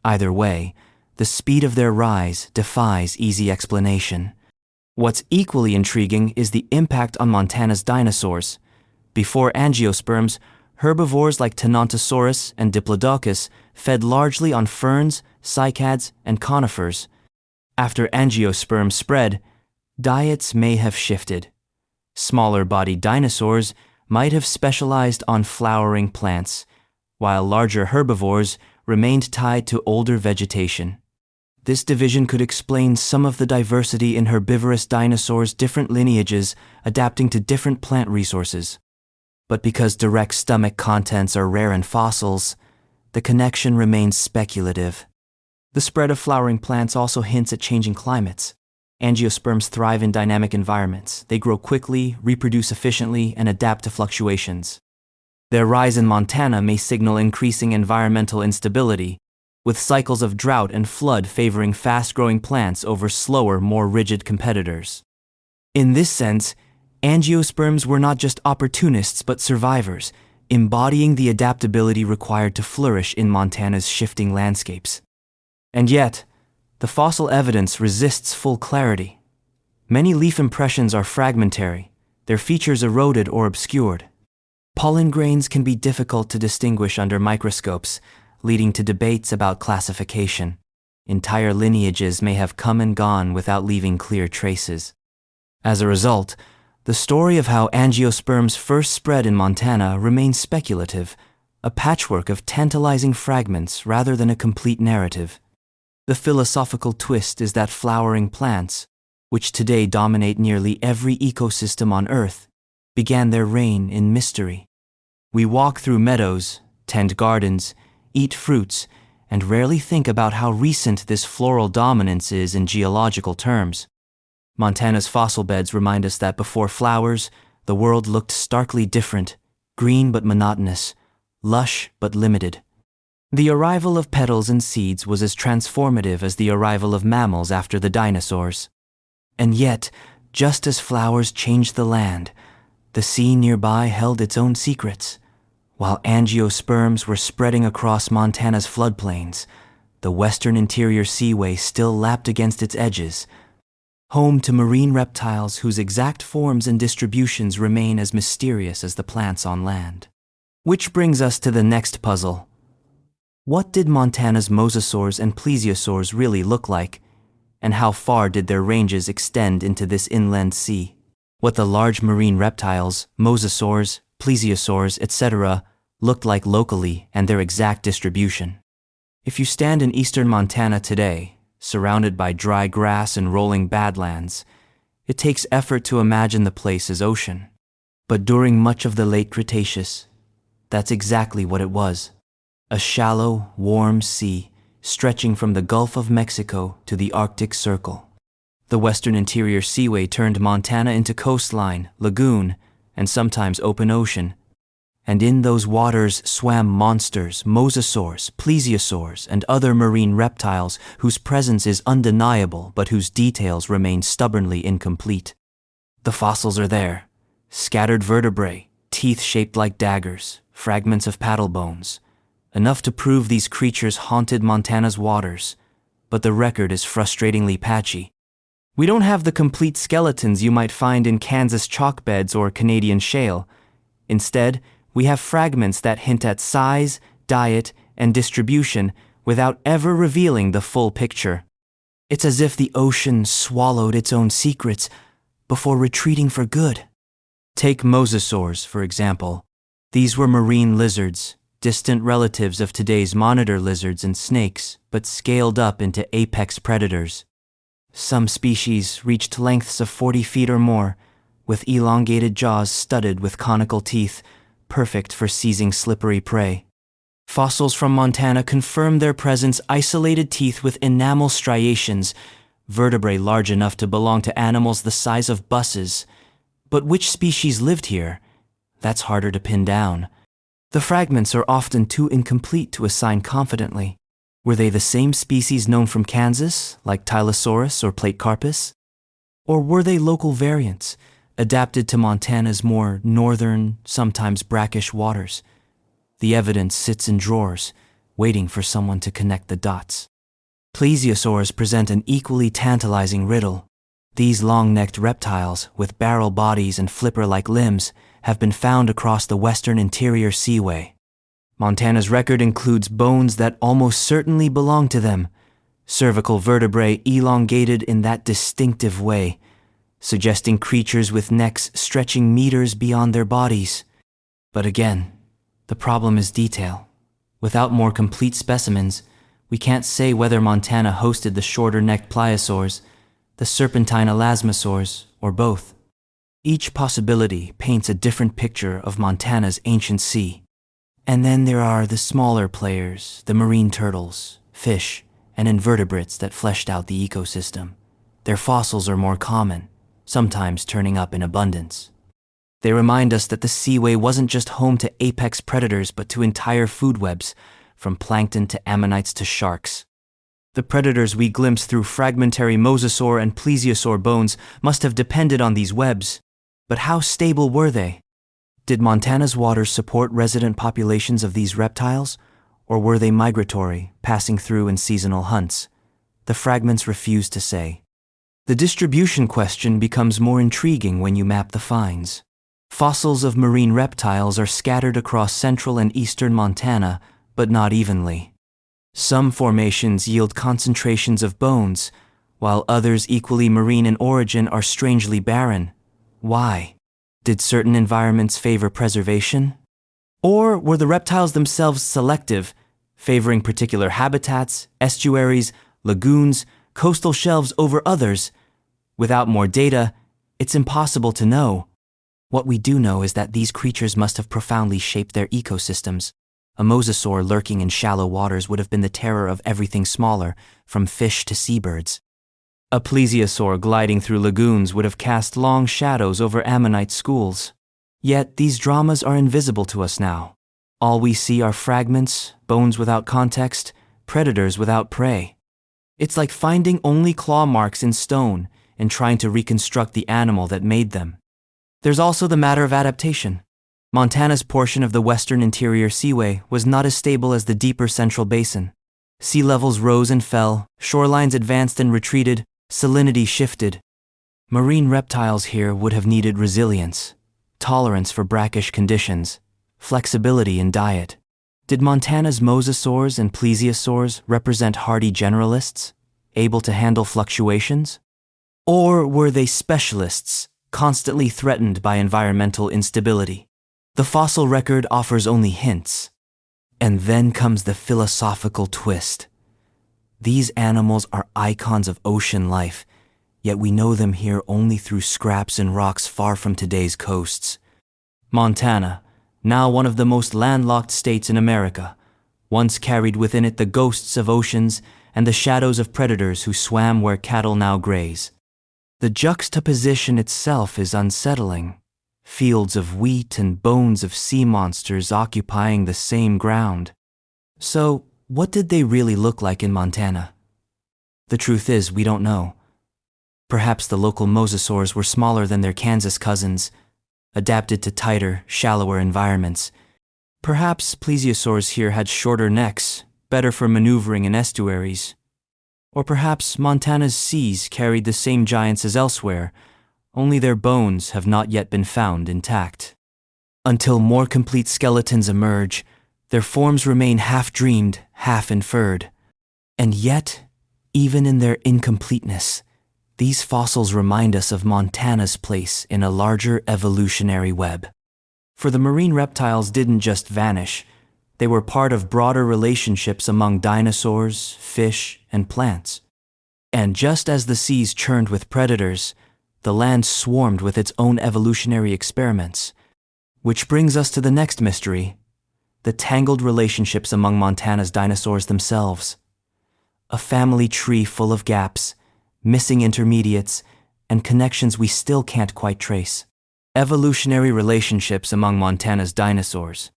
Either way, the speed of their rise defies easy explanation. What's equally intriguing is the impact on Montana's dinosaurs. Before angiosperms, herbivores like Tenontosaurus and Diplodocus fed largely on ferns, cycads, and conifers. After angiosperms spread, diets may have shifted. Smaller-bodied dinosaurs might have specialized on flowering plants, while larger herbivores remained tied to older vegetation. This division could explain some of the diversity in herbivorous dinosaurs' different lineages adapting to different plant resources. But because direct stomach contents are rare in fossils, the connection remains speculative. The spread of flowering plants also hints at changing climates. Angiosperms thrive in dynamic environments. They grow quickly, reproduce efficiently, and adapt to fluctuations. Their rise in Montana may signal increasing environmental instability, with cycles of drought and flood favoring fast-growing plants over slower, more rigid competitors. In this sense, angiosperms were not just opportunists but survivors, embodying the adaptability required to flourish in Montana's shifting landscapes. And yet, the fossil evidence resists full clarity. Many leaf impressions are fragmentary, their features eroded or obscured. Pollen grains can be difficult to distinguish under microscopes, leading to debates about classification. Entire lineages may have come and gone without leaving clear traces. As a result, the story of how angiosperms first spread in Montana remains speculative, a patchwork of tantalizing fragments rather than a complete narrative. The philosophical twist is that flowering plants, which today dominate nearly every ecosystem on Earth, began their reign in mystery. We walk through meadows, tend gardens, eat fruits, and rarely think about how recent this floral dominance is in geological terms. Montana's fossil beds remind us that before flowers, the world looked starkly different, green but monotonous, lush but limited. The arrival of petals and seeds was as transformative as the arrival of mammals after the dinosaurs. And yet, just as flowers changed the land, the sea nearby held its own secrets. While angiosperms were spreading across Montana's floodplains, the western interior seaway still lapped against its edges, home to marine reptiles whose exact forms and distributions remain as mysterious as the plants on land. Which brings us to the next puzzle. What did Montana's mosasaurs and plesiosaurs really look like, and how far did their ranges extend into this inland sea? What the large marine reptiles, mosasaurs, plesiosaurs, etc., looked like locally and their exact distribution. If you stand in eastern Montana today, surrounded by dry grass and rolling badlands, it takes effort to imagine the place as ocean. But during much of the late Cretaceous, that's exactly what it was. A shallow, warm sea stretching from the Gulf of Mexico to the Arctic Circle. The western interior seaway turned Montana into coastline, lagoon, and sometimes open ocean. And in those waters swam monsters, mosasaurs, plesiosaurs, and other marine reptiles whose presence is undeniable but whose details remain stubbornly incomplete. The fossils are there, scattered vertebrae, teeth shaped like daggers, fragments of paddle bones, enough to prove these creatures haunted Montana's waters, but the record is frustratingly patchy. We don't have the complete skeletons you might find in Kansas chalk beds or Canadian shale. Instead, we have fragments that hint at size, diet, and distribution without ever revealing the full picture. It's as if the ocean swallowed its own secrets before retreating for good. Take mosasaurs, for example. These were marine lizards, distant relatives of today's monitor lizards and snakes, but scaled up into apex predators. Some species reached lengths of 40 feet or more, with elongated jaws studded with conical teeth, perfect for seizing slippery prey. Fossils from Montana confirm their presence: isolated teeth with enamel striations, vertebrae large enough to belong to animals the size of buses. But which species lived here? That's harder to pin down. The fragments are often too incomplete to assign confidently. Were they the same species known from Kansas, like Tylosaurus or Platecarpus? Or were they local variants, adapted to Montana's more northern, sometimes brackish waters? The evidence sits in drawers, waiting for someone to connect the dots. Plesiosaurs present an equally tantalizing riddle. These long-necked reptiles, with barrel bodies and flipper-like limbs, have been found across the western interior seaway. Montana's record includes bones that almost certainly belong to them, cervical vertebrae elongated in that distinctive way, suggesting creatures with necks stretching meters beyond their bodies. But again, the problem is detail. Without more complete specimens, we can't say whether Montana hosted the shorter-necked pliosaurs, the serpentine elasmosaurs, or both. Each possibility paints a different picture of Montana's ancient sea. And then there are the smaller players, the marine turtles, fish, and invertebrates that fleshed out the ecosystem. Their fossils are more common, sometimes turning up in abundance. They remind us that the seaway wasn't just home to apex predators, but to entire food webs, from plankton to ammonites to sharks. The predators we glimpse through fragmentary mosasaur and plesiosaur bones must have depended on these webs. But how stable were they? Did Montana's waters support resident populations of these reptiles, or were they migratory, passing through in seasonal hunts? The fragments refuse to say. The distribution question becomes more intriguing when you map the finds. Fossils of marine reptiles are scattered across central and eastern Montana, but not evenly. Some formations yield concentrations of bones, while others equally marine in origin are strangely barren. Why? Did certain environments favor preservation? Or were the reptiles themselves selective, favoring particular habitats, estuaries, lagoons, coastal shelves over others? Without more data, it's impossible to know. What we do know is that these creatures must have profoundly shaped their ecosystems. A mosasaur lurking in shallow waters would have been the terror of everything smaller, from fish to seabirds. A plesiosaur gliding through lagoons would have cast long shadows over ammonite schools. Yet these dramas are invisible to us now. All we see are fragments, bones without context, predators without prey. It's like finding only claw marks in stone and trying to reconstruct the animal that made them. There's also the matter of adaptation. Montana's portion of the western interior seaway was not as stable as the deeper central basin. Sea levels rose and fell, shorelines advanced and retreated, salinity shifted. Marine reptiles here would have needed resilience, tolerance for brackish conditions, flexibility in diet. Did Montana's mosasaurs and plesiosaurs represent hardy generalists, able to handle fluctuations? Or were they specialists, constantly threatened by environmental instability? The fossil record offers only hints. And then comes the philosophical twist. These animals are icons of ocean life, yet we know them here only through scraps and rocks far from today's coasts. Montana, now one of the most landlocked states in America, once carried within it the ghosts of oceans and the shadows of predators who swam where cattle now graze. The juxtaposition itself is unsettling. Fields of wheat and bones of sea monsters occupying the same ground. So, what did they really look like in Montana? The truth is, we don't know. Perhaps the local mosasaurs were smaller than their Kansas cousins, adapted to tighter, shallower environments. Perhaps plesiosaurs here had shorter necks, better for maneuvering in estuaries. Or perhaps Montana's seas carried the same giants as elsewhere, only their bones have not yet been found intact. Until more complete skeletons emerge, their forms remain half-dreamed, half-inferred. And yet, even in their incompleteness, these fossils remind us of Montana's place in a larger evolutionary web. For the marine reptiles didn't just vanish, they were part of broader relationships among dinosaurs, fish, and plants. And just as the seas churned with predators, the land swarmed with its own evolutionary experiments. Which brings us to the next mystery: the tangled relationships among Montana's dinosaurs themselves. A family tree full of gaps, missing intermediates, and connections we still can't quite trace. Evolutionary relationships among Montana's dinosaurs.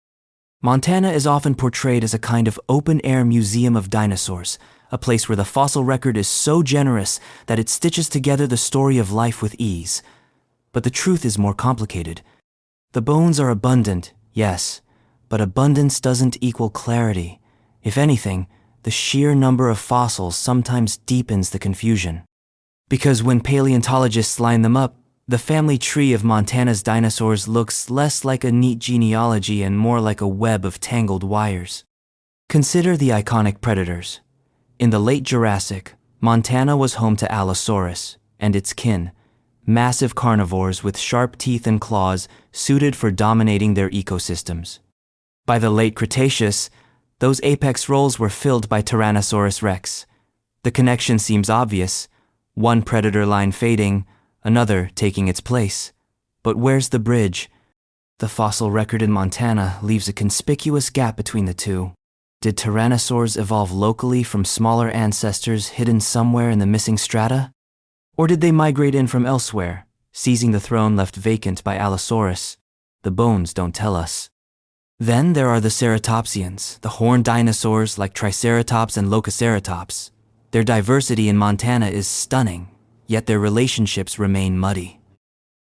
Montana is often portrayed as a kind of open-air museum of dinosaurs, a place where the fossil record is so generous that it stitches together the story of life with ease. But the truth is more complicated. The bones are abundant, yes, but abundance doesn't equal clarity. If anything, the sheer number of fossils sometimes deepens the confusion. Because when paleontologists line them up, the family tree of Montana's dinosaurs looks less like a neat genealogy and more like a web of tangled wires. Consider the iconic predators. In the late Jurassic, Montana was home to Allosaurus and its kin, massive carnivores with sharp teeth and claws suited for dominating their ecosystems. By the late Cretaceous, those apex roles were filled by Tyrannosaurus rex. The connection seems obvious, one predator line fading, another taking its place. But where's the bridge? The fossil record in Montana leaves a conspicuous gap between the two. Did tyrannosaurs evolve locally from smaller ancestors hidden somewhere in the missing strata? Or did they migrate in from elsewhere, seizing the throne left vacant by Allosaurus? The bones don't tell us. Then there are the Ceratopsians, the horned dinosaurs like Triceratops and Lokaceratops. Their diversity in Montana is stunning, yet their relationships remain muddy.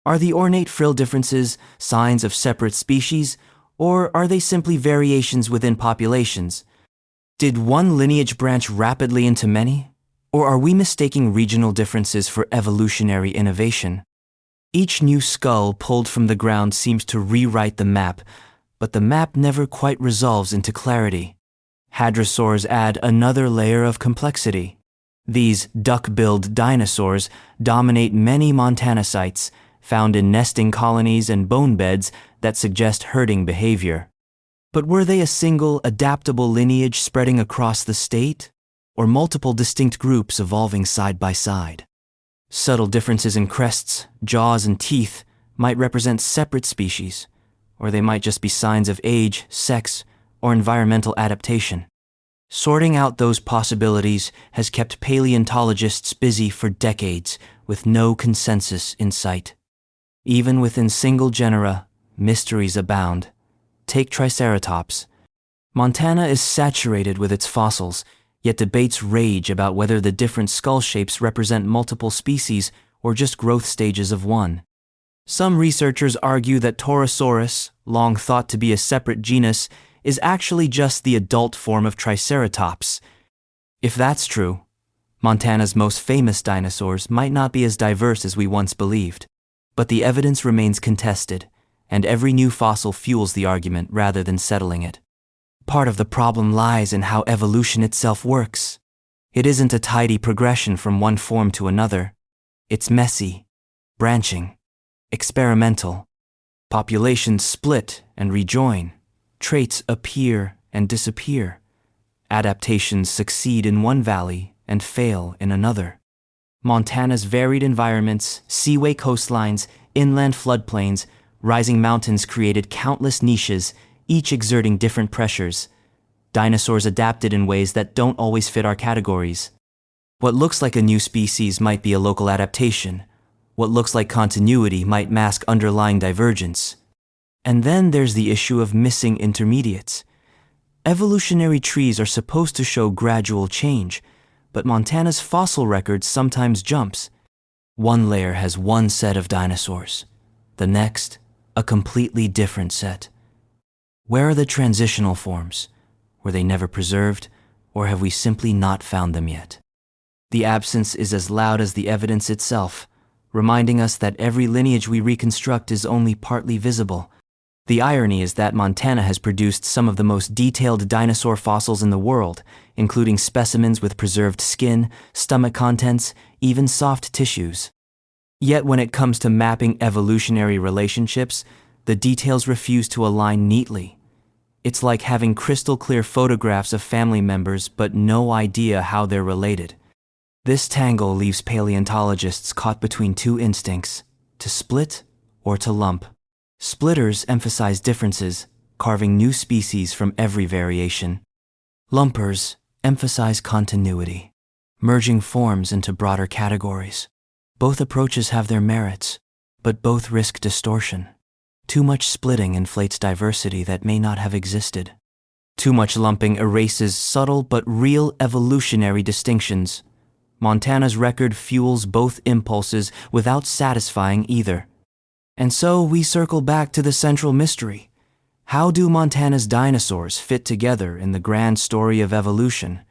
Are the ornate frill differences signs of separate species, or are they simply variations within populations? Did one lineage branch rapidly into many? Or are we mistaking regional differences for evolutionary innovation? Each new skull pulled from the ground seems to rewrite the map, but the map never quite resolves into clarity. Hadrosaurs add another layer of complexity. These duck-billed dinosaurs dominate many Montana sites, found in nesting colonies and bone beds that suggest herding behavior. But were they a single, adaptable lineage spreading across the state, or multiple distinct groups evolving side by side? Subtle differences in crests, jaws, and teeth might represent separate species, or they might just be signs of age, sex, or environmental adaptation. Sorting out those possibilities has kept paleontologists busy for decades with no consensus in sight. Even within single genera, mysteries abound. Take Triceratops. Montana is saturated with its fossils, yet debates rage about whether the different skull shapes represent multiple species or just growth stages of one. Some researchers argue that Torosaurus, long thought to be a separate genus, is actually just the adult form of Triceratops. If that's true, Montana's most famous dinosaurs might not be as diverse as we once believed. But the evidence remains contested, and every new fossil fuels the argument rather than settling it. Part of the problem lies in how evolution itself works. It isn't a tidy progression from one form to another. It's messy, branching, experimental. Populations split and rejoin. Traits appear and disappear. Adaptations succeed in one valley and fail in another. Montana's varied environments, seaway coastlines, inland floodplains, rising mountains created countless niches, each exerting different pressures. Dinosaurs adapted in ways that don't always fit our categories. What looks like a new species might be a local adaptation. What looks like continuity might mask underlying divergence. And then there's the issue of missing intermediates. Evolutionary trees are supposed to show gradual change, but Montana's fossil record sometimes jumps. One layer has one set of dinosaurs, the next, a completely different set. Where are the transitional forms? Were they never preserved, or have we simply not found them yet? The absence is as loud as the evidence itself, reminding us that every lineage we reconstruct is only partly visible. The irony is that Montana has produced some of the most detailed dinosaur fossils in the world, including specimens with preserved skin, stomach contents, even soft tissues. Yet when it comes to mapping evolutionary relationships, the details refuse to align neatly. It's like having crystal clear photographs of family members but no idea how they're related. This tangle leaves paleontologists caught between two instincts, to split or to lump. Splitters emphasize differences, carving new species from every variation. Lumpers emphasize continuity, merging forms into broader categories. Both approaches have their merits, but both risk distortion. Too much splitting inflates diversity that may not have existed. Too much lumping erases subtle but real evolutionary distinctions. Montana's record fuels both impulses without satisfying either. And so we circle back to the central mystery. How do Montana's dinosaurs fit together in the grand story of evolution?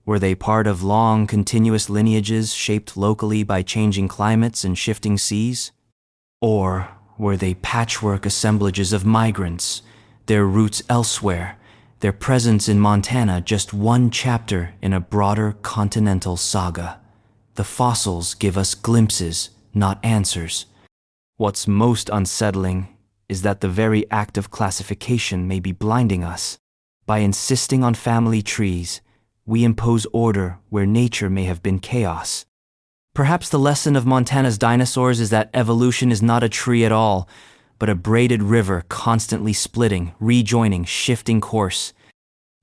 Were they part of long, continuous lineages shaped locally by changing climates and shifting seas? Or were they patchwork assemblages of migrants, their roots elsewhere, their presence in Montana just one chapter in a broader continental saga? The fossils give us glimpses, not answers. What's most unsettling is that the very act of classification may be blinding us. By insisting on family trees, we impose order where nature may have been chaos. Perhaps the lesson of Montana's dinosaurs is that evolution is not a tree at all, but a braided river constantly splitting, rejoining, shifting course.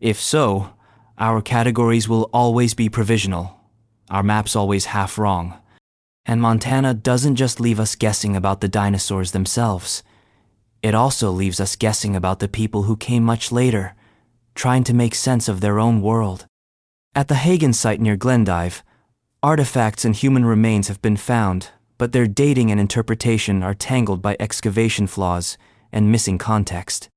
If so, our categories will always be provisional, our maps always half wrong. And Montana doesn't just leave us guessing about the dinosaurs themselves. It also leaves us guessing about the people who came much later, trying to make sense of their own world. At the Hagen site near Glendive, artifacts and human remains have been found, but their dating and interpretation are tangled by excavation flaws and missing context.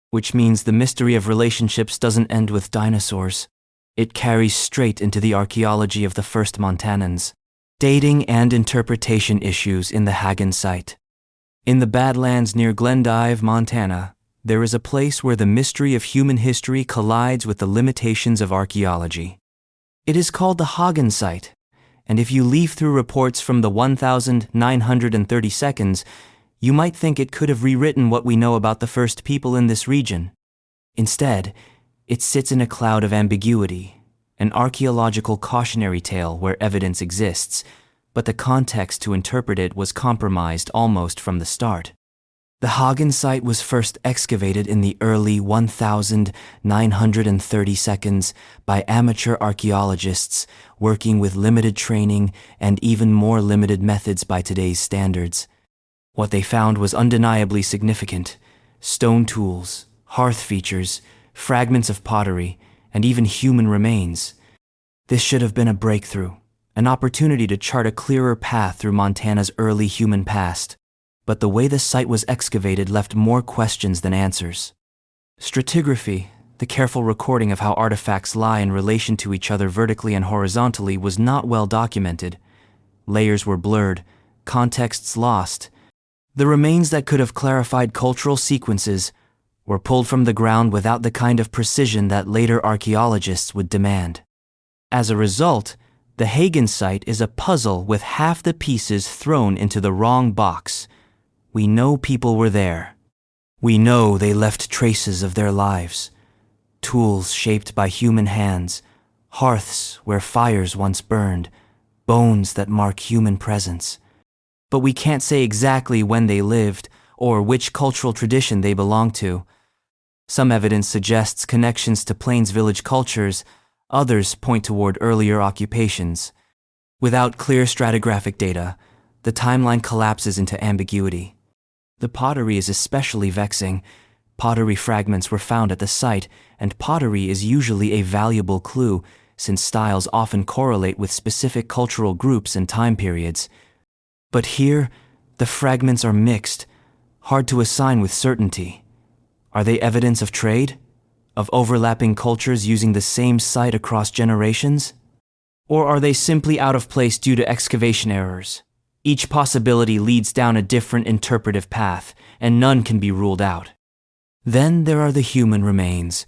Which means the mystery of relationships doesn't end with dinosaurs. It carries straight into the archaeology of the first Montanans. Dating and interpretation issues in the Hagen site. In the Badlands near Glendive, Montana, there is a place where the mystery of human history collides with the limitations of archaeology. It is called the Hagen site, and if you leaf through reports from the 1930 seconds, you might think it could have rewritten what we know about the first people in this region. Instead, it sits in a cloud of ambiguity, an archaeological cautionary tale where evidence exists, but the context to interpret it was compromised almost from the start. The Hagen site was first excavated in the early 1930 seconds by amateur archaeologists working with limited training and even more limited methods by today's standards. What they found was undeniably significant: stone tools, hearth features, fragments of pottery, and even human remains. This should have been a breakthrough, an opportunity to chart a clearer path through Montana's early human past. But the way the site was excavated left more questions than answers. Stratigraphy, the careful recording of how artifacts lie in relation to each other vertically and horizontally, was not well documented. Layers were blurred, contexts lost. The remains that could have clarified cultural sequences were pulled from the ground without the kind of precision that later archaeologists would demand. As a result, the Hagen site is a puzzle with half the pieces thrown into the wrong box. We know people were there. We know they left traces of their lives. Tools shaped by human hands, hearths where fires once burned, bones that mark human presence. But we can't say exactly when they lived or which cultural tradition they belong to. Some evidence suggests connections to Plains village cultures, others point toward earlier occupations. Without clear stratigraphic data, the timeline collapses into ambiguity. The pottery is especially vexing. Pottery fragments were found at the site, and pottery is usually a valuable clue, since styles often correlate with specific cultural groups and time periods. But here, the fragments are mixed, hard to assign with certainty. Are they evidence of trade? Of overlapping cultures using the same site across generations? Or are they simply out of place due to excavation errors? Each possibility leads down a different interpretive path, and none can be ruled out. Then there are the human remains.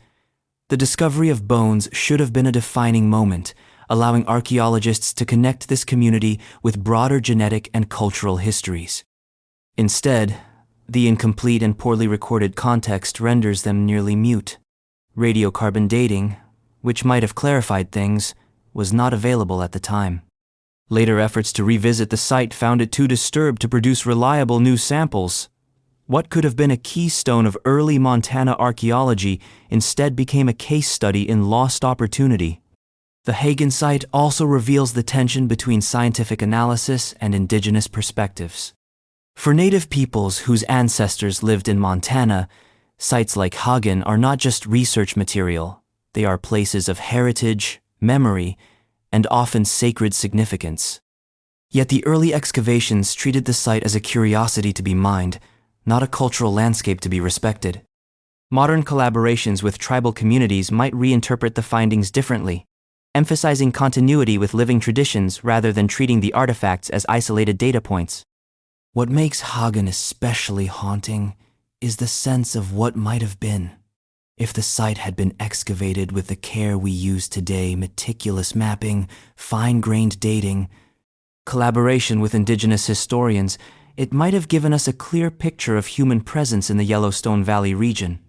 The discovery of bones should have been a defining moment, allowing archaeologists to connect this community with broader genetic and cultural histories. Instead, the incomplete and poorly recorded context renders them nearly mute. Radiocarbon dating, which might have clarified things, was not available at the time. Later efforts to revisit the site found it too disturbed to produce reliable new samples. What could have been a keystone of early Montana archaeology instead became a case study in lost opportunity. The Hagen site also reveals the tension between scientific analysis and indigenous perspectives. For native peoples whose ancestors lived in Montana, sites like Hagen are not just research material, they are places of heritage, memory, and often sacred significance. Yet the early excavations treated the site as a curiosity to be mined, not a cultural landscape to be respected. Modern collaborations with tribal communities might reinterpret the findings differently, emphasizing continuity with living traditions rather than treating the artifacts as isolated data points. What makes Hagen especially haunting is the sense of what might have been. If the site had been excavated with the care we use today, meticulous mapping, fine-grained dating, collaboration with indigenous historians, it might have given us a clear picture of human presence in the Yellowstone Valley region.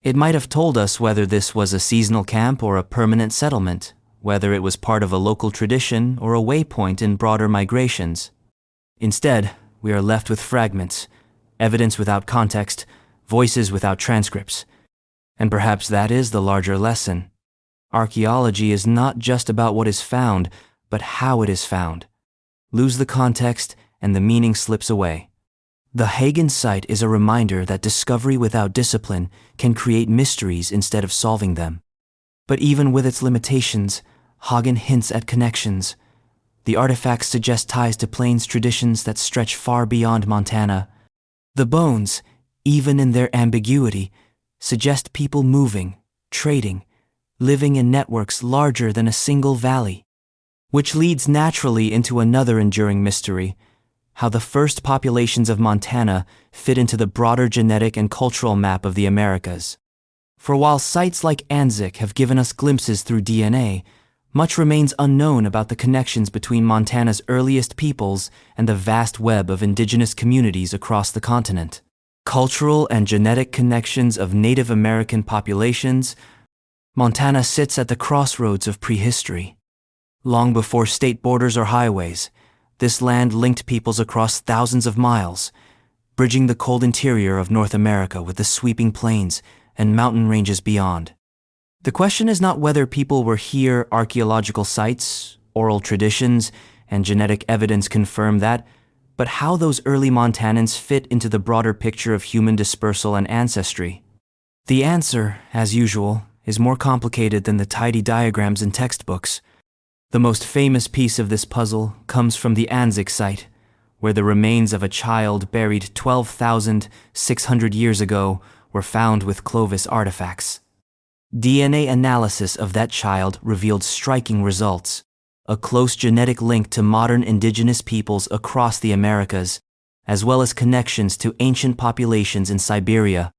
It might have told us whether this was a seasonal camp or a permanent settlement, whether it was part of a local tradition or a waypoint in broader migrations. Instead, we are left with fragments, evidence without context, voices without transcripts. And perhaps that is the larger lesson. Archaeology is not just about what is found, but how it is found. Lose the context, and the meaning slips away. The Hagen site is a reminder that discovery without discipline can create mysteries instead of solving them. But even with its limitations, Hagen hints at connections. The artifacts suggest ties to plains traditions that stretch far beyond Montana. The bones, even in their ambiguity, suggest people moving, trading, living in networks larger than a single valley. Which leads naturally into another enduring mystery: how the first populations of Montana fit into the broader genetic and cultural map of the Americas. For while sites like Anzic have given us glimpses through DNA, much remains unknown about the connections between Montana's earliest peoples and the vast web of indigenous communities across the continent. Cultural and genetic connections of Native American populations, Montana sits at the crossroads of prehistory. Long before state borders or highways, this land linked peoples across thousands of miles, bridging the cold interior of North America with the sweeping plains and mountain ranges beyond. The question is not whether people were here. Archaeological sites, oral traditions, and genetic evidence confirm that, but how those early Montanans fit into the broader picture of human dispersal and ancestry. The answer, as usual, is more complicated than the tidy diagrams in textbooks. The most famous piece of this puzzle comes from the Anzic site, where the remains of a child buried 12,600 years ago were found with Clovis artifacts. DNA analysis of that child revealed striking results: a close genetic link to modern indigenous peoples across the Americas, as well as connections to ancient populations in Siberia.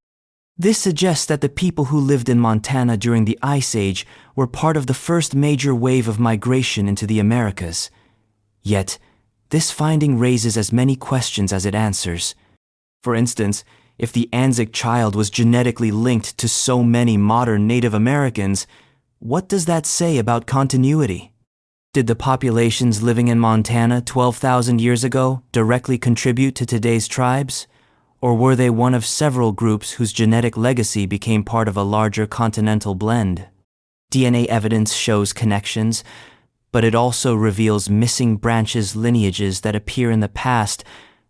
This suggests that the people who lived in Montana during the Ice Age were part of the first major wave of migration into the Americas. Yet, this finding raises as many questions as it answers. For instance, if the Anzic child was genetically linked to so many modern Native Americans, what does that say about continuity? Did the populations living in Montana 12,000 years ago directly contribute to today's tribes? Or were they one of several groups whose genetic legacy became part of a larger continental blend? DNA evidence shows connections, but it also reveals missing branches, lineages that appear in the past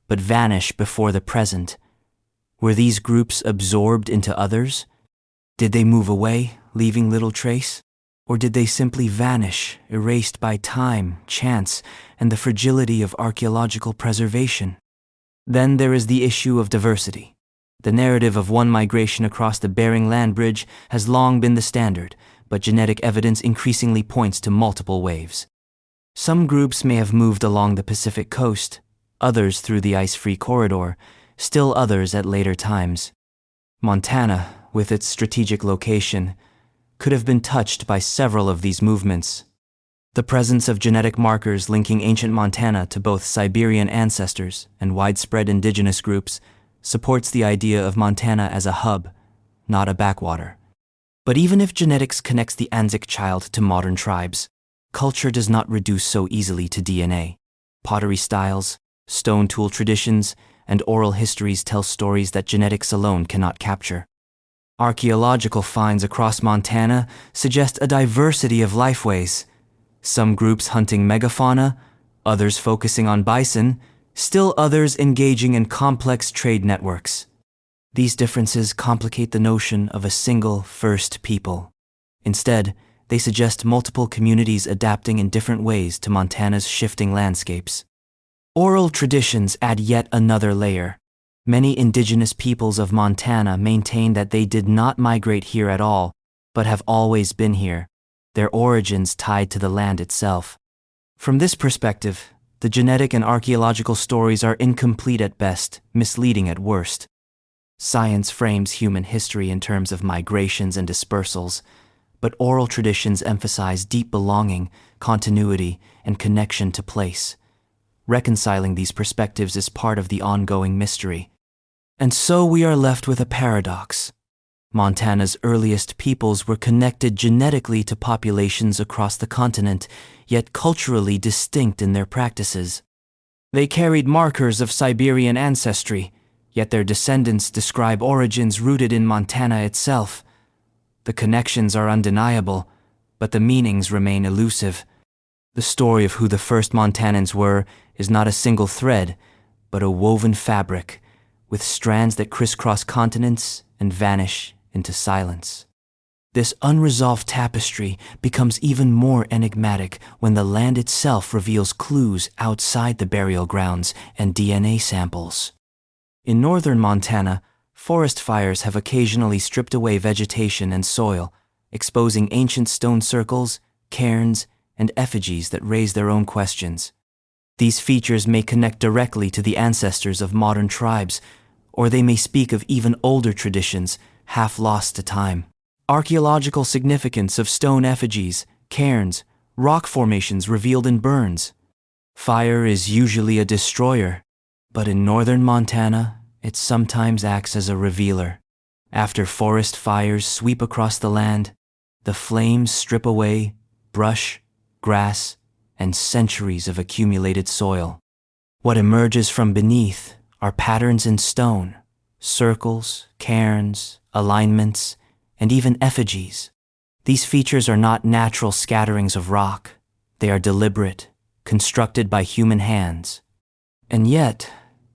but vanish before the present. Were these groups absorbed into others? Did they move away, leaving little trace? Or did they simply vanish, erased by time, chance, and the fragility of archaeological preservation? Then there is the issue of diversity. The narrative of one migration across the Bering Land Bridge has long been the standard, but genetic evidence increasingly points to multiple waves. Some groups may have moved along the Pacific coast, others through the ice-free corridor, still others at later times. Montana, with its strategic location, could have been touched by several of these movements. The presence of genetic markers linking ancient Montana to both Siberian ancestors and widespread indigenous groups supports the idea of Montana as a hub, not a backwater. But even if genetics connects the Anzic child to modern tribes, Culture does not reduce so easily to DNA. Pottery styles, stone tool traditions, and oral histories tell stories that genetics alone cannot capture. Archaeological finds across Montana suggest a diversity of lifeways. Some groups hunting megafauna, others focusing on bison, still others engaging in complex trade networks. These differences complicate the notion of a single first people. Instead, they suggest multiple communities adapting in different ways to Montana's shifting landscapes. Oral traditions add yet another layer. Many indigenous peoples of Montana maintain that they did not migrate here at all, but have always been here, their origins tied to the land itself. From this perspective, the genetic and archaeological stories are incomplete at best, misleading at worst. Science frames human history in terms of migrations and dispersals, but oral traditions emphasize deep belonging, continuity, and connection to place. Reconciling these perspectives is part of the ongoing mystery. And so we are left with a paradox. Montana's earliest peoples were connected genetically to populations across the continent, yet culturally distinct in their practices. They carried markers of Siberian ancestry, yet their descendants describe origins rooted in Montana itself. The connections are undeniable, but the meanings remain elusive. The story of who the first Montanans were is not a single thread, but a woven fabric, with strands that crisscross continents and vanish into silence. This unresolved tapestry becomes even more enigmatic when the land itself reveals clues outside the burial grounds and DNA samples. In northern Montana, forest fires have occasionally stripped away vegetation and soil, exposing ancient stone circles, cairns, and effigies that raise their own questions. These features may connect directly to the ancestors of modern tribes, or they may speak of even older traditions, half lost to time. Archaeological significance of stone effigies, cairns, rock formations revealed in burns. Fire is usually a destroyer, but in northern Montana, it sometimes acts as a revealer. After forest fires sweep across the land, the flames strip away brush, grass, and centuries of accumulated soil. What emerges from beneath are patterns in stone, circles, cairns, alignments, and even effigies. These features are not natural scatterings of rock. They are deliberate, constructed by human hands. And yet,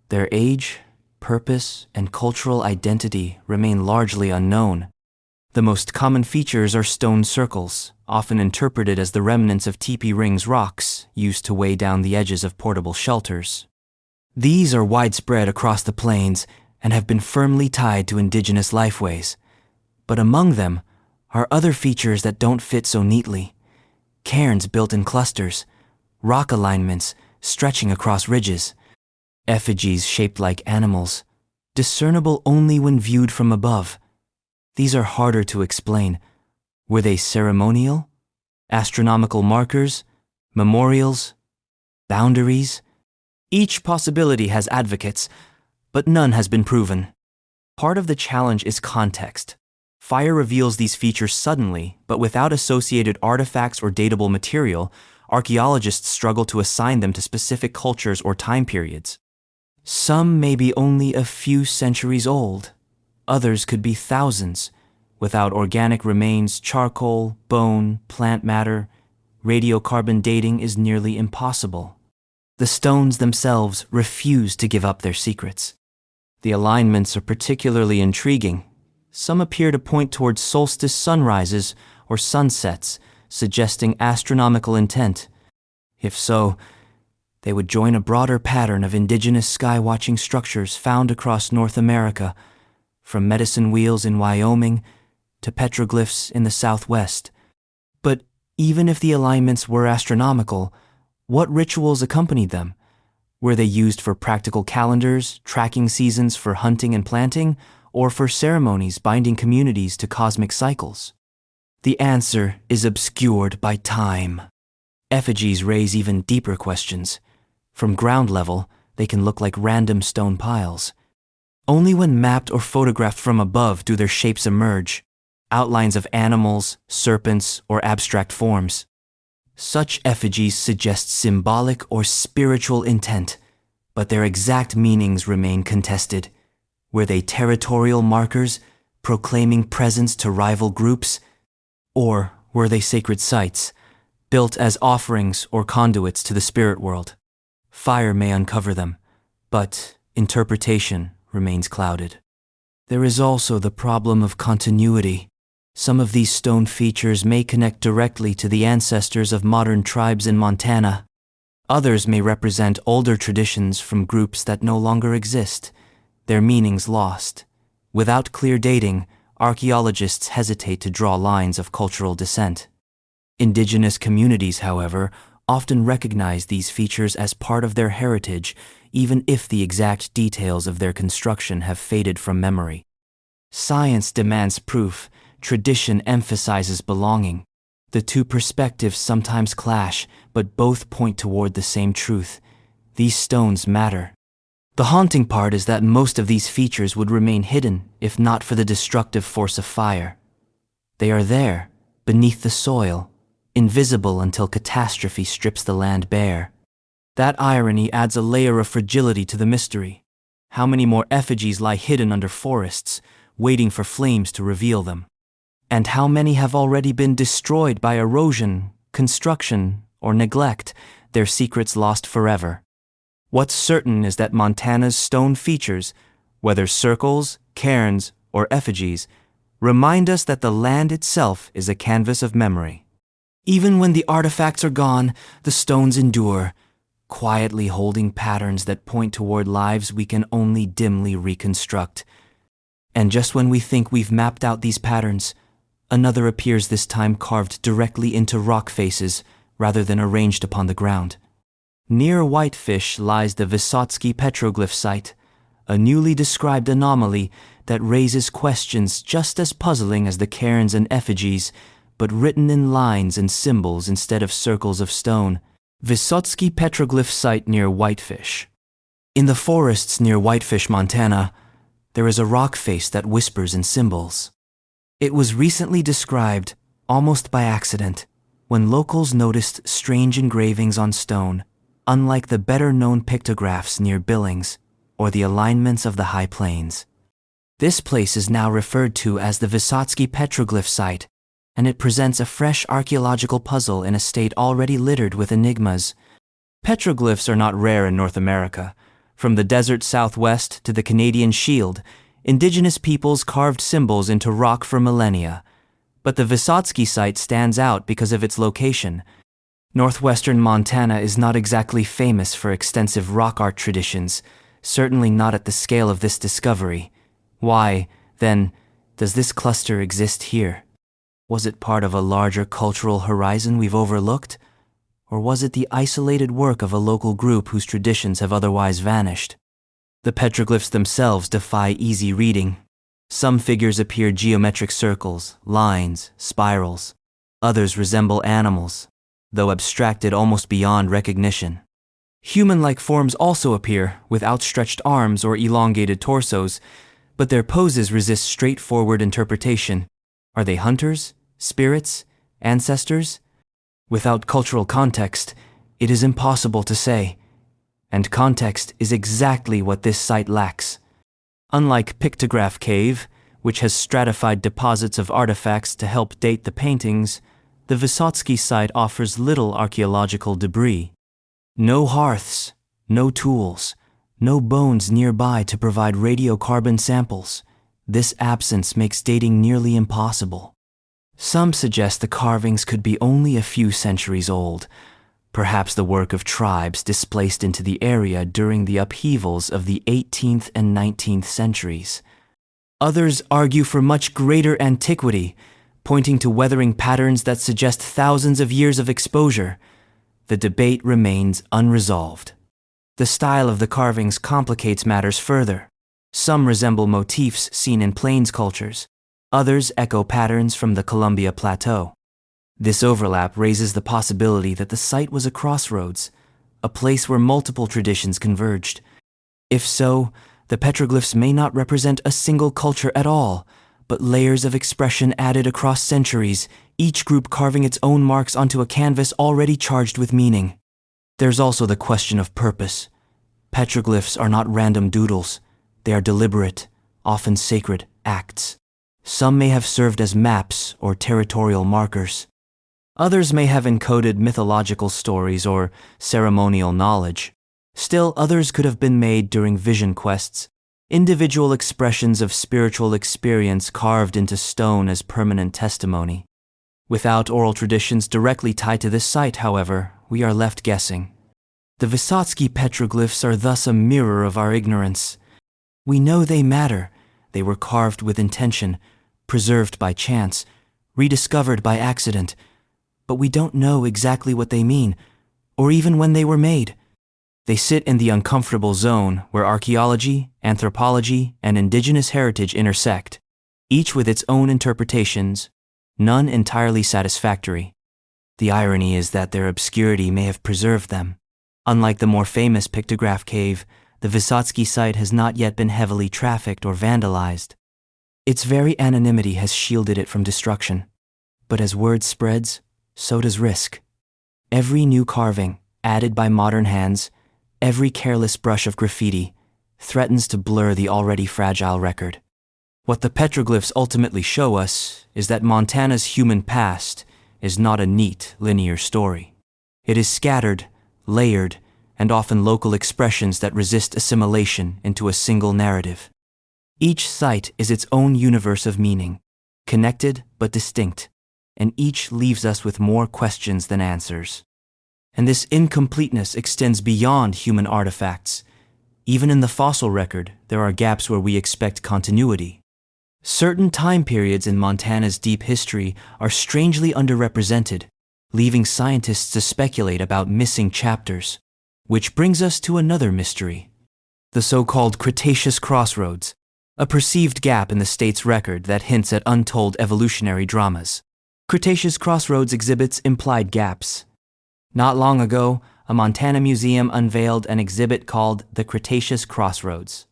their age, purpose, and cultural identity remain largely unknown. The most common features are stone circles, often interpreted as the remnants of teepee rings rocks used to weigh down the edges of portable shelters. These are widespread across the plains and have been firmly tied to indigenous lifeways. But among them are other features that don't fit so neatly. Cairns built in clusters, rock alignments stretching across ridges, effigies shaped like animals, discernible only when viewed from above. These are harder to explain. Were they ceremonial? Astronomical markers? Memorials? Boundaries? Each possibility has advocates, but none has been proven. Part of the challenge is context. Fire reveals these features suddenly, but without associated artifacts or datable material, archaeologists struggle to assign them to specific cultures or time periods. Some may be only a few centuries old. Others could be thousands. Without organic remains, charcoal, bone, plant matter, radiocarbon dating is nearly impossible. The stones themselves refuse to give up their secrets. The alignments are particularly intriguing. Some appear to point towards solstice sunrises or sunsets, suggesting astronomical intent. If so, they would join a broader pattern of indigenous sky-watching structures found across North America, from medicine wheels in Wyoming to petroglyphs in the Southwest. But even if the alignments were astronomical, what rituals accompanied them? Were they used for practical calendars, tracking seasons for hunting and planting, or for ceremonies binding communities to cosmic cycles? The answer is obscured by time. Effigies raise even deeper questions. From ground level, they can look like random stone piles. Only when mapped or photographed from above do their shapes emerge, outlines of animals, serpents, or abstract forms. Such effigies suggest symbolic or spiritual intent, but their exact meanings remain contested. Were they territorial markers, proclaiming presence to rival groups? Or were they sacred sites, built as offerings or conduits to the spirit world? Fire may uncover them, but interpretation remains clouded. There is also the problem of continuity. Some of these stone features may connect directly to the ancestors of modern tribes in Montana. Others may represent older traditions from groups that no longer exist, their meanings lost. Without clear dating, archaeologists hesitate to draw lines of cultural descent. Indigenous communities, however, often recognize these features as part of their heritage, even if the exact details of their construction have faded from memory. Science demands proof, tradition emphasizes belonging. The two perspectives sometimes clash, but both point toward the same truth. These stones matter. The haunting part is that most of these features would remain hidden if not for the destructive force of fire. They are there, beneath the soil, invisible until catastrophe strips the land bare. That irony adds a layer of fragility to the mystery. How many more effigies lie hidden under forests, waiting for flames to reveal them? And how many have already been destroyed by erosion, construction, or neglect, their secrets lost forever? What's certain is that Montana's stone features, whether circles, cairns, or effigies, remind us that the land itself is a canvas of memory. Even when the artifacts are gone, the stones endure, quietly holding patterns that point toward lives we can only dimly reconstruct. And just when we think we've mapped out these patterns, another appears, this time carved directly into rock faces rather than arranged upon the ground. Near Whitefish lies the Visotski petroglyph site, a newly described anomaly that raises questions just as puzzling as the cairns and effigies, but written in lines and symbols instead of circles of stone. Visotski petroglyph site near Whitefish. In the forests near Whitefish, Montana, there is a rock face that whispers in symbols. It was recently described, almost by accident, when locals noticed strange engravings on stone, unlike the better-known pictographs near Billings or the alignments of the High Plains. This place is now referred to as the Visotski petroglyph site, and it presents a fresh archaeological puzzle in a state already littered with enigmas. Petroglyphs are not rare in North America. From the desert Southwest to the Canadian Shield, Indigenous peoples carved symbols into rock for millennia. But the Visotski site stands out because of its location. Northwestern Montana is not exactly famous for extensive rock art traditions, certainly not at the scale of this discovery. Why, then, does this cluster exist here? Was it part of a larger cultural horizon we've overlooked? Or was it the isolated work of a local group whose traditions have otherwise vanished? The petroglyphs themselves defy easy reading. Some figures appear geometric circles, lines, spirals. Others resemble animals, though abstracted almost beyond recognition. Human-like forms also appear, with outstretched arms or elongated torsos, but their poses resist straightforward interpretation. Are they hunters, spirits, ancestors? Without cultural context, it is impossible to say. And context is exactly what this site lacks. Unlike Pictograph Cave, which has stratified deposits of artifacts to help date the paintings, the Visotski site offers little archaeological debris. No hearths, no tools, no bones nearby to provide radiocarbon samples. This absence makes dating nearly impossible. Some suggest the carvings could be only a few centuries old, perhaps the work of tribes displaced into the area during the upheavals of the 18th and 19th centuries. Others argue for much greater antiquity, pointing to weathering patterns that suggest thousands of years of exposure. The debate remains unresolved. The style of the carvings complicates matters further. Some resemble motifs seen in plains cultures. Others echo patterns from the Columbia Plateau. This overlap raises the possibility that the site was a crossroads, a place where multiple traditions converged. If so, the petroglyphs may not represent a single culture at all, but layers of expression added across centuries, each group carving its own marks onto a canvas already charged with meaning. There's also the question of purpose. Petroglyphs are not random doodles. They are deliberate, often sacred, acts. Some may have served as maps or territorial markers. Others may have encoded mythological stories or ceremonial knowledge. Still, others could have been made during vision quests, individual expressions of spiritual experience carved into stone as permanent testimony. Without oral traditions directly tied to this site, however, we are left guessing. The Visotski petroglyphs are thus a mirror of our ignorance. We know they matter. They were carved with intention, preserved by chance, rediscovered by accident, but we don't know exactly what they mean, or even when they were made. They sit in the uncomfortable zone where archaeology, anthropology, and indigenous heritage intersect, each with its own interpretations, none entirely satisfactory. The irony is that their obscurity may have preserved them. Unlike the more famous Pictograph Cave, the Visotski site has not yet been heavily trafficked or vandalized. Its very anonymity has shielded it from destruction. But as word spreads, so does risk. Every new carving, added by modern hands, every careless brush of graffiti, threatens to blur the already fragile record. What the petroglyphs ultimately show us is that Montana's human past is not a neat, linear story. It is scattered, layered, and often local expressions that resist assimilation into a single narrative. Each site is its own universe of meaning, connected but distinct, and each leaves us with more questions than answers. And this incompleteness extends beyond human artifacts. Even in the fossil record, there are gaps where we expect continuity. Certain time periods in Montana's deep history are strangely underrepresented, leaving scientists to speculate about missing chapters. Which brings us to another mystery: the so-called Cretaceous crossroads, a perceived gap in the state's record that hints at untold evolutionary dramas. Cretaceous crossroads exhibits implied gaps. Not long ago, a Montana museum unveiled an exhibit called the Cretaceous Crossroads.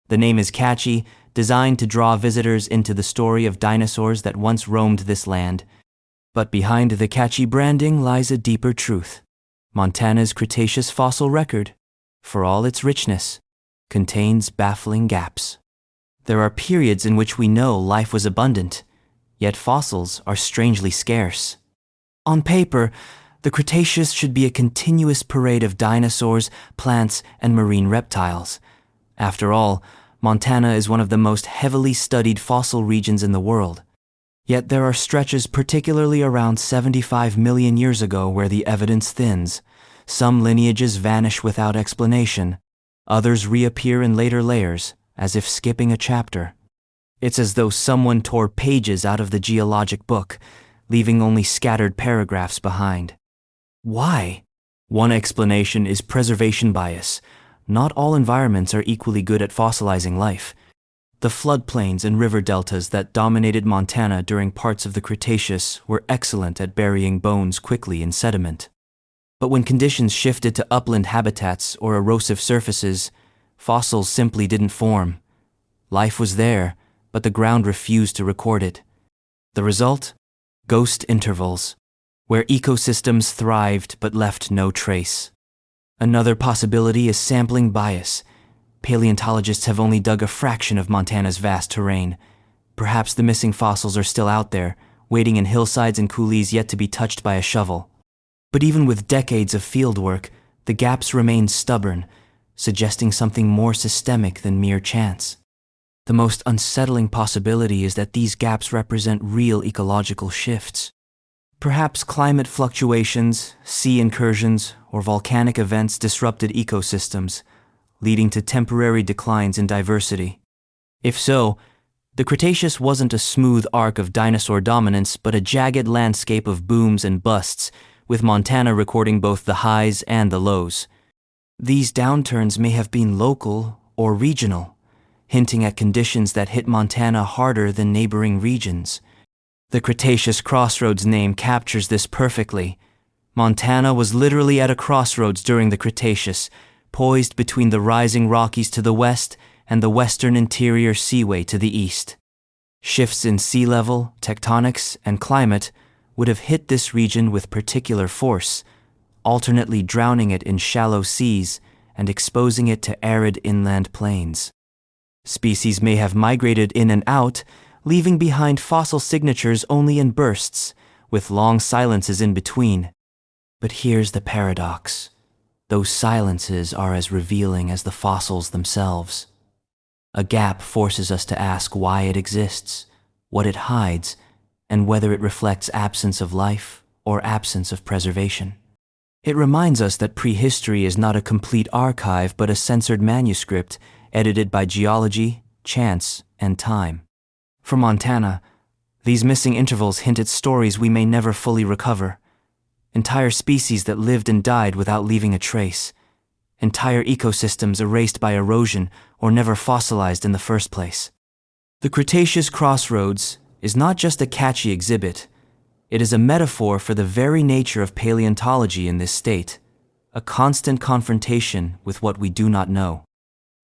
The name is catchy, designed to draw visitors into the story of dinosaurs that once roamed this land. But behind the catchy branding lies a deeper truth. Montana's Cretaceous fossil record, for all its richness, contains baffling gaps. There are periods in which we know life was abundant, yet fossils are strangely scarce. On paper, the Cretaceous should be a continuous parade of dinosaurs, plants, and marine reptiles. After all, Montana is one of the most heavily studied fossil regions in the world. Yet there are stretches particularly around 75 million years ago where the evidence thins. Some lineages vanish without explanation. Others reappear in later layers, as if skipping a chapter. It's as though someone tore pages out of the geologic book, leaving only scattered paragraphs behind. Why? One explanation is preservation bias. Not all environments are equally good at fossilizing life. The floodplains and river deltas that dominated Montana during parts of the Cretaceous were excellent at burying bones quickly in sediment. But when conditions shifted to upland habitats or erosive surfaces, fossils simply didn't form. Life was there, but the ground refused to record it. The result? Ghost intervals, where ecosystems thrived but left no trace. Another possibility is sampling bias. Paleontologists have only dug a fraction of Montana's vast terrain. Perhaps the missing fossils are still out there, waiting in hillsides and coulees yet to be touched by a shovel. But even with decades of fieldwork, the gaps remain stubborn, suggesting something more systemic than mere chance. The most unsettling possibility is that these gaps represent real ecological shifts. Perhaps climate fluctuations, sea incursions, or volcanic events disrupted ecosystems, leading to temporary declines in diversity. If so, the Cretaceous wasn't a smooth arc of dinosaur dominance, but a jagged landscape of booms and busts, with Montana recording both the highs and the lows. These downturns may have been local or regional, hinting at conditions that hit Montana harder than neighboring regions. The Cretaceous crossroads name captures this perfectly. Montana was literally at a crossroads during the Cretaceous, poised between the rising Rockies to the west and the western interior seaway to the east. Shifts in sea level, tectonics, and climate would have hit this region with particular force, alternately drowning it in shallow seas and exposing it to arid inland plains. Species may have migrated in and out, leaving behind fossil signatures only in bursts, with long silences in between. But here's the paradox. Those silences are as revealing as the fossils themselves. A gap forces us to ask why it exists, what it hides, and whether it reflects absence of life or absence of preservation. It reminds us that prehistory is not a complete archive but a censored manuscript edited by geology, chance, and time. For Montana, these missing intervals hint at stories we may never fully recover. Entire species that lived and died without leaving a trace. Entire ecosystems erased by erosion or never fossilized in the first place. The Cretaceous crossroads is not just a catchy exhibit. It is a metaphor for the very nature of paleontology in this state, a constant confrontation with what we do not know.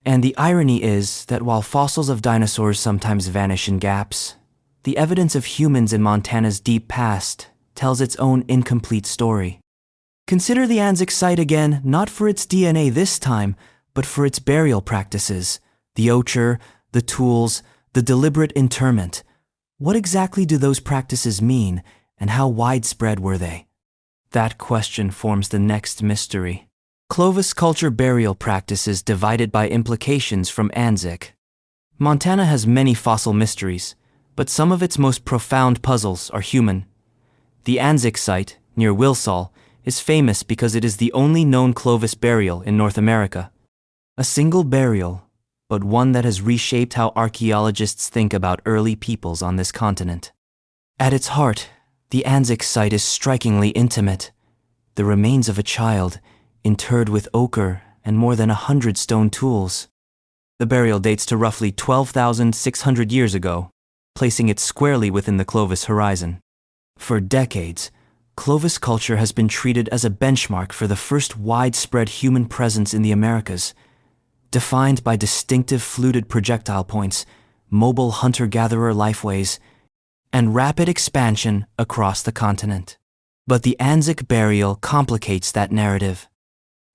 And the irony is that while fossils of dinosaurs sometimes vanish in gaps, the evidence of humans in Montana's deep past tells its own incomplete story. Consider the Anzic site again, not for its DNA this time, but for its burial practices, the ochre, the tools, the deliberate interment. What exactly do those practices mean, and how widespread were they? That question forms the next mystery. Clovis culture burial practices divided by implications from Anzic. Montana has many fossil mysteries, but some of its most profound puzzles are human. The Anzic site, near Wilsall, is famous because it is the only known Clovis burial in North America. A single burial, but one that has reshaped how archaeologists think about early peoples on this continent. At its heart, the Anzic site is strikingly intimate. The remains of a child, interred with ochre and more than 100 stone tools. The burial dates to roughly 12,600 years ago, placing it squarely within the Clovis horizon. For decades, Clovis culture has been treated as a benchmark for the first widespread human presence in the Americas, defined by distinctive fluted projectile points, mobile hunter-gatherer lifeways, and rapid expansion across the continent. But the Anzic burial complicates that narrative.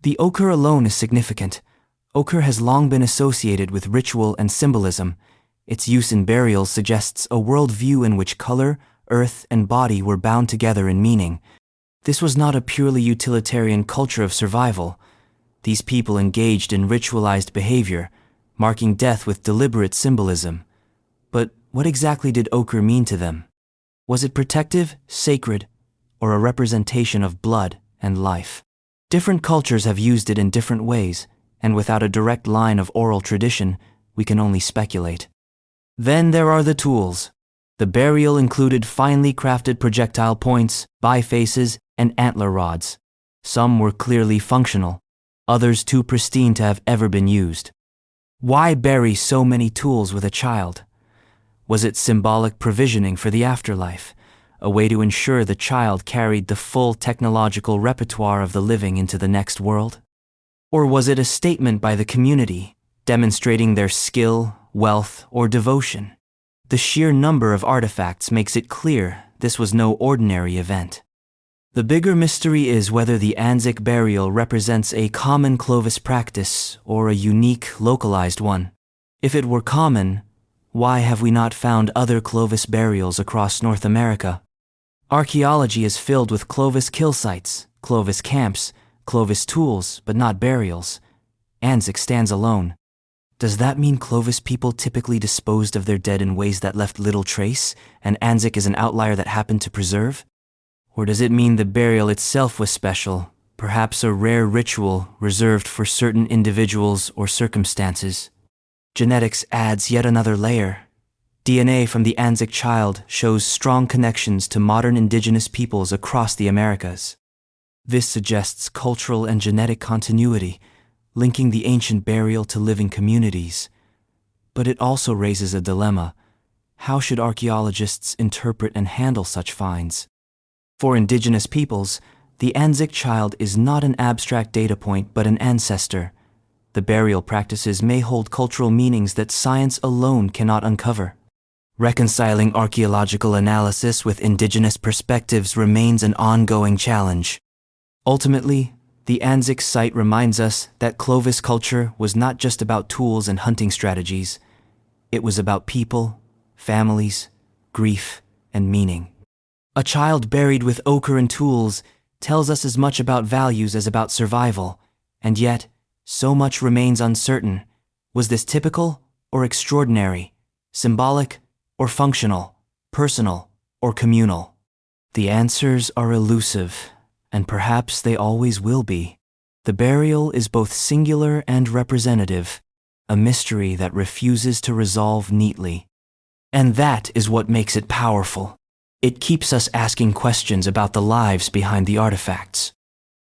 The ochre alone is significant. Ochre has long been associated with ritual and symbolism. Its use in burials suggests a worldview in which color, earth, and body were bound together in meaning. This was not a purely utilitarian culture of survival. These people engaged in ritualized behavior, marking death with deliberate symbolism. But what exactly did ochre mean to them? Was it protective, sacred, or a representation of blood and life? Different cultures have used it in different ways, and without a direct line of oral tradition, we can only speculate. Then there are the tools. The burial included finely crafted projectile points, bifaces, and antler rods. Some were clearly functional, others too pristine to have ever been used. Why bury so many tools with a child? Was it symbolic provisioning for the afterlife, a way to ensure the child carried the full technological repertoire of the living into the next world? Or was it a statement by the community, demonstrating their skill, wealth, or devotion? The sheer number of artifacts makes it clear this was no ordinary event. The bigger mystery is whether the Anzic burial represents a common Clovis practice or a unique, localized one. If it were common, why have we not found other Clovis burials across North America? Archaeology is filled with Clovis kill sites, Clovis camps, Clovis tools, but not burials. Anzic stands alone. Does that mean Clovis people typically disposed of their dead in ways that left little trace, and Anzic is an outlier that happened to preserve? Or does it mean the burial itself was special, perhaps a rare ritual reserved for certain individuals or circumstances? Genetics adds yet another layer. DNA from the Anzic child shows strong connections to modern indigenous peoples across the Americas. This suggests cultural and genetic continuity, linking the ancient burial to living communities. But it also raises a dilemma. How should archaeologists interpret and handle such finds? For indigenous peoples, the Anzic child is not an abstract data point but an ancestor. The burial practices may hold cultural meanings that science alone cannot uncover. Reconciling archaeological analysis with indigenous perspectives remains an ongoing challenge. Ultimately, the Anzic site reminds us that Clovis culture was not just about tools and hunting strategies. It was about people, families, grief, and meaning. A child buried with ochre and tools tells us as much about values as about survival, and yet, so much remains uncertain. Was this typical or extraordinary, symbolic or functional, personal or communal? The answers are elusive, and perhaps they always will be. The burial is both singular and representative, a mystery that refuses to resolve neatly. And that is what makes it powerful. It keeps us asking questions about the lives behind the artifacts.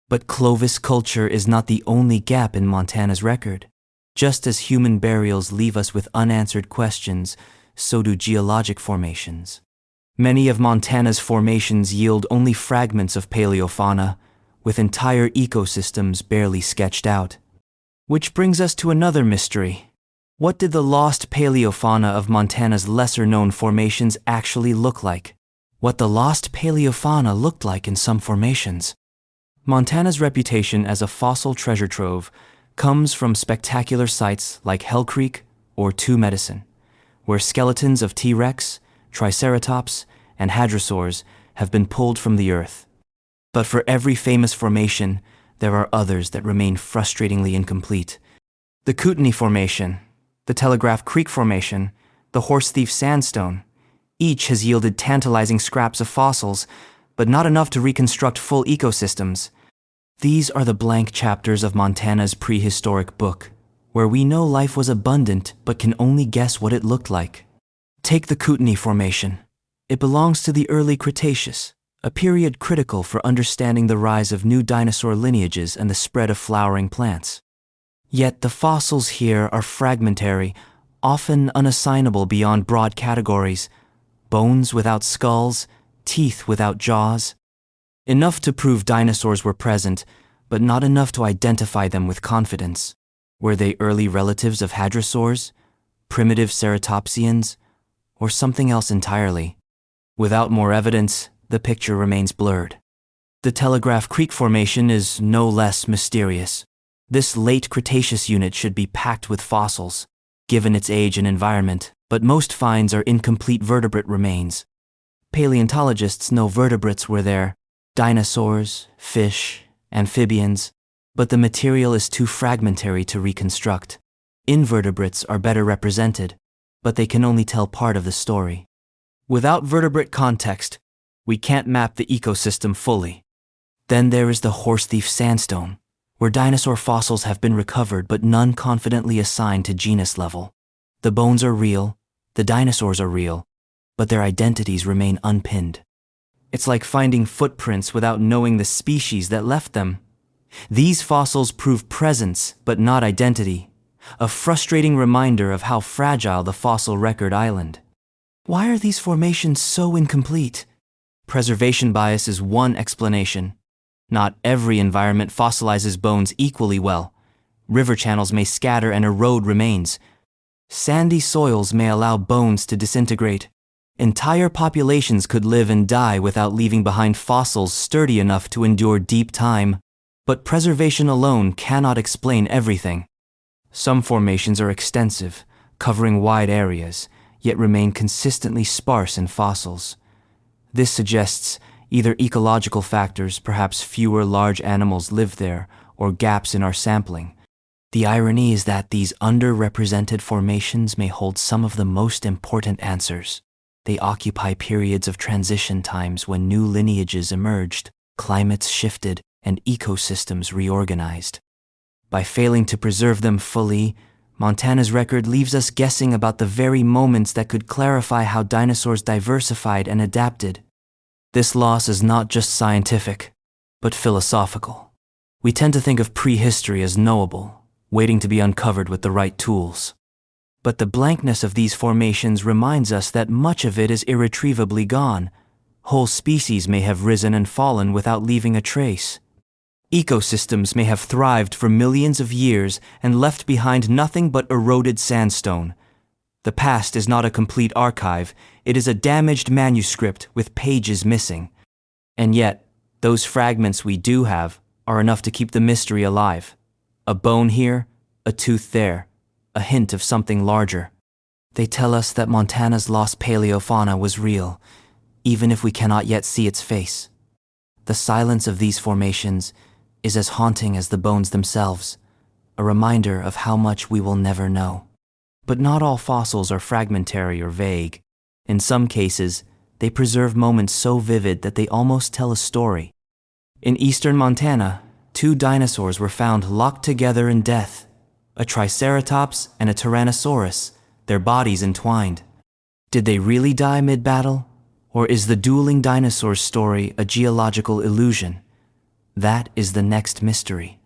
But Clovis culture is not the only gap in Montana's record. Just as human burials leave us with unanswered questions, so do geologic formations. Many of Montana's formations yield only fragments of paleofauna, with entire ecosystems barely sketched out. Which brings us to another mystery. What did the lost paleofauna of Montana's lesser-known formations actually look like? What the lost paleofauna looked like in some formations. Montana's reputation as a fossil treasure trove comes from spectacular sites like Hell Creek or Two Medicine, where skeletons of T-Rex, Triceratops, and hadrosaurs have been pulled from the earth. But for every famous formation, there are others that remain frustratingly incomplete. The Kootenai Formation, the Telegraph Creek Formation, the Horse Thief Sandstone, each has yielded tantalizing scraps of fossils, but not enough to reconstruct full ecosystems. These are the blank chapters of Montana's prehistoric book, where we know life was abundant but can only guess what it looked like. Take the Kootenai Formation. It belongs to the early Cretaceous, a period critical for understanding the rise of new dinosaur lineages and the spread of flowering plants. Yet the fossils here are fragmentary, often unassignable beyond broad categories: bones without skulls, teeth without jaws. Enough to prove dinosaurs were present, but not enough to identify them with confidence. Were they early relatives of hadrosaurs, primitive ceratopsians, or something else entirely? Without more evidence, the picture remains blurred. The Telegraph Creek Formation is no less mysterious. This late Cretaceous unit should be packed with fossils, given its age and environment, but most finds are incomplete vertebrate remains. Paleontologists know vertebrates were there: dinosaurs, fish, amphibians, but the material is too fragmentary to reconstruct. Invertebrates are better represented, but they can only tell part of the story. Without vertebrate context, we can't map the ecosystem fully. Then there is the Horse Thief Sandstone, where dinosaur fossils have been recovered but none confidently assigned to genus level. The bones are real, the dinosaurs are real, but their identities remain unpinned. It's like finding footprints without knowing the species that left them. These fossils prove presence but not identity, a frustrating reminder of how fragile the fossil record island. Why are these formations so incomplete? Preservation bias is one explanation. Not every environment fossilizes bones equally well. River channels may scatter and erode remains. Sandy soils may allow bones to disintegrate. Entire populations could live and die without leaving behind fossils sturdy enough to endure deep time. But preservation alone cannot explain everything. Some formations are extensive, covering wide areas, yet remain consistently sparse in fossils. This suggests either ecological factors, perhaps fewer large animals live there, or gaps in our sampling. The irony is that these underrepresented formations may hold some of the most important answers. They occupy periods of transition times when new lineages emerged, climates shifted, and ecosystems reorganized. By failing to preserve them fully, Montana's record leaves us guessing about the very moments that could clarify how dinosaurs diversified and adapted. This loss is not just scientific, but philosophical. We tend to think of prehistory as knowable, waiting to be uncovered with the right tools. But the blankness of these formations reminds us that much of it is irretrievably gone. Whole species may have risen and fallen without leaving a trace. Ecosystems may have thrived for millions of years and left behind nothing but eroded sandstone. The past is not a complete archive, it is a damaged manuscript with pages missing. And yet, those fragments we do have are enough to keep the mystery alive. A bone here, a tooth there, a hint of something larger. They tell us that Montana's lost paleofauna was real, even if we cannot yet see its face. The silence of these formations is as haunting as the bones themselves, a reminder of how much we will never know. But not all fossils are fragmentary or vague. In some cases, they preserve moments so vivid that they almost tell a story. In eastern Montana, 2 dinosaurs were found locked together in death, a Triceratops and a Tyrannosaurus, their bodies entwined. Did they really die mid-battle? Or is the dueling dinosaurs story a geological illusion? That is the next mystery.